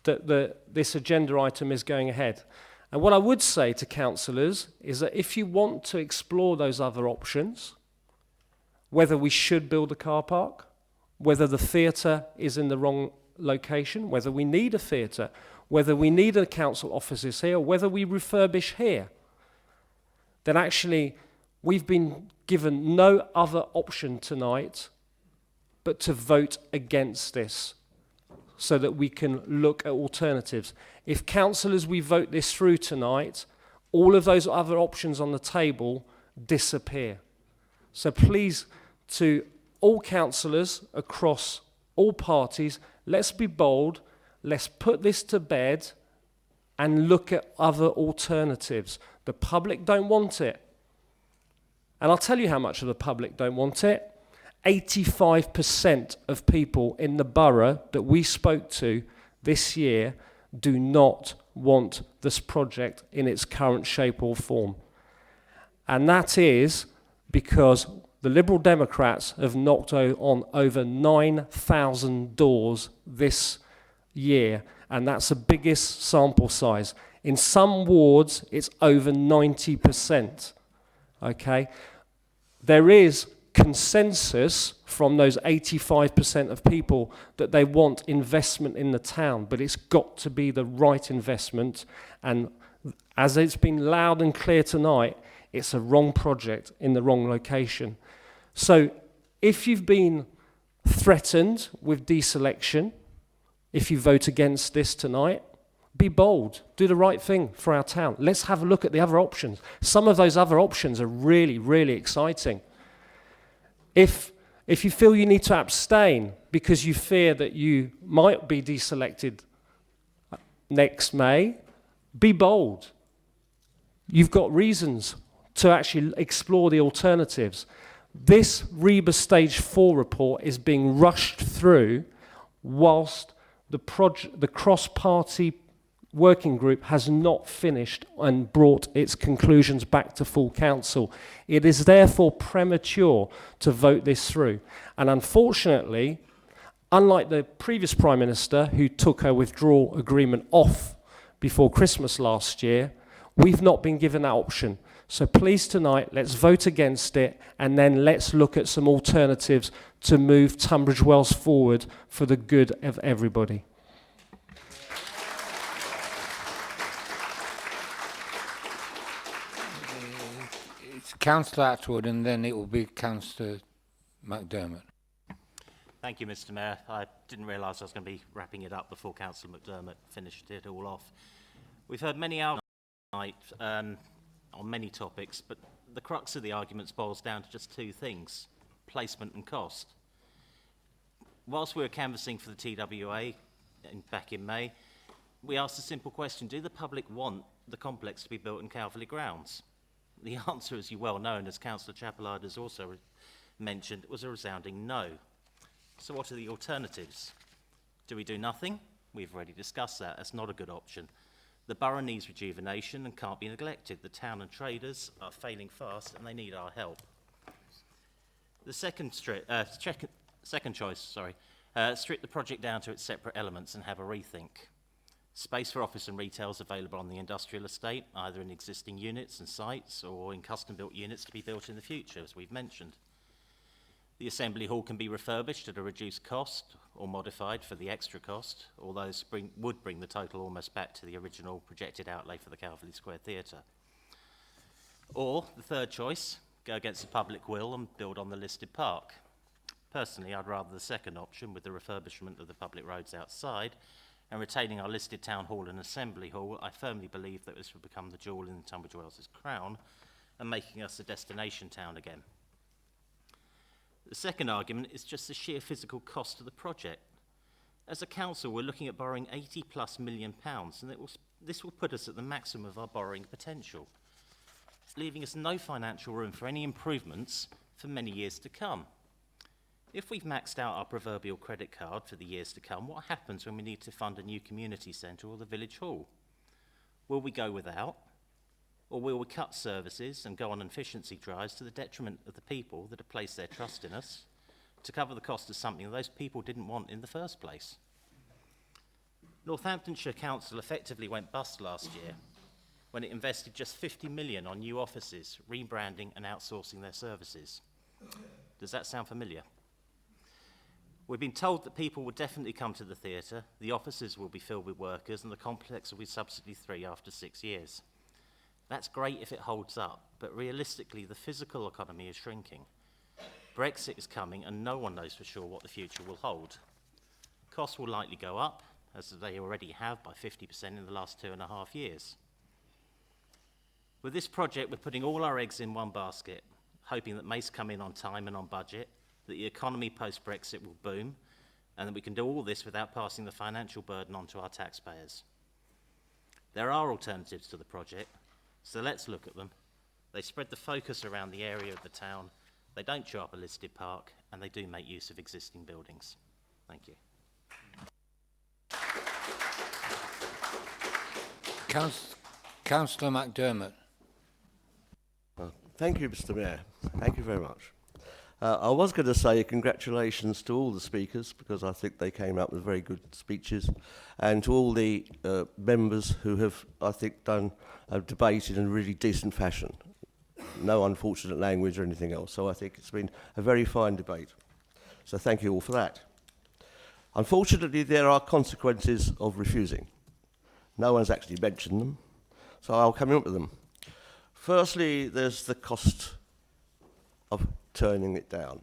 that this agenda item is going ahead. And what I would say to councillors is that if you want to explore those other options, whether we should build a car park, whether the theatre is in the wrong location, whether we need a theatre, whether we need a council offices here, or whether we refurbish here, then actually we've been given no other option tonight but to vote against this so that we can look at alternatives. If councillors, we vote this through tonight, all of those other options on the table disappear. So please, to all councillors across all parties, let's be bold, let's put this to bed and look at other alternatives. The public don't want it. And I'll tell you how much of the public don't want it. 85% of people in the borough that we spoke to this year do not want this project in its current shape or form. And that is because the Liberal Democrats have knocked on over 9,000 doors this year, and that's the biggest sample size. In some wards, it's over 90%. Okay? There is consensus from those 85% of people that they want investment in the town, but it's got to be the right investment. And as it's been loud and clear tonight, it's a wrong project in the wrong location. So if you've been threatened with deselection, if you vote against this tonight, be bold, do the right thing for our town. Let's have a look at the other options. Some of those other options are really, really exciting. If you feel you need to abstain because you fear that you might be deselected next May, be bold. You've got reasons to actually explore the alternatives. This REBA Stage 4 report is being rushed through whilst the cross-party working group has not finished and brought its conclusions back to full council. It is therefore premature to vote this through. And unfortunately, unlike the previous Prime Minister who took her withdrawal agreement off before Christmas last year, we've not been given that option. So please tonight, let's vote against it, and then let's look at some alternatives to move Tunbridge Wells forward for the good of everybody. Councillor Atwood, and then it will be Councillor McDermott. Thank you, Mr. Mayor. I didn't realise I was going to be wrapping it up before Councillor McDermott finished it all off. We've heard many arguments tonight on many topics, but the crux of the arguments boils down to just two things: placement and cost. Whilst we were canvassing for the TWA back in May, we asked a simple question: do the public want the complex to be built in Calverley grounds? The answer, as you well know, and as Councillor Chapelard has also mentioned, was a resounding no. So what are the alternatives? Do we do nothing? We've already discussed that. That's not a good option. The borough needs rejuvenation and can't be neglected. The town and traders are failing fast and they need our help. The second choice, strip the project down to its separate elements and have a rethink. Space for office and retail is available on the industrial estate, either in existing units and sites or in custom-built units to be built in the future, as we've mentioned. The Assembly Hall can be refurbished at a reduced cost or modified for the extra cost, although this would bring the total almost back to the original projected outlay for the Calverley Square Theatre. Or, the third choice, go against the public will and build on the listed park. Personally, I'd rather the second option with the refurbishment of the public roads outside and retaining our listed town hall and assembly hall. I firmly believe that this will become the jewel in Tunbridge Wells' crown and making us a destination town again. The second argument is just the sheer physical cost of the project. As a council, we're looking at borrowing £80+ million, and this will put us at the maximum of our borrowing potential, leaving us no financial room for any improvements for many years to come. If we've maxed out our proverbial credit card for the years to come, what happens when we need to fund a new community centre or the village hall? Will we go without? Or will we cut services and go on efficiency drives to the detriment of the people that have placed their trust in us to cover the cost of something those people didn't want in the first place? Northamptonshire Council effectively went bust last year when it invested just £50 million on new offices, rebranding and outsourcing their services. Does that sound familiar? We've been told that people will definitely come to the theatre, the offices will be filled with workers, and the complex will be subsidy-free after 6 years. That's great if it holds up, but realistically, the physical economy is shrinking. Brexit is coming, and no one knows for sure what the future will hold. Costs will likely go up, as they already have by 50% in the last 2.5 years. With this project, we're putting all our eggs in one basket, hoping that Mace come in on time and on budget, that the economy post-Brexit will boom, and that we can do all this without passing the financial burden onto our taxpayers. There are alternatives to the project, so let's look at them. They spread the focus around the area of the town, they don't chew up a listed park, and they do make use of existing buildings. Thank you. Councillor McDermott. Thank you, Mr. Mayor. Thank you very much. I was going to say congratulations to all the speakers because I think they came up with very good speeches, and to all the members who have, I think, done a debate in a really decent fashion. No unfortunate language or anything else. So I think it's been a very fine debate. So thank you all for that. Unfortunately, there are consequences of refusing. No one's actually mentioned them, so I'll come in with them. Firstly, there's the cost of turning it down.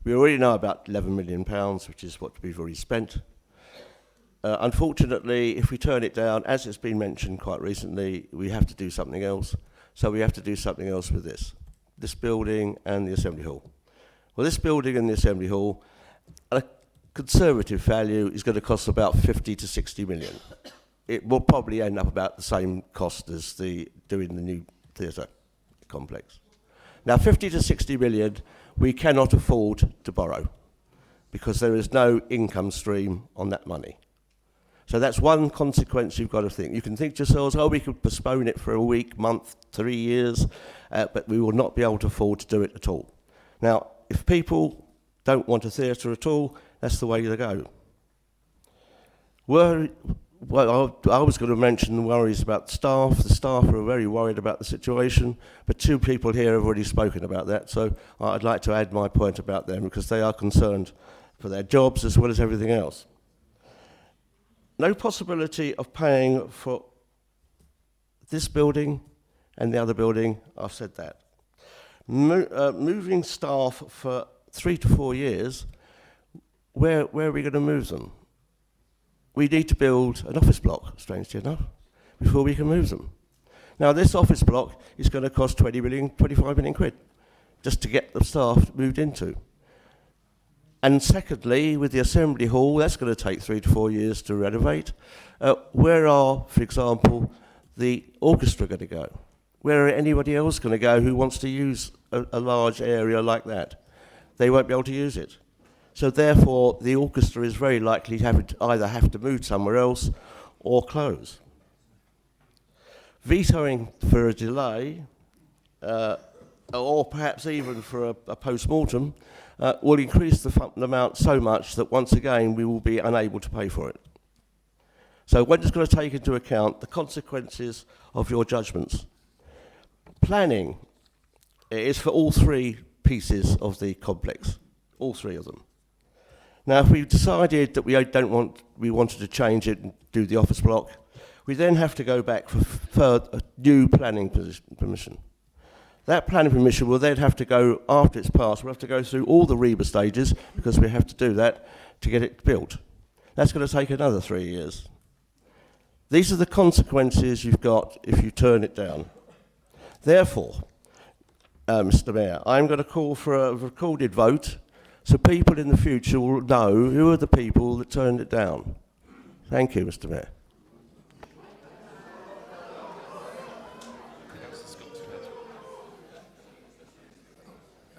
We already know about £11 million, which is what we've already spent. Unfortunately, if we turn it down, as it's been mentioned quite recently, we have to do something else. So we have to do something else with this building and the Assembly Hall. Well, this building and the Assembly Hall, at a conservative value, is going to cost about 50 to 60 million. It will probably end up about the same cost as doing the new theatre complex. Now, 50 to 60 million, we cannot afford to borrow because there is no income stream on that money. So that's one consequence you've got to think. You can think to yourselves, oh, we could postpone it for a week, month, 3 years, but we will not be able to afford to do it at all. Now, if people don't want a theatre at all, that's the way to go. Well, I was going to mention the worries about the staff. The staff are very worried about the situation, but two people here have already spoken about that, so I'd like to add my point about them because they are concerned for their jobs as well as everything else. No possibility of paying for this building and the other building, I've said that. Moving staff for 3 to 4 years, where are we going to move them? We need to build an office block, strangely enough, before we can move them. Now, this office block is going to cost 25 million quid, just to get the staff moved into. And secondly, with the Assembly Hall, that's going to take 3 to 4 years to renovate. Where are, for example, the orchestra going to go? Where are anybody else going to go who wants to use a large area like that? They won't be able to use it. So therefore, the orchestra is very likely to either have to move somewhere else or close. Vetoing for a delay, or perhaps even for a post-mortem, will increase the amount so much that once again we will be unable to pay for it. So we're just going to take into account the consequences of your judgments. Planning is for all three pieces of the complex, all three of them. Now, if we decided that we wanted to change it and do the office block, we then have to go back for further new planning permission. That planning permission will then have to go, after it's passed, we'll have to go through all the REBA stages, because we have to do that to get it built. That's going to take another 3 years. These are the consequences you've got if you turn it down. Therefore, Mr. Mayor, I'm going to call for a recorded vote so people in the future will know who are the people that turned it down. Thank you, Mr. Mayor.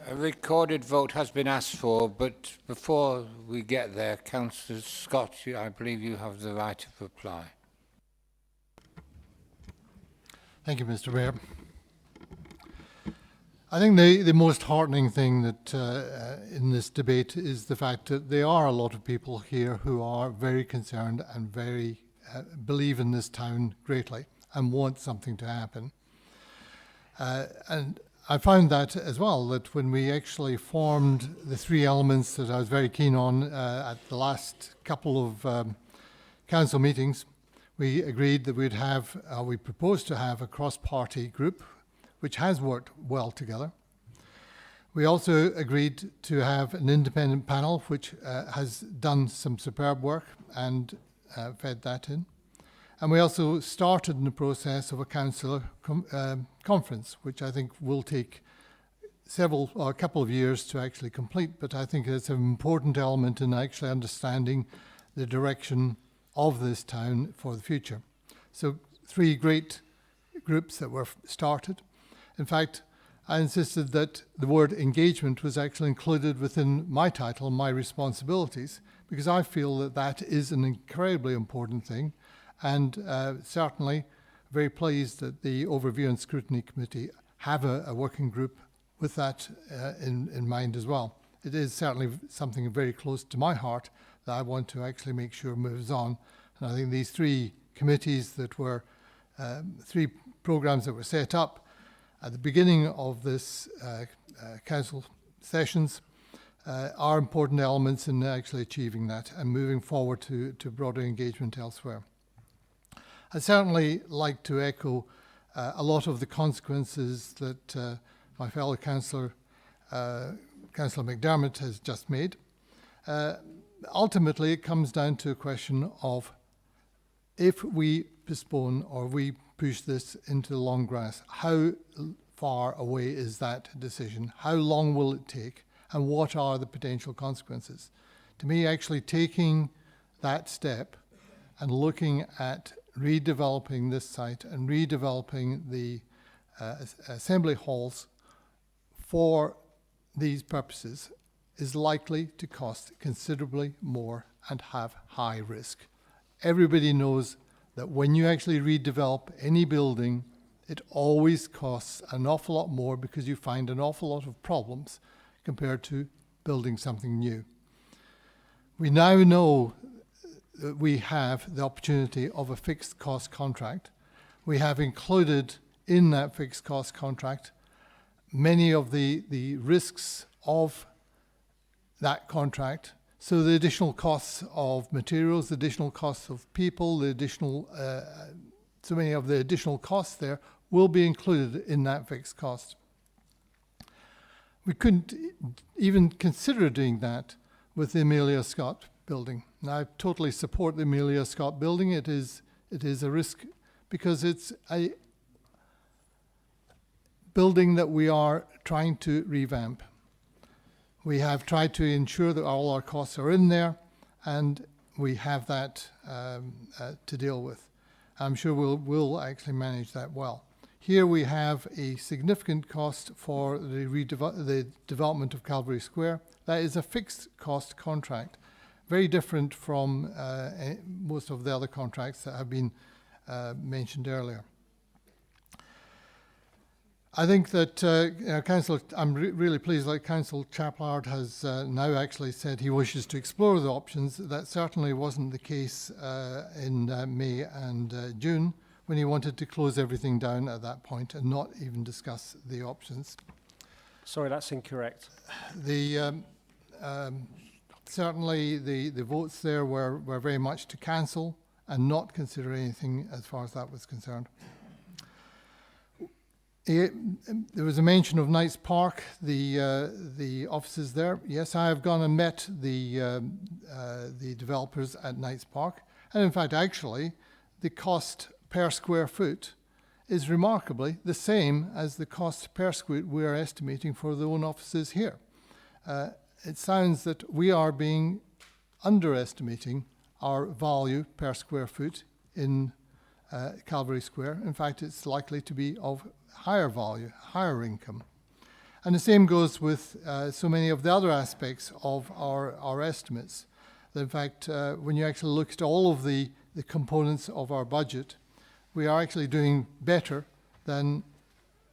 A recorded vote has been asked for, but before we get there, Councillor Scott, I believe you have the right of reply. Thank you, Mr. Mayor. I think the most heartening thing that in this debate is the fact that there are a lot of people here who are very concerned and very believe in this town greatly and want something to happen. And I found that as well, that when we actually formed the three elements that I was very keen on at the last couple of council meetings, we agreed that we proposed to have a cross-party group which has worked well together. We also agreed to have an independent panel which has done some superb work and fed that in. And we also started in the process of a councillor conference, which I think will take a couple of years to actually complete, but I think it's an important element in actually understanding the direction of this town for the future. So 3 great groups that were started. In fact, I insisted that the word engagement was actually included within my title, my responsibilities, because I feel that that is an incredibly important thing, and certainly very pleased that the Overview and Scrutiny Committee have a working group with that in mind as well. It is certainly something very close to my heart that I want to actually make sure moves on. And I think these 3 committees that were, 3 programs that were set up at the beginning of this council sessions are important elements in actually achieving that and moving forward to broader engagement elsewhere. I'd certainly like to echo a lot of the consequences that my fellow councillor, Councillor McDermott, has just made. Ultimately, it comes down to a question of if we postpone or we push this into the long grass, how far away is that decision? How long will it take? And what are the potential consequences? To me, actually taking that step and looking at redeveloping this site and redeveloping the assembly halls for these purposes is likely to cost considerably more and have high risk. Everybody knows that when you actually redevelop any building, it always costs an awful lot more because you find an awful lot of problems compared to building something new. We now know that we have the opportunity of a fixed cost contract. We have included in that fixed cost contract many of the risks of that contract. So the additional costs of materials, the additional costs of people, the additional, so many of the additional costs there will be included in that fixed cost. We couldn't even consider doing that with the Amelia Scott building. Now, I totally support the Amelia Scott building. It is a risk because it's a building that we are trying to revamp. We have tried to ensure that all our costs are in there, and we have that to deal with. I'm sure we'll actually manage that well. Here we have a significant cost for the development of Calvary Square. That is a fixed cost contract, very different from most of the other contracts that have been mentioned earlier. I think that Councillor, I'm really pleased that Councillor Chaplard has now actually said he wishes to explore the options. That certainly wasn't the case in May and June, when he wanted to close everything down at that point and not even discuss the options. Sorry, that's incorrect. Certainly the votes there were very much to cancel and not consider anything as far as that was concerned. There was a mention of Knights Park, the offices there. Yes, I have gone and met the developers at Knights Park, and in fact, actually, the cost per square foot is remarkably the same as the cost per square foot we are estimating for the own offices here. It sounds that we are being underestimating our value per square foot in Calvary Square. In fact, it's likely to be of higher value, higher income. And the same goes with so many of the other aspects of our estimates. In fact, when you actually look at all of the components of our budget, we are actually doing better than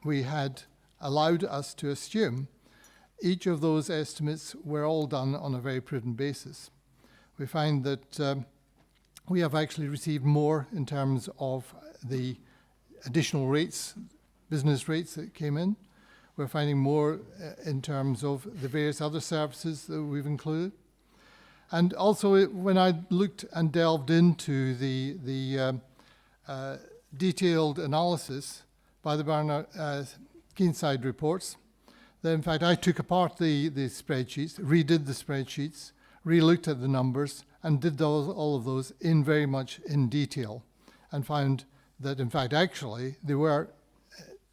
we had allowed us to assume. Each of those estimates were all done on a very prudent basis. We find that we have actually received more in terms of the additional rates, business rates that came in. We're finding more in terms of the various other services that we've included. And also, when I looked and delved into the detailed analysis by the Barnard Keenside reports, then in fact I took apart the spreadsheets, redid the spreadsheets, re-looked at the numbers, and did all of those in very much in detail, and found that in fact actually they were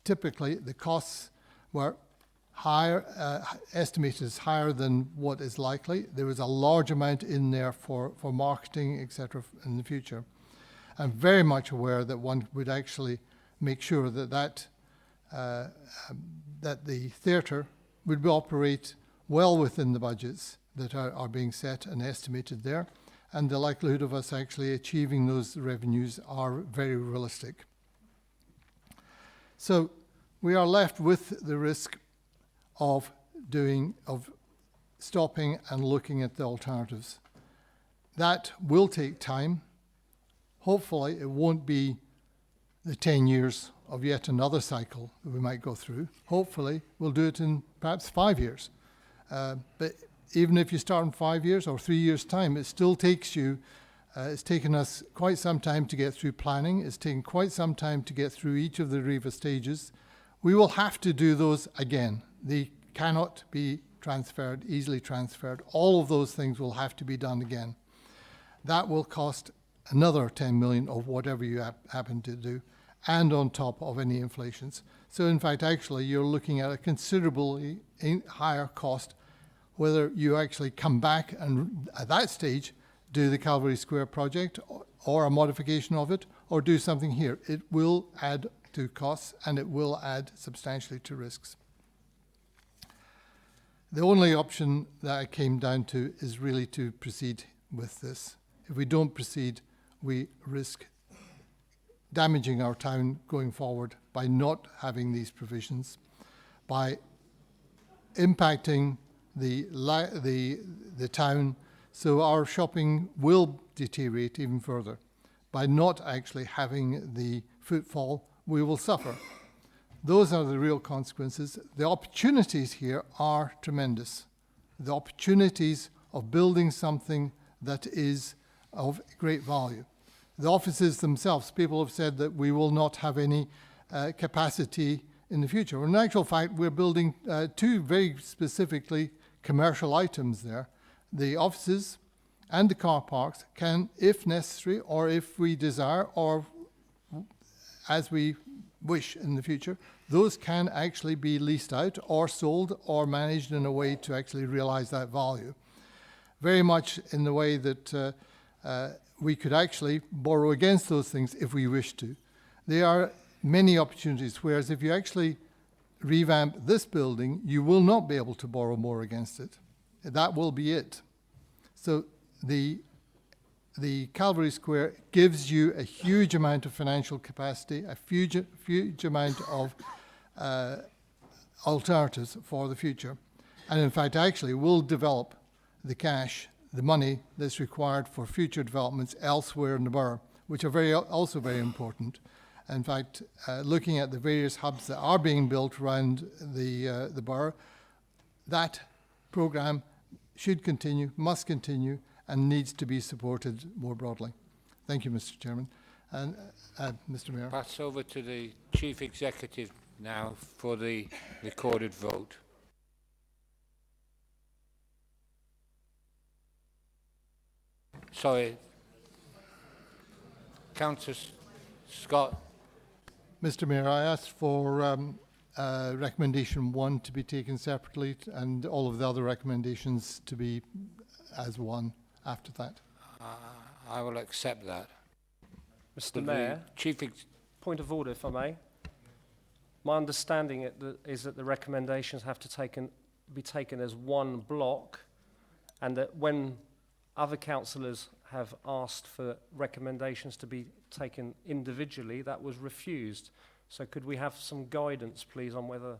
typically the costs were higher, estimated as higher than what is likely. There was a large amount in there for marketing, etc. in the future. I'm very much aware that one would actually make sure that the theatre would operate well within the budgets that are being set and estimated there, and the likelihood of us actually achieving those revenues are very realistic. So we are left with the risk of stopping and looking at the alternatives. That will take time. Hopefully it won't be the 10 years of yet another cycle that we might go through. Hopefully we'll do it in perhaps 5 years. But even if you start in 5 years or 3 years' time, it still takes you, it's taken us quite some time to get through planning. It's taken quite some time to get through each of the REVA stages. We will have to do those again. They cannot be transferred, easily transferred. All of those things will have to be done again. That will cost another 10 million of whatever you happen to do, and on top of any inflations. So in fact, actually, you're looking at a considerably higher cost, whether you actually come back and at that stage do the Calvary Square project or a modification of it, or do something here. It will add to costs, and it will add substantially to risks. The only option that I came down to is really to proceed with this. If we don't proceed, we risk damaging our town going forward by not having these provisions, by impacting the town, so our shopping will deteriorate even further. By not actually having the footfall, we will suffer. Those are the real consequences. The opportunities here are tremendous. The opportunities of building something that is of great value. The offices themselves, people have said that we will not have any capacity in the future. Well, in actual fact, we're building two very specifically commercial items there. The offices and the car parks can, if necessary, or if we desire, or as we wish in the future, those can actually be leased out or sold or managed in a way to actually realize that value. Very much in the way that we could actually borrow against those things if we wish to. They are many opportunities, whereas if you actually revamp this building, you will not be able to borrow more against it. That will be it. So the Calvary Square gives you a huge amount of financial capacity, a huge amount of alternatives for the future. And in fact, actually will develop the cash, the money that's required for future developments elsewhere in the borough, which are also very important. In fact, looking at the various hubs that are being built around the borough, that programme should continue, must continue, and needs to be supported more broadly. Thank you, Mr. Chairman. And Mr. Mayor. Pass over to the Chief Executive now for the recorded vote. Sorry. Councillor Scott. Mr. Mayor, I asked for recommendation 1 to be taken separately and all of the other recommendations to be as one after that. I will accept that. Mr. Mayor, point of order, if I may. My understanding is that the recommendations have to be taken as one block, and that when other councillors have asked for recommendations to be taken individually, that was refused. So could we have some guidance, please, on whether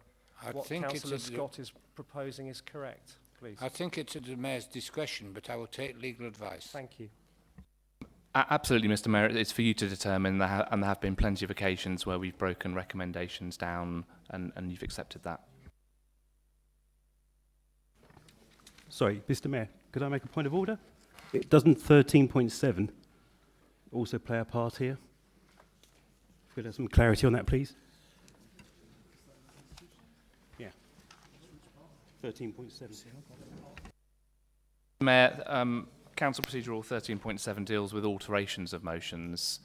what Councillor Scott is proposing is correct, please? I think it's at the Mayor's discretion, but I will take legal advice. Thank you. Absolutely, Mr. Mayor. It's for you to determine, and there have been plenty of occasions where we've broken recommendations down, and you've accepted that. Sorry, Mr. Mayor, could I make a point of order? Doesn't 13.7 also play a part here? Could I have some clarity on that, please? Yeah. 13.7. Mayor, Council Procedure Rule 13.7 deals with alterations of motions.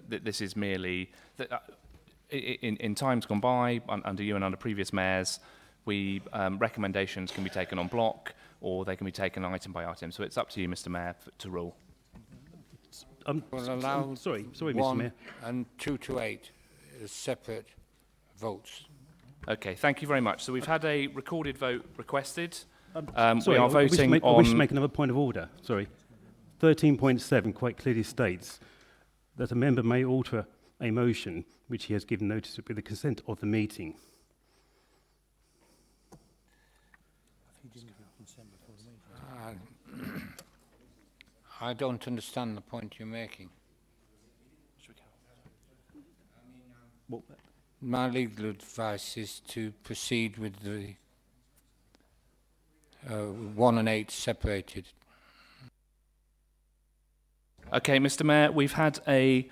This is merely that in times gone by, under you and under previous mayors, recommendations can be taken en bloc, or they can be taken item by item. So it's up to you, Mr. Mayor, to rule. We'll allow sorry, Mr. 1 Mayor. and 2 to 8 as separate votes. Okay, thank you very much. So we've had a recorded vote requested. Sorry, we are voting on... I wish to make another point of order. Sorry. 13.7 quite clearly states that a member may alter a motion which he has given notice of with the consent of the meeting. I don't understand the point you're making. My legal advice is to proceed with the 1 and 8 separated. Okay, Mr. Mayor, we've had a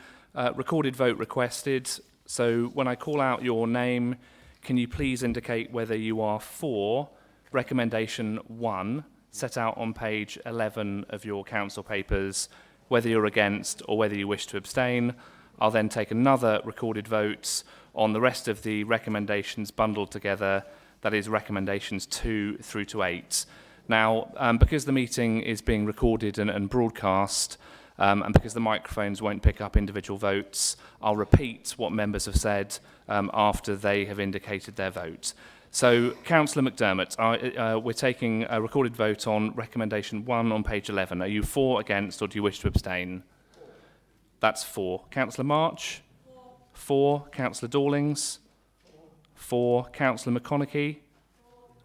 recorded vote requested. So when I call out your name, can you please indicate whether you are for recommendation 1, set out on page 11 of your council papers, whether you're against or whether you wish to abstain. I'll then take another recorded vote on the rest of the recommendations bundled together, that is recommendations 2 through to 8. Now, because the meeting is being recorded and broadcast, and because the microphones won't pick up individual votes, I'll repeat what members have said after they have indicated their vote. So, Councillor McDermott, we're taking a recorded vote on recommendation 1 on page 11. Are you for, against, or do you wish to abstain? That's 4. Councillor March? 4. Councillor Dawlings? 4. Councillor McConaughey?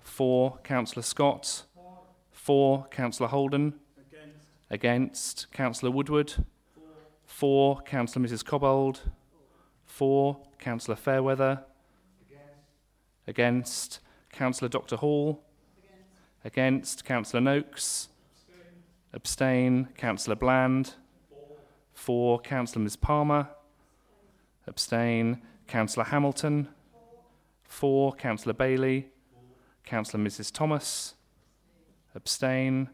4. Councillor Scott? 4. Councillor Holden? Against. Councillor Woodward? 4. Councillor Mrs. Cobbold? 4. Councillor Fairweather? Against. Councillor Dr. Hall? Against. Councillor Noakes? Abstain. Councillor Bland? 4. Councillor Ms. Palmer? Abstain. Councillor Hamilton? 4. Councillor Bailey? Councillor Mrs. Thomas? Abstain.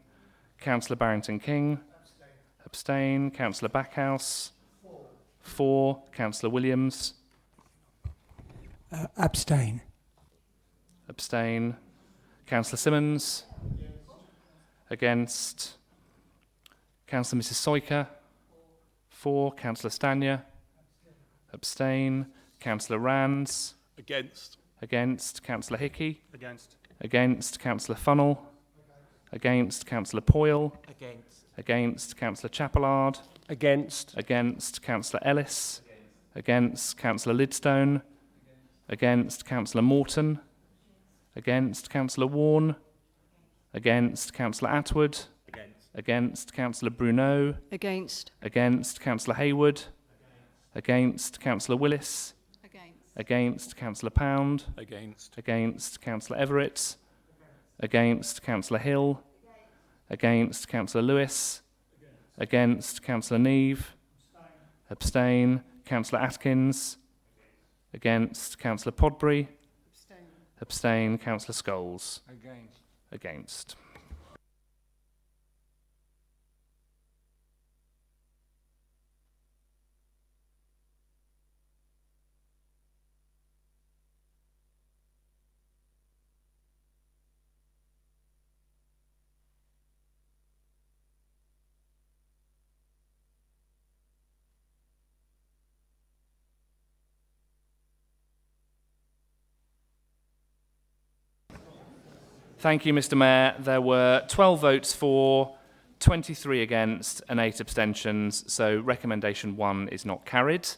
Councillor Barrington King? Abstain. Councillor Backhouse? 4. Councillor Williams? Abstain. Abstain. Councillor Simmons? Against. Councillor Mrs. Soiker? 4. Councillor Stanya? Abstain. Councillor Rands. Against. Against. Councillor Hickey. Against. Against. Councillor Funnell. Against. Councillor Poyle. Against. Against. Councillor Chapelard. Against. Against. Councillor Ellis. Against. Councillor Lidstone. Against. Councillor Morton. Against. Councillor Warne. Against. Councillor Atwood. Against. Councillor Bruno. Against. Against. Councillor Hayward. Against. Councillor Willis. Against. Councillor Pound. Against. Against. Councillor Everett. Against. Councillor Hill. Against. Councillor Lewis. Against. Councillor Neve. Abstain. Councillor Atkins. Against. Councillor Podbury. Abstain. Councillor Scholes. Against. Against. Thank you, Mr. Mayor. There were 12 votes for, 23 against, and 8 abstentions, so recommendation 1 is not carried.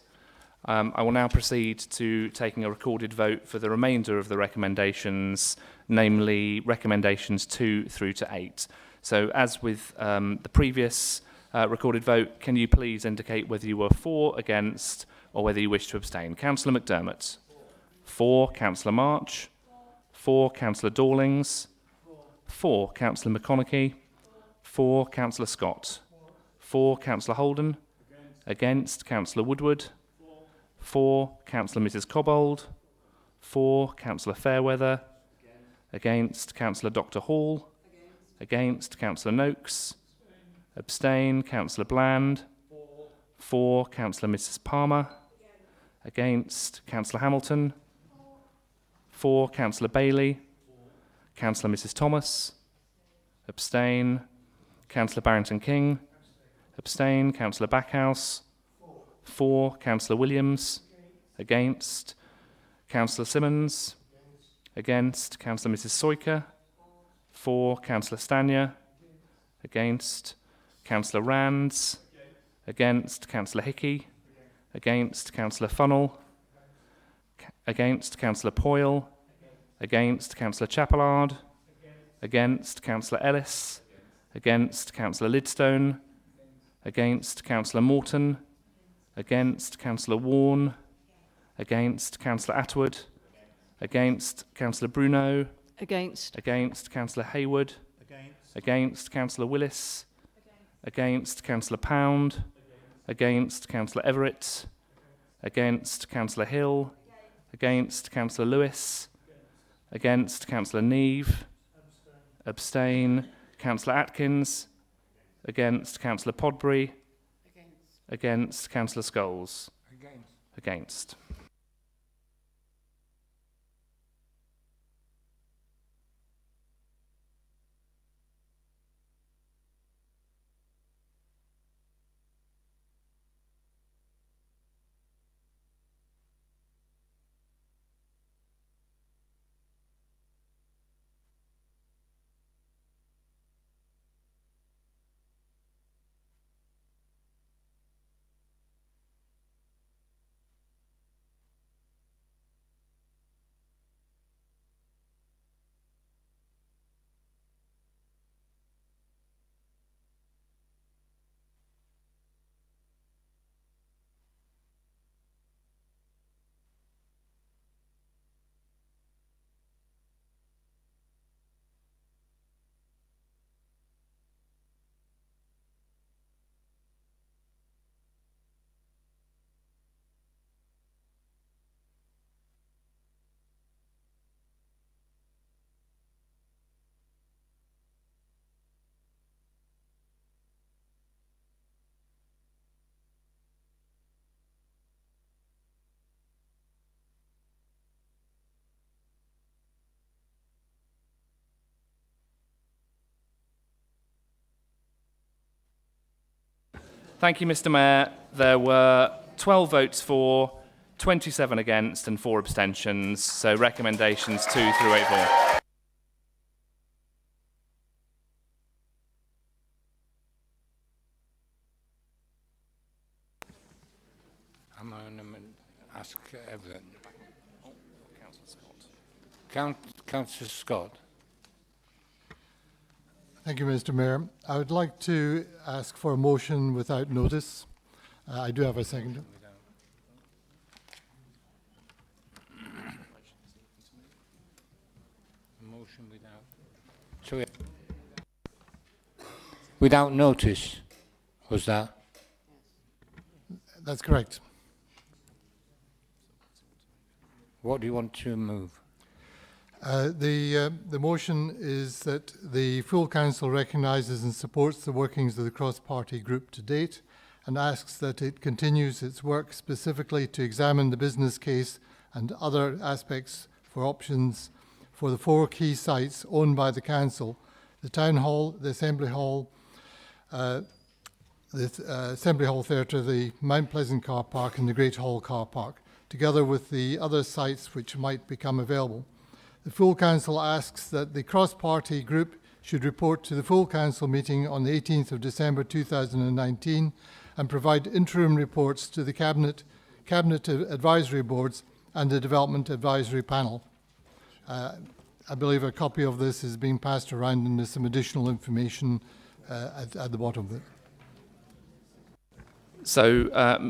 I will now proceed to taking a recorded vote for the remainder of the recommendations, namely recommendations 2 through to 8. So, as with the previous recorded vote, can you please indicate whether you were for, against, or whether you wish to abstain? Councillor McDermott. For. Councillor March. For. Councillor Dawlings. For. Councillor McConaughey. For. Councillor Scott. For. Councillor Holden. Against. Councillor Woodward. For. Councillor Mrs. Cobbold. For. Councillor Fairweather. Against. Councillor Dr. Hall. Against. Councillor Noakes. Abstain. Councillor Bland. For. Councillor Mrs. Palmer. Against. Councillor Hamilton. For. Councillor Bailey. Councillor Mrs. Thomas. Abstain. Councillor Barrington King. Abstain. Councillor Backhouse. For. Councillor Williams. Against. Councillor Simmons. Against. Councillor Mrs. Soyka. For. Councillor Stanya. Against. Councillor Rands. Against. Councillor Hickey. Against. Councillor Funnell. Against. Councillor Poyle. Against. Councillor Chapelard. Against. Councillor Ellis. Against. Councillor Lidstone. Against. Councillor Morton. Against. Councillor Warne. Against. Councillor Atwood. Against. Councillor Bruno. Against. Against. Councillor Hayward. Against. Councillor Willis. Against. Councillor Pound. Against. Councillor Everett. Against. Councillor Hill. Against. Councillor Lewis. Against. Councillor Neve. Abstain. Councillor Atkins. Against. Councillor Podbury. Against. Councillor Scholes. Against. Thank you, Mr. Mayor. There were 12 votes for, 27 against and 4 abstentions. So recommendations 2 through 8 fall. Am I going to ask Everett? Councillor Scott. Councillor Scott. Thank you, Mr. Mayor. I would like to ask for a motion without notice. I do have a second. Motion without notice, was that? That's correct. What do you want to move? The motion is that the full council recognises and supports the workings of the cross-party group to date and asks that it continues its work specifically to examine the business case and other aspects for options for the 4 key sites owned by the council: the Town Hall, the Assembly Hall, Assembly Hall Theatre, the Mount Pleasant Car Park and the Great Hall Car Park, together with the other sites which might become available. The full council asks that the cross-party group should report to the full council meeting on the 18th of December 2019 and provide interim reports to the Cabinet advisory boards and the Development Advisory Panel. I believe a copy of this is being passed around and there's some additional information at the bottom of it. So,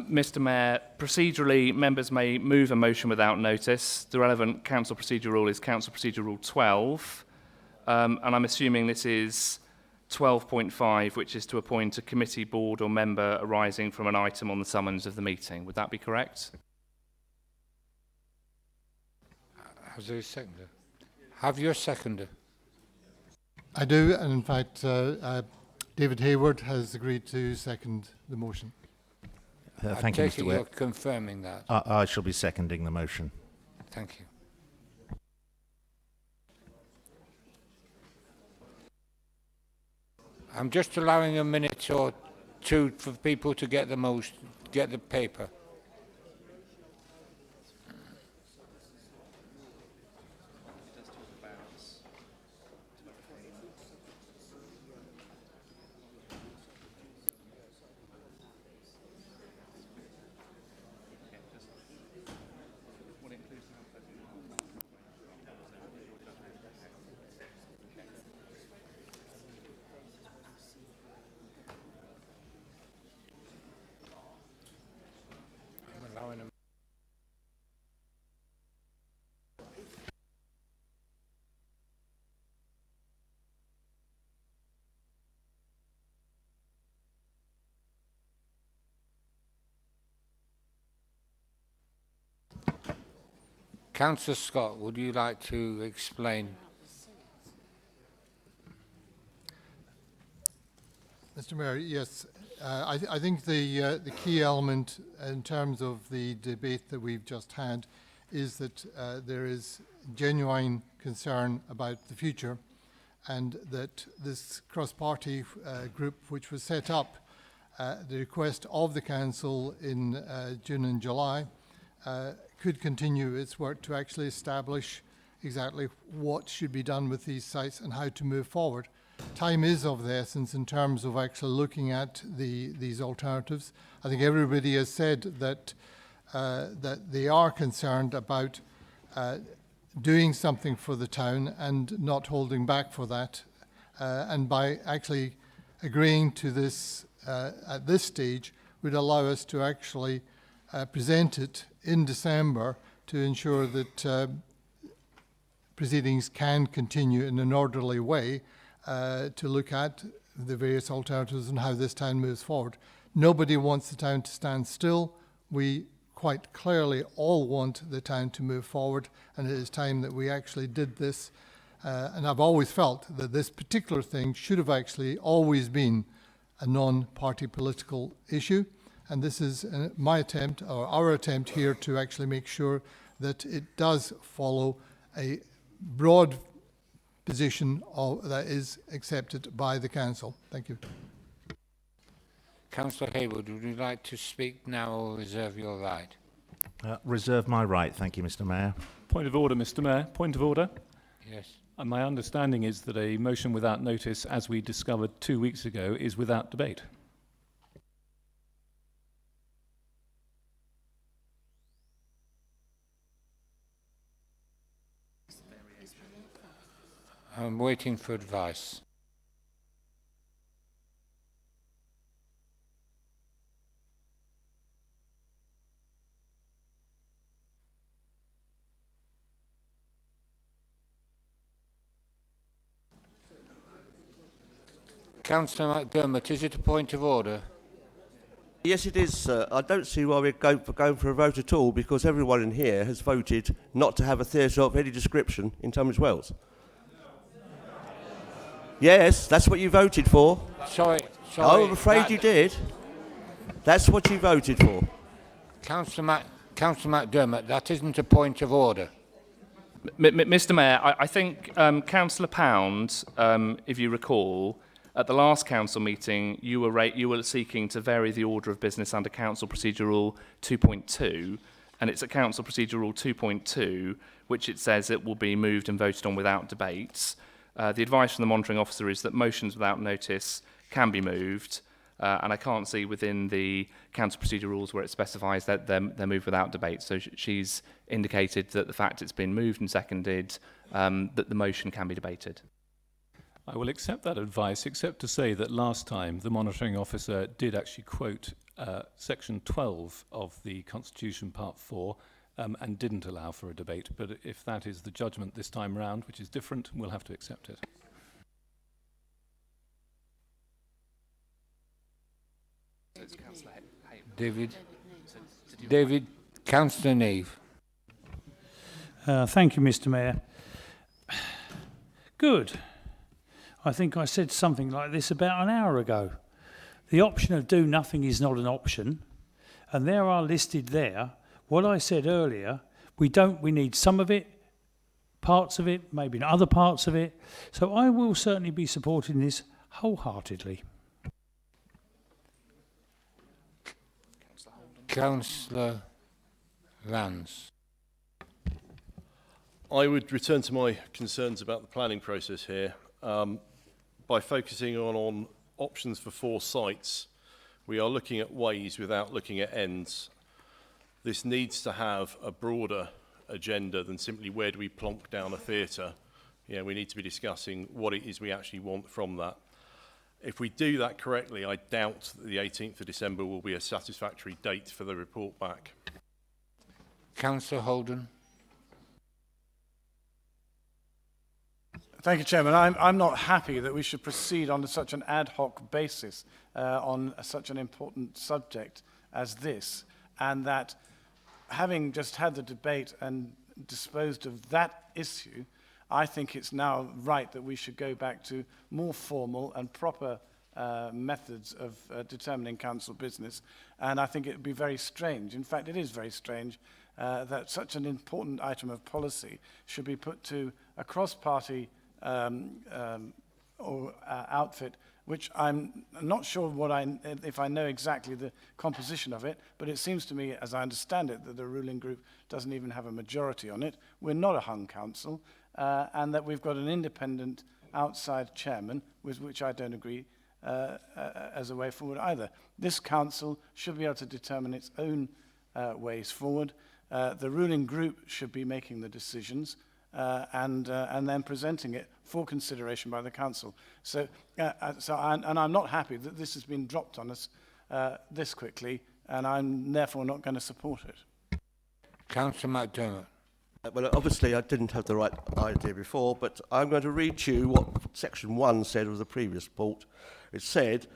Mr. Mayor, procedurally, members may move a motion without notice. The relevant council procedure rule is Council Procedure Rule 12, and I'm assuming this is 12.5, which is to appoint a committee, board or member arising from an item on the summons of the meeting. Would that be correct? Has there a seconder? Have you a seconder? I do, and in fact, David Hayward has agreed to second the motion. Thank you, Mr. Ware. You're confirming that. I shall be seconding the motion. Thank you. I'm just allowing a minute or two for people to get the paper. Councillor Scott, would you like to explain? Mr. Mayor, yes. I think the key element in terms of the debate that we've just had is that there is genuine concern about the future, and that this cross-party group, which was set up at the request of the council in June and July, could continue its work to actually establish exactly what should be done with these sites and how to move forward. Time is of the essence in terms of actually looking at these alternatives. I think everybody has said that that they are concerned about doing something for the town and not holding back for that. And by actually agreeing to this at this stage would allow us to actually present it in December to ensure that proceedings can continue in an orderly way to look at the various alternatives and how this town moves forward. Nobody wants the town to stand still. We quite clearly all want the town to move forward, and it is time that we actually did this. And I've always felt that this particular thing should have actually always been a non-party political issue. And this is my attempt, or our attempt here, to actually make sure that it does follow a broad position that is accepted by the council. Thank you. Councillor Hayward, would you like to speak now or reserve your right? Reserve my right, thank you, Mr. Mayor. Point of order, Mr. Mayor. Point of order. Yes. And my understanding is that a motion without notice, as we discovered 2 weeks ago, is without debate. I'm waiting for advice. Councillor McDermott, is it a point of order? Yes, it is, sir. I don't see why we're going for a vote at all, because everyone in here has voted not to have a theatre of any description in Tunbridge Wells. Yes, that's what you voted for. Sorry. I'm afraid you did. That's what you voted for. Councillor McDermott, that isn't a point of order. Mr. Mayor, I think Councillor Pound, if you recall, at the last council meeting, you were seeking to vary the order of business under Council Procedure Rule 2.2, and it's at Council Procedure Rule 2.2, which it says it will be moved and voted on without debates. The advice from the monitoring officer is that motions without notice can be moved, and I can't see within the Council Procedure Rules where it specifies that they're moved without debate. So she's indicated that the fact it's been moved and seconded, that the motion can be debated. I will accept that advice, except to say that last time the monitoring officer did actually quote Section 12 of the Constitution, Part 4, and didn't allow for a debate. But if that is the judgment this time round, which is different, we'll have to accept it. David, Councillor Neve. Thank you, Mr. Mayor. Good. I think I said something like this about an hour ago. The option of do nothing is not an option, and there are listed there what I said earlier. We need some of it, parts of it, maybe other parts of it. So I will certainly be supporting this wholeheartedly. Councillor Lance. I would return to my concerns about the planning process here. By focusing on options for 4 sites, we are looking at ways without looking at ends. This needs to have a broader agenda than simply where do we plonk down a theatre. We need to be discussing what it is we actually want from that. If we do that correctly, I doubt that the 18th of December will be a satisfactory date for the report back. Councillor Holden. Thank you, Chairman. I'm not happy that we should proceed on such an ad hoc basis on such an important subject as this, and that having just had the debate and disposed of that issue, I think it's now right that we should go back to more formal and proper methods of determining council business. And I think it would be very strange, in fact it is very strange, that such an important item of policy should be put to a cross-party outfit, which I'm not sure if I know exactly the composition of it, but it seems to me, as I understand it, that the ruling group doesn't even have a majority on it. We're not a hung council, and that we've got an independent outside chairman, with which I don't agree as a way forward either. This council should be able to determine its own ways forward. The ruling group should be making the decisions, and then presenting it for consideration by the council. I'm not happy that this has been dropped on us this quickly, and I'm therefore not going to support it. Councillor McDermott. Well, obviously I didn't have the right idea before, but I'm going to read to you what Section 1 said of the previous report. It said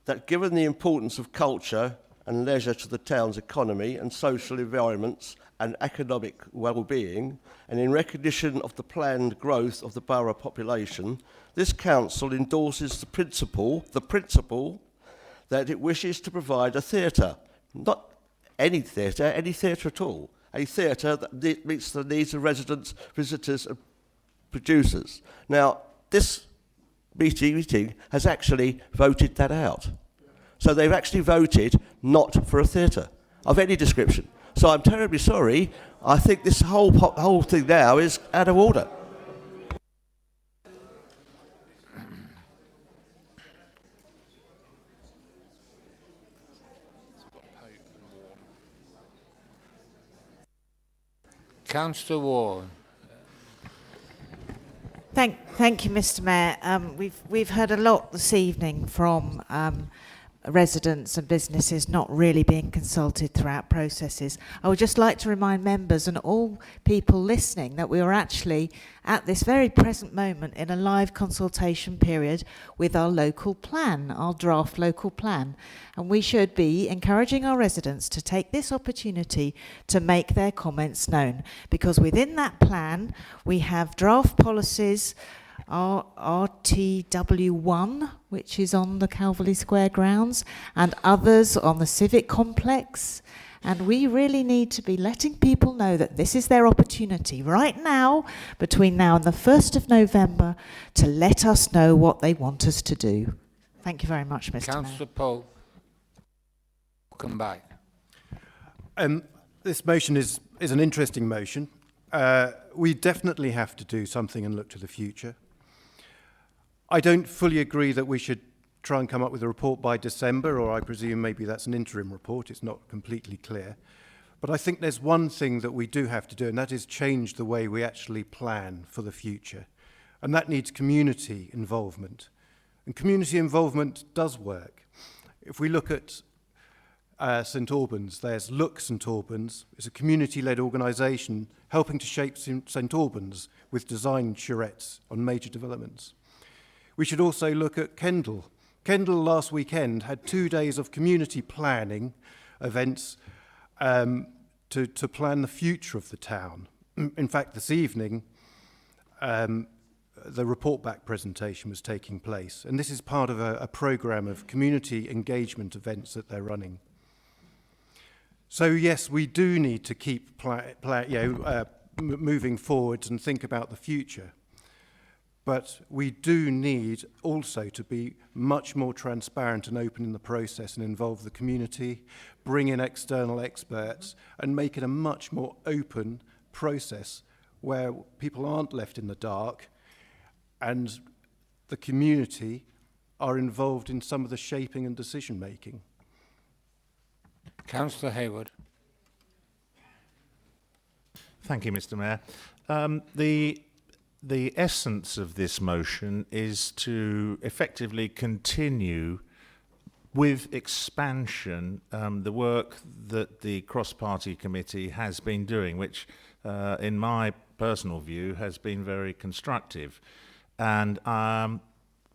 that given the importance of culture and leisure to the town's economy and social environments and economic well-being, and in recognition of the planned growth of the borough population, this council endorses the principle that it wishes to provide a theatre, not any theatre at all, a theatre that meets the needs of residents, visitors and producers. Now, this meeting has actually voted that out. So they've actually voted not for a theatre of any description. So I'm terribly sorry. I think this whole thing now is out of order. Councillor Ward. Thank you, Mr. Mayor. We've heard a lot this evening from residents and businesses not really being consulted throughout processes. I would just like to remind members and all people listening that we are actually at this very present moment in a live consultation period with our local plan, our draft local plan. And we should be encouraging our residents to take this opportunity to make their comments known, because within that plan we have draft policies, RTW1, which is on the Calverley Square grounds, and others on the Civic Complex. And we really need to be letting people know that this is their opportunity right now, between now and the 1st of November, to let us know what they want us to do. Thank you very much, Mr. Councillor Mayor. Pope. Come back. This motion is an interesting motion. We definitely have to do something and look to the future. I don't fully agree that we should try and come up with a report by December, or I presume maybe that's an interim report. It's not completely clear. But I think there's one thing that we do have to do, and that is change the way we actually plan for the future. And that needs community involvement. And community involvement does work. If we look at St Albans, there's Look St Albans. It's a community-led organisation helping to shape St Albans with design charrettes on major developments. We should also look at Kendal. Kendal last weekend had 2 days of community planning events to plan the future of the town. In fact, this evening, the report back presentation was taking place, and this is part of a programme of community engagement events that they're running. So yes, we do need to keep moving forwards and think about the future. But we do need also to be much more transparent and open in the process and involve the community, bring in external experts, and make it a much more open process where people aren't left in the dark and the community are involved in some of the shaping and decision making. Councillor Hayward. Thank you, Mr. Mayor. The essence of this motion is to effectively continue with expansion the work that the cross-party committee has been doing, which in my personal view has been very constructive. And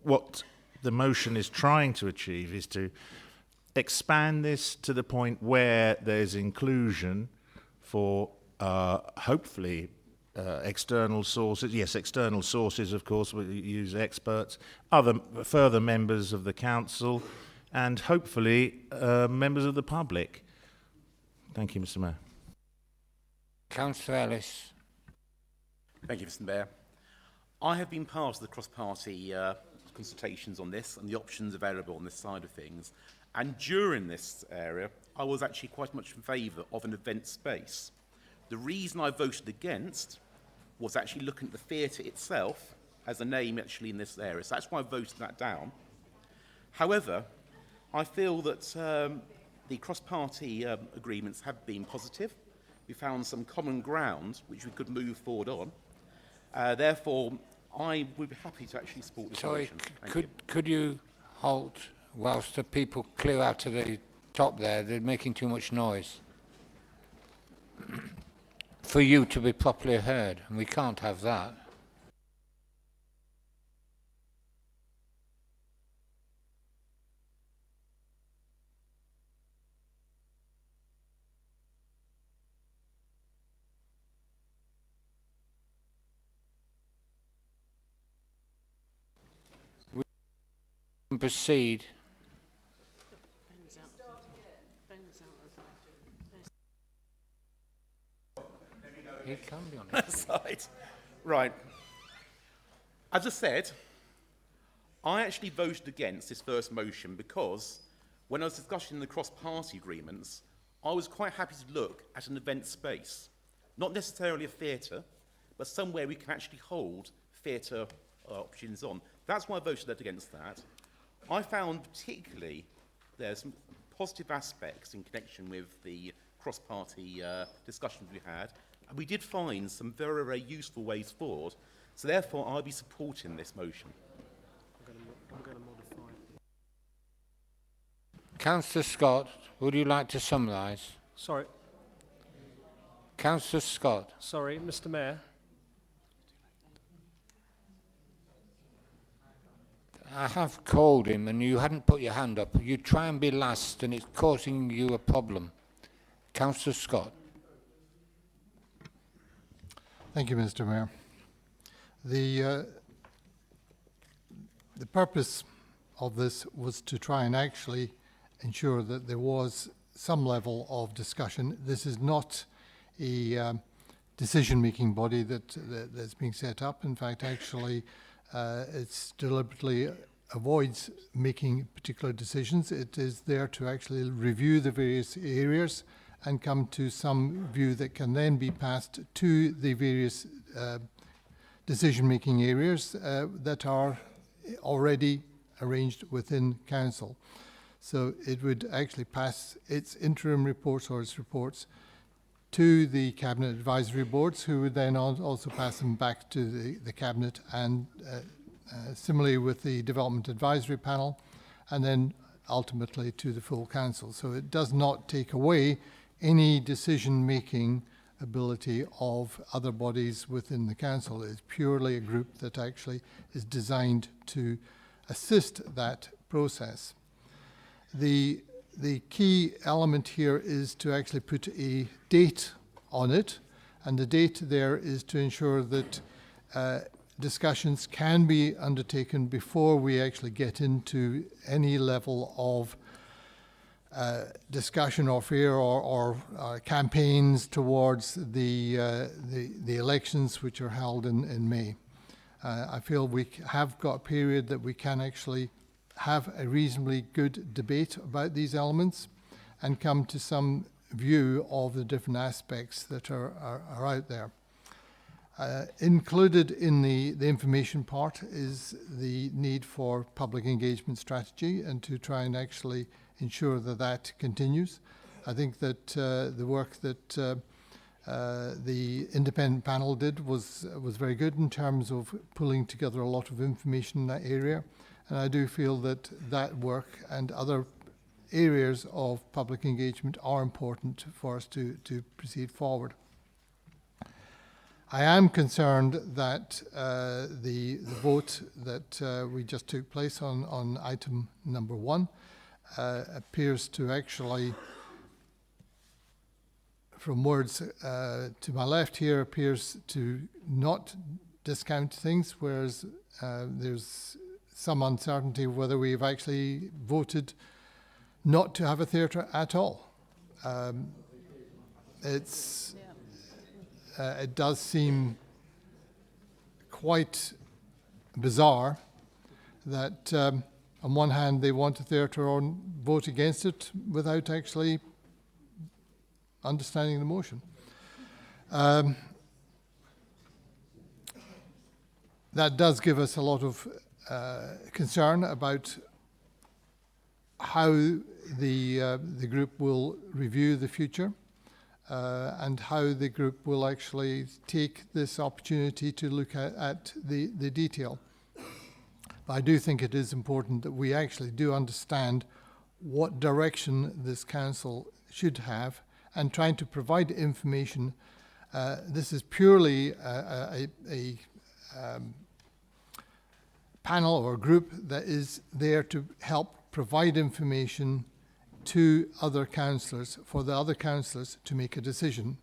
what the motion is trying to achieve is to expand this to the point where there's inclusion for hopefully external sources. Yes, external sources, of course, we use experts, other further members of the council, and hopefully members of the public. Thank you, Mr. Mayor. Councillor Ellis. Thank you, Mr. Mayor. I have been part of the cross-party consultations on this and the options available on this side of things. And during this area, I was actually quite much in favour of an event space. The reason I voted against was actually looking at the theatre itself as a name actually in this area. So that's why I voted that down. However, I feel that the cross-party agreements have been positive. We found some common ground which we could move forward on. Therefore, I would be happy to actually support this motion. Could you halt whilst the people clear out to the top there? They're making too much noise for you to be properly heard, and we can't have that. We can proceed. He can be on that side. Right. As I said, I actually voted against this first motion because when I was discussing the cross-party agreements, I was quite happy to look at an event space, not necessarily a theatre, but somewhere we can actually hold theatre options on. That's why I voted against that. I found particularly there's some positive aspects in connection with the cross-party discussions we had, and we did find some very, very useful ways forward. So therefore, I'll be supporting this motion. I'm going to modify. Councillor Scott, would you like to summarise? Sorry, Councillor Scott. sorry, Mr. Mayor. I have called him and you hadn't put your hand up. You try and be last and it's causing you a problem. Councillor Scott. Thank you, Mr. Mayor. The purpose of this was to try and actually ensure that there was some level of discussion. This is not a decision-making body that's being set up. In fact, actually, it's deliberately avoids making particular decisions. It is there to actually review the various areas and come to some view that can then be passed to the various decision-making areas that are already arranged within council. So it would actually pass its interim reports or its reports to the Cabinet Advisory Boards, who would then also pass them back to the Cabinet, and similarly with the Development Advisory Panel, and then ultimately to the full Council. So it does not take away any decision-making ability of other bodies within the Council. It's purely a group that actually is designed to assist that process. The key element here is to actually put a date on it, and the date there is to ensure that discussions can be undertaken before we actually get into any level of discussion or fear or campaigns towards the elections which are held in May. I feel we have got a period that we can actually have a reasonably good debate about these elements and come to some view of the different aspects that are out there. Included in the information part is the need for public engagement strategy and to try and actually ensure that that continues. I think that the work that the independent panel did was very good in terms of pulling together a lot of information in that area. And I do feel that that work and other areas of public engagement are important for us to proceed forward. I am concerned that the vote that we just took place on item number 1 appears to actually, from words to my left here, appears to not discount things, whereas there's some uncertainty whether we've actually voted not to have a theatre at all. It does seem quite bizarre that on one hand they want a theatre or vote against it without actually understanding the motion. That does give us a lot of concern about how the group will review the future and how the group will actually take this opportunity to look at the detail. But I do think it is important that we actually do understand what direction this council should have and trying to provide information. This is purely a panel or group that is there to help provide information to other councillors for the other councillors to make a decision.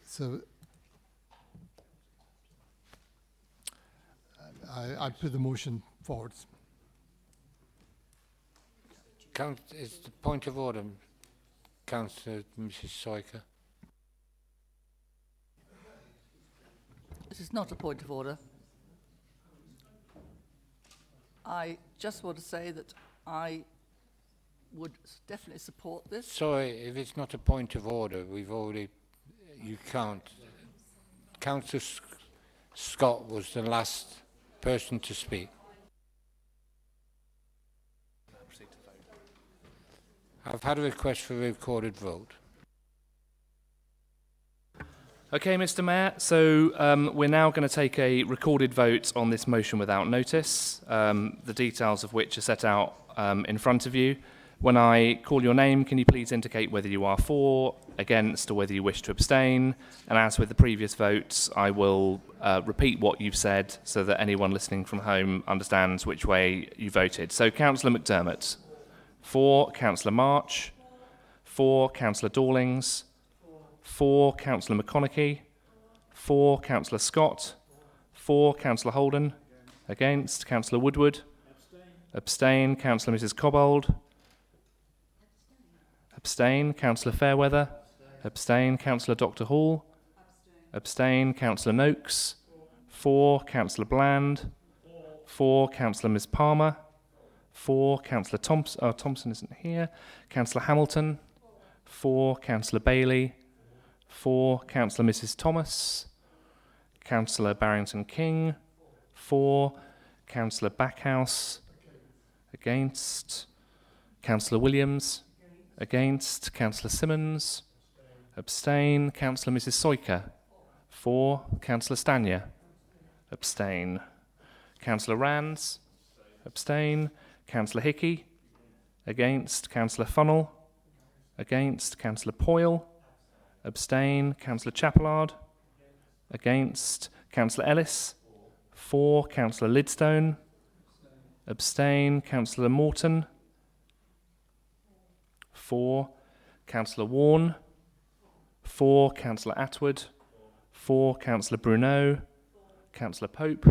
So I put the motion forward. It's the point of order, Councillor Mrs. Soiker. This is not a point of order. I just want to say that I would definitely support this. Sorry, if it's not a point of order, you can't. Councillor Scott was the last person to speak. I've had a request for a recorded vote. Okay, Mr. Mayor, so we're now going to take a recorded vote on this motion without notice, the details of which are set out in front of you. When I call your name, can you please indicate whether you are for, against, or whether you wish to abstain? And as with the previous votes, I will repeat what you've said so that anyone listening from home understands which way you voted. So, Councillor McDermott. For Councillor March. For Councillor Dawlings. For Councillor McConaughey. For Councillor Scott. For Councillor Holden. Against Councillor Woodward. Abstain Councillor Mrs Cobbold. Abstain Councillor Fairweather. Abstain Councillor Dr Hall. Abstain Councillor Noakes. For Councillor Bland. For Councillor Ms Palmer. For Councillor Thompson. Thompson isn't here. Councillor Hamilton. For Councillor Bailey. For Councillor Mrs Thomas. Councillor Barrington King. For Councillor Backhouse. Against. Councillor Williams. Against. Councillor Simmons. Abstain. Councillor Mrs Soyka. For. Councillor Stanier. Abstain. Councillor Rands. Abstain. Councillor Hickey. Against. Councillor Funnell. Against. Councillor Poyle. Abstain. Councillor Chapelard. Against. Councillor Ellis. For. Councillor Lidstone. Abstain. Councillor Morton. For. Councillor Warne. For. Councillor Atwood. For. Councillor Bruneau. Councillor Pope.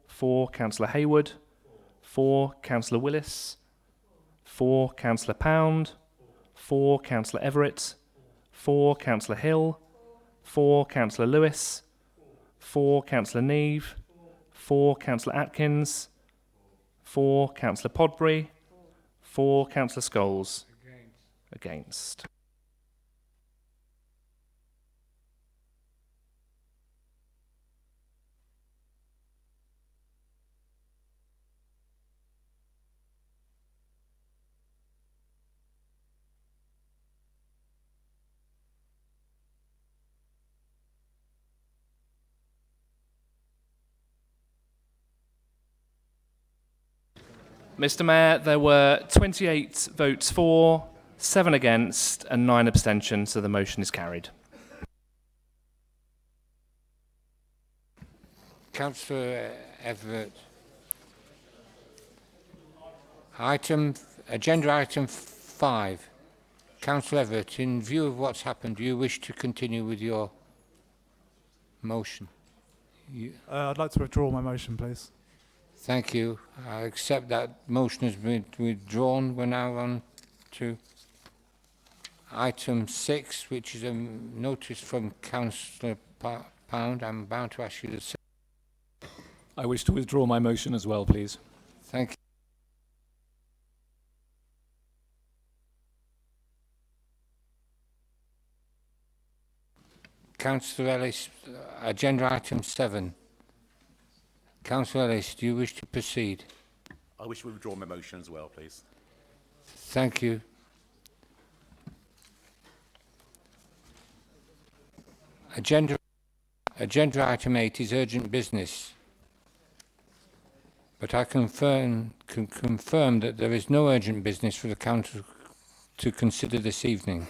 For. Councillor Hayward. For. Councillor Willis. For. Councillor Pound. For. Councillor Everett. For. Councillor Hill. For. Councillor Lewis. For. Councillor Neve. For. Councillor Atkins. For. Councillor Podbury. For. Councillor Scholes. Against. Mr. Mayor, there were 28 votes for, 7 against, and 9 abstentions, so the motion is carried. Councillor Everett. Agenda item 5. Councillor Everett, in view of what's happened, do you wish to continue with your motion? I'd like to withdraw my motion, please. Thank you. I accept that motion has been withdrawn. We're now on to item 6, which is a notice from Councillor Pound. I'm bound to ask you to say. I wish to withdraw my motion as well, please. Thank you. Councillor Ellis, agenda item 7. Councillor Ellis, do you wish to proceed? I wish to withdraw my motion as well, please. Thank you. Agenda item 8 is urgent business, but I can confirm that there is no urgent business for the Council to consider this evening.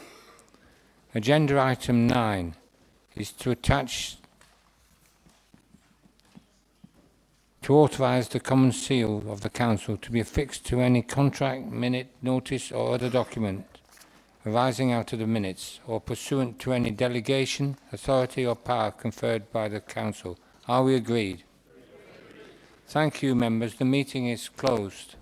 Agenda item 9 is to authorise the common seal of the Council to be affixed to any contract, minute, notice or other document arising out of the minutes or pursuant to any delegation, authority or power conferred by the Council. Are we agreed? Thank you, members. The meeting is closed.